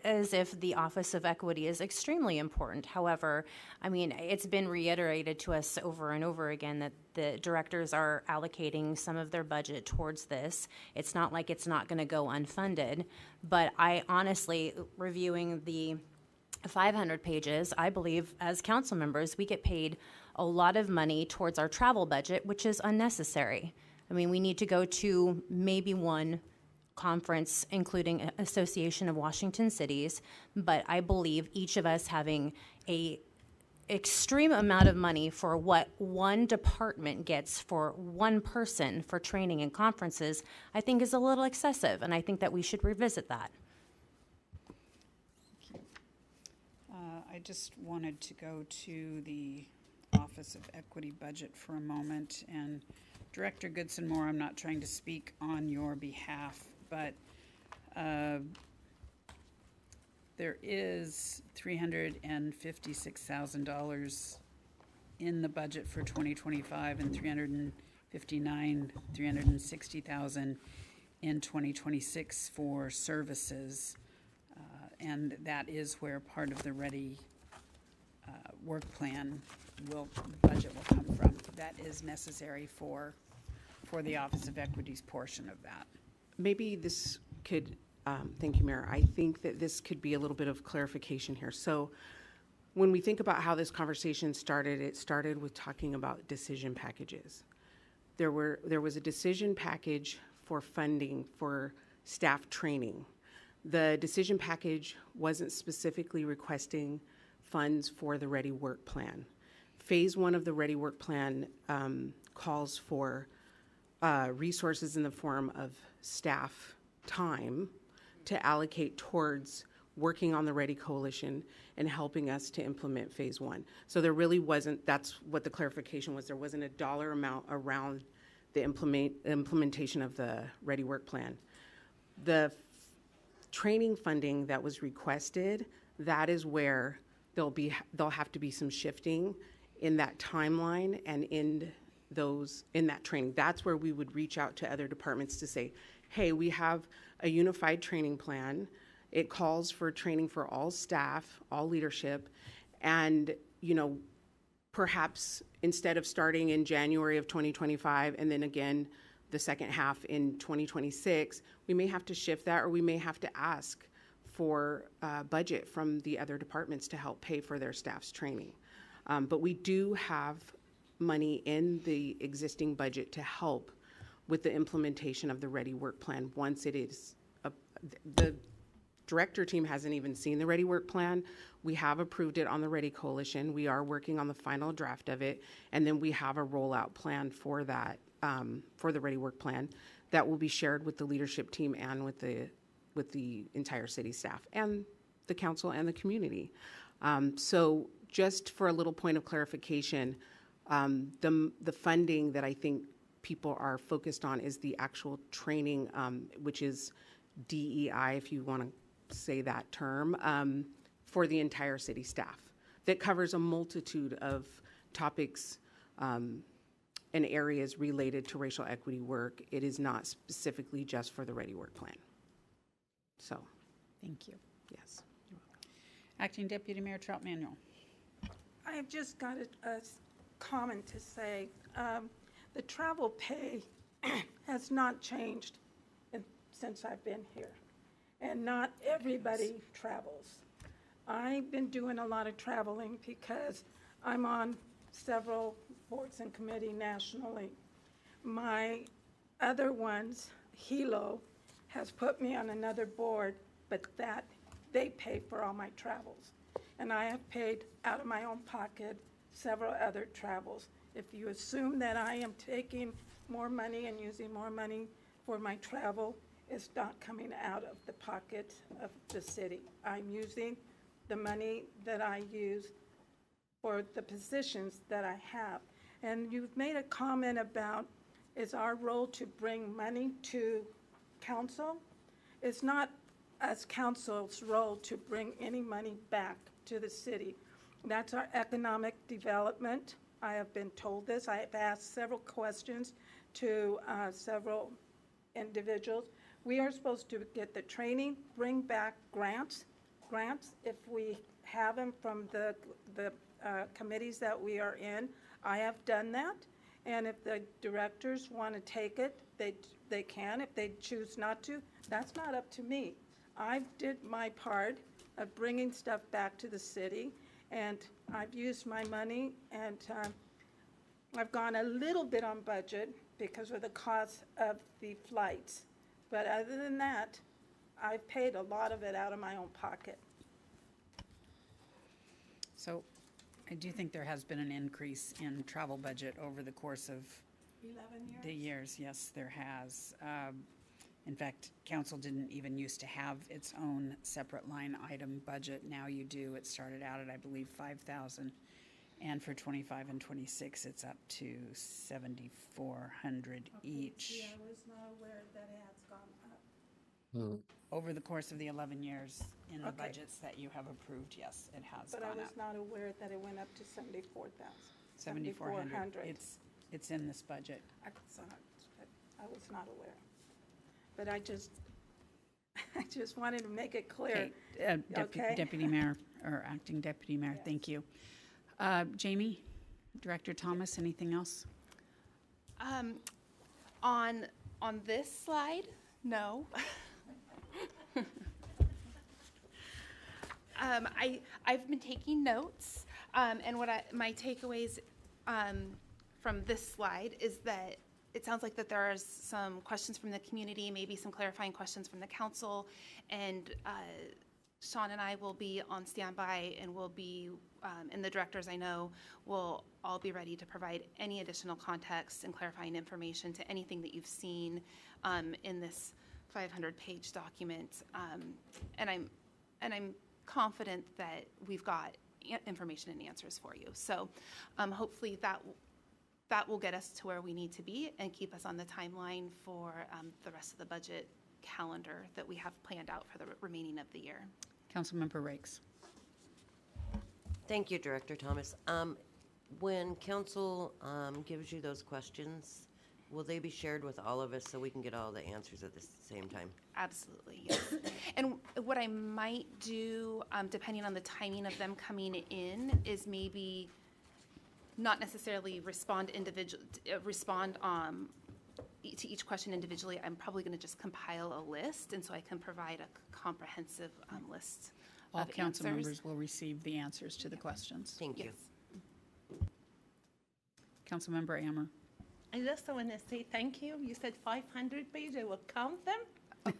as if the Office of Equity is extremely important. However, I mean, it's been reiterated to us over and over again that the directors are allocating some of their budget towards this. It's not like it's not going to go unfunded, but I honestly, reviewing the 500 pages, I believe as council members, we get paid a lot of money towards our travel budget, which is unnecessary. I mean, we need to go to maybe one conference, including Association of Washington Cities, but I believe each of us having a extreme amount of money for what one department gets for one person for training and conferences, I think is a little excessive, and I think that we should revisit that. I just wanted to go to the Office of Equity budget for a moment, and Director Goodson Moore, I'm not trying to speak on your behalf, but there is $356,000 in the budget for 2025 and $360,000 in 2026 for services. And that is where part of the Ready Work Plan budget will come from. That is necessary for the Office of Equity's portion of that. Maybe this could, thank you, Mayor. I think that this could be a little bit of clarification here. So when we think about how this conversation started, it started with talking about decision packages. there was a decision package for funding for staff training. The decision package wasn't specifically requesting funds for the Ready Work Plan. Phase 1 of the Ready Work Plan calls for resources in the form of staff time to allocate towards working on the Ready Coalition and helping us to implement Phase 1. So there really wasn't, that's what the clarification was, there wasn't a dollar amount around the implementation of the Ready Work Plan. The training funding that was requested, that is where there'll have to be some shifting in that timeline and in that training. That's where we would reach out to other departments to say, hey, we have a unified training plan. It calls for training for all staff, all leadership, and, perhaps instead of starting in January of 2025 and then again the second half in 2026, we may have to shift that, or we may have to ask for budget from the other departments to help pay for their staff's training. But we do have money in the existing budget to help with the implementation of the Ready Work Plan once it is, the director team hasn't even seen the Ready Work Plan. We have approved it on the Ready Coalition. We are working on the final draft of it, and then we have a rollout plan for that, for the Ready Work Plan that will be shared with the leadership team and with the entire city staff and the council and the community. So just for a little point of clarification, the funding that I think people are focused on is the actual training, which is DEI, if you want to say that term, for the entire city staff. That covers a multitude of topics and areas related to racial equity work. It is not specifically just for the Ready Work Plan. So, Thank you. yes. Acting Deputy Mayor Trout Manuel. I have just got a comment to say. The travel pay has not changed since I've been here, and not everybody travels. I've been doing a lot of traveling because I'm on several boards and committees nationally. My other ones, Hilo, has put me on another board, but that they pay for all my travels. And I have paid out of my own pocket several other travels. If you assume that I am taking more money and using more money for my travel, it's not coming out of the pocket of the city. I'm using the money that I use for the positions that I have. And you've made a comment about, it's our role to bring money to council. It's not as council's role to bring any money back to the city. That's our economic development. I have been told this. I have asked several questions to several individuals. We are supposed to get the training, bring back grants if we have them from the committees that we are in. I have done that, and if the directors want to take it, they can. If they choose not to, that's not up to me. I did my part of bringing stuff back to the city, and I've used my money, and I've gone a little bit on budget because of the cost of the flights. But other than that, I've paid a lot of it out of my own pocket. So I do think there has been an increase in travel budget over the course of 11 years? the years. Yes, there has. In fact, council didn't even used to have its own separate line item budget. Now you do. It started out at, I believe, 5,000. And for 25 and 26, it's up to 7,400 each. Yeah, I was not aware that it has gone up. Over the course of the 11 years in the Okay. budgets that you have approved, yes, it has But I gone was up. not aware that it went up to 74,000. 7,400. It's in this budget. I was not aware. But I just wanted to make it clear. Okay, Okay. Deputy Mayor, or Acting Deputy Mayor, thank you. Jamie, Director Thomas, anything else? On this slide, no. I've been taking notes, and my takeaways from this slide is that it sounds like that there are some questions from the community, maybe some clarifying questions from the council, and Sean and I will be on standby, and we'll be, and the directors I know will all be ready to provide any additional context and clarifying information to anything that you've seen in this 500-page document. And I'm confident that we've got information and answers for you. So hopefully that will get us to where we need to be and keep us on the timeline for the rest of the budget calendar that we have planned out for the remaining of the year. Councilmember Rakes. Thank you, Director Thomas. When council gives you those questions, will they be shared with all of us so we can get all the answers at the same time? Absolutely, yes. And what I might do, depending on the timing of them coming in, is maybe not necessarily respond to each question individually. I'm probably going to just compile a list, and so I can provide a comprehensive list All of council answers. members will receive the answers to the questions. Thank you. Councilmember Ammer. I just want to say thank you. You said 500 pages. I will count them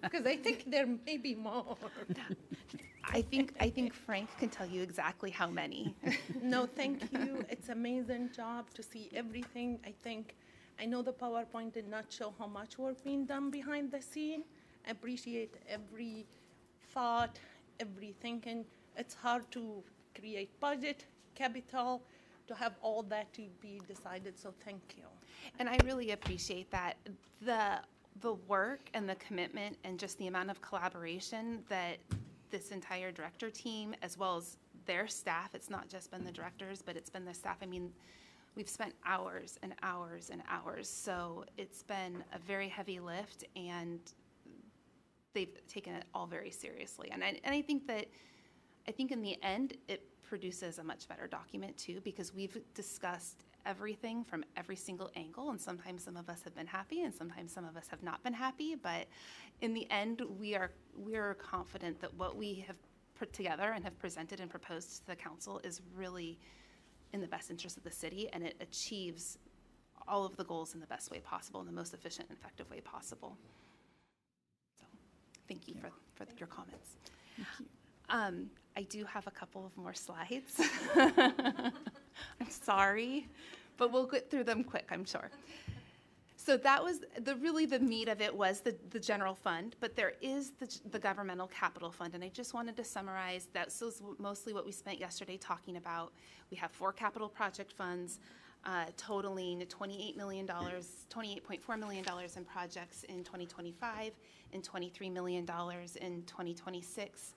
because I think there may be more. I think Frank can tell you exactly how many. No, thank you. It's amazing job to see everything. I know the PowerPoint did not show how much work being done behind the scene. I appreciate every thought, every thinking. It's hard to create budget, capital, to have all that to be decided, so thank you. And I really appreciate that. The work and the commitment and just the amount of collaboration that this entire director team, as well as their staff, it's not just been the directors, but it's been the staff. I mean, we've spent hours and hours and hours, so it's been a very heavy lift, and they've taken it all very seriously. And I think in the end, it produces a much better document too, because we've discussed everything from every single angle, and sometimes some of us have been happy and sometimes some of us have not been happy, but in the end we are confident that what we have put together and have presented and proposed to the council is really in the best interest of the city, and it achieves all of the goals in the best way possible, in the most efficient and effective way possible. So thank you for your comments. I do have a couple of more slides. I'm sorry, but we'll get through them quick, I'm sure. So that was really the meat of it was the general fund, but there is the governmental capital fund, and I just wanted to summarize that. So mostly what we spent yesterday talking about. We have 4 capital project funds totaling $28.4 million in projects in 2025 and $23 million in 2026.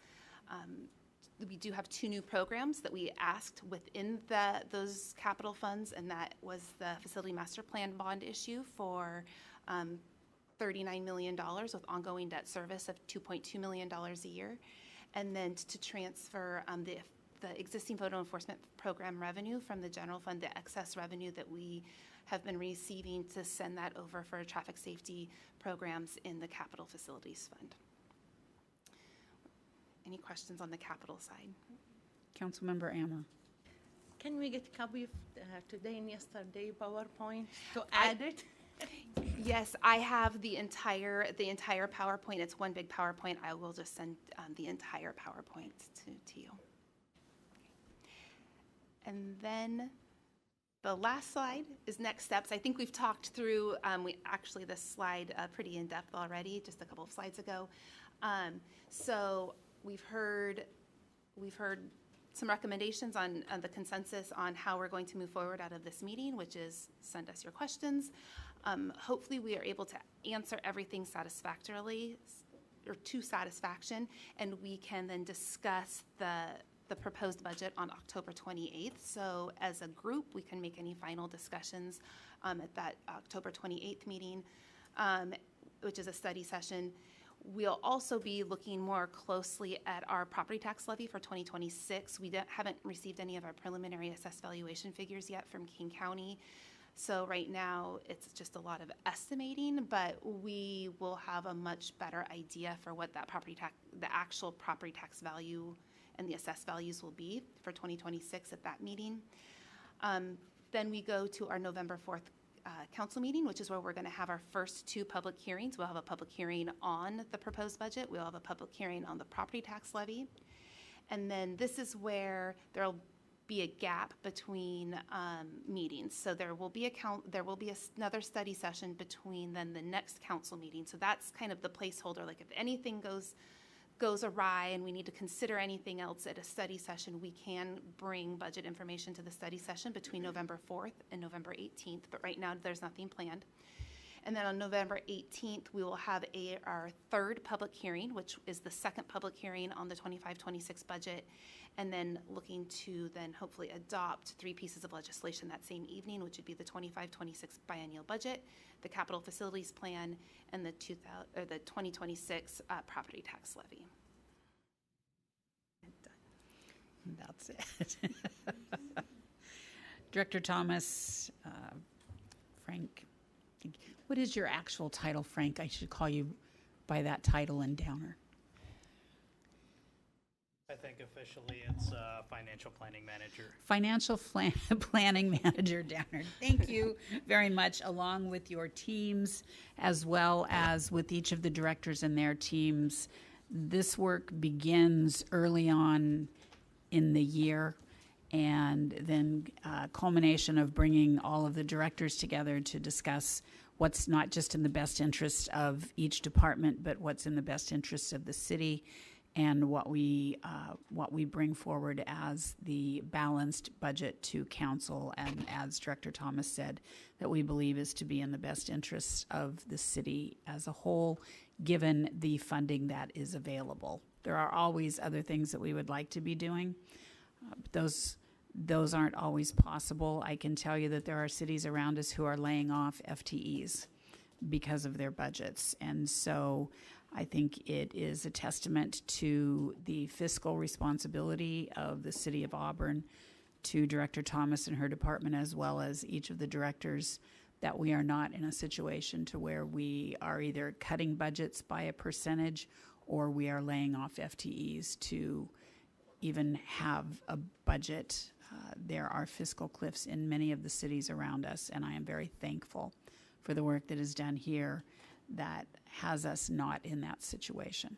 We do have 2 new programs that we asked within those capital funds, and that was the Facility Master Plan bond issue for $39 million with ongoing debt service of $2.2 million a year, and then to transfer the existing photo enforcement program revenue from the general fund, the excess revenue that we have been receiving, to send that over for traffic safety programs in the capital facilities fund. Any questions on the capital side? Councilmember Ammer. Can we get a copy of today and yesterday PowerPoint to add it? Yes, I have the entire PowerPoint. It's one big PowerPoint. I will just send the entire PowerPoint to you. And then the last slide is next steps. I think we've talked through this slide pretty in depth already, just a couple of slides ago. So we've heard some recommendations on the consensus on how we're going to move forward out of this meeting, which is send us your questions. Hopefully we are able to answer everything satisfactorily or to satisfaction, and we can then discuss the proposed budget on October 28th. So as a group, we can make any final discussions at that October 28th meeting, which is a study session. We'll also be looking more closely at our property tax levy for 2026. We haven't received any of our preliminary assessed valuation figures yet from King County. So right now, it's just a lot of estimating, but we will have a much better idea for what that the actual property tax value and the assessed values will be for 2026 at that meeting. Then we go to our November 4th council meeting, which is where we're going to have our first 2 public hearings. We'll have a public hearing on the proposed budget. We'll have a public hearing on the property tax levy. And then this is where there'll be a gap between meetings. So there will be another study session between then the next council meeting. So that's kind of the placeholder. Like if anything goes awry and we need to consider anything else at a study session, we can bring budget information to the study session between November 4th and November 18th. But right now there's nothing planned. And then on November 18th, we will have our 3rd public hearing, which is the 2nd public hearing on the 25-26 budget, and then looking to then hopefully adopt 3 pieces of legislation that same evening, which would be the 25-26 biennial budget, the capital facilities plan, and the 2026 property tax levy. That's it. Director Thomas, Frank, what is your actual title, Frank? I should call you by that title and Downer. I think officially it's financial planning manager. Financial planning manager, Downer. Thank you very much, along with your teams, as well as with each of the directors and their teams. This work begins early on in the year, and then culmination of bringing all of the directors together to discuss what's not just in the best interest of each department, but what's in the best interest of the city, and what we bring forward as the balanced budget to council, and as Director Thomas said, that we believe is to be in the best interests of the city as a whole, given the funding that is available. There are always other things that we would like to be doing. But those aren't always possible. I can tell you that there are cities around us who are laying off FTEs because of their budgets. And so I think it is a testament to the fiscal responsibility of the city of Auburn, to Director Thomas and her department, as well as each of the directors, that we are not in a situation to where we are either cutting budgets by a percentage or we are laying off FTEs to even have a budget. There are fiscal cliffs in many of the cities around us, and I am very thankful for the work that is done here that has us not in that situation.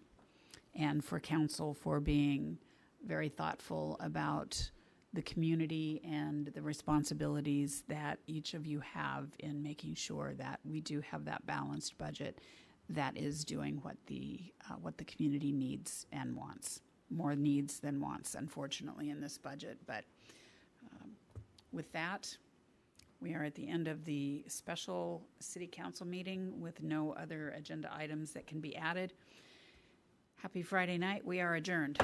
And for council for being very thoughtful about the community and the responsibilities that each of you have in making sure that we do have that balanced budget that is doing what the community needs and wants. More needs than wants, unfortunately, in this budget. But with that, we are at the end of the special city council meeting with no other agenda items that can be added. Happy Friday night. We are adjourned.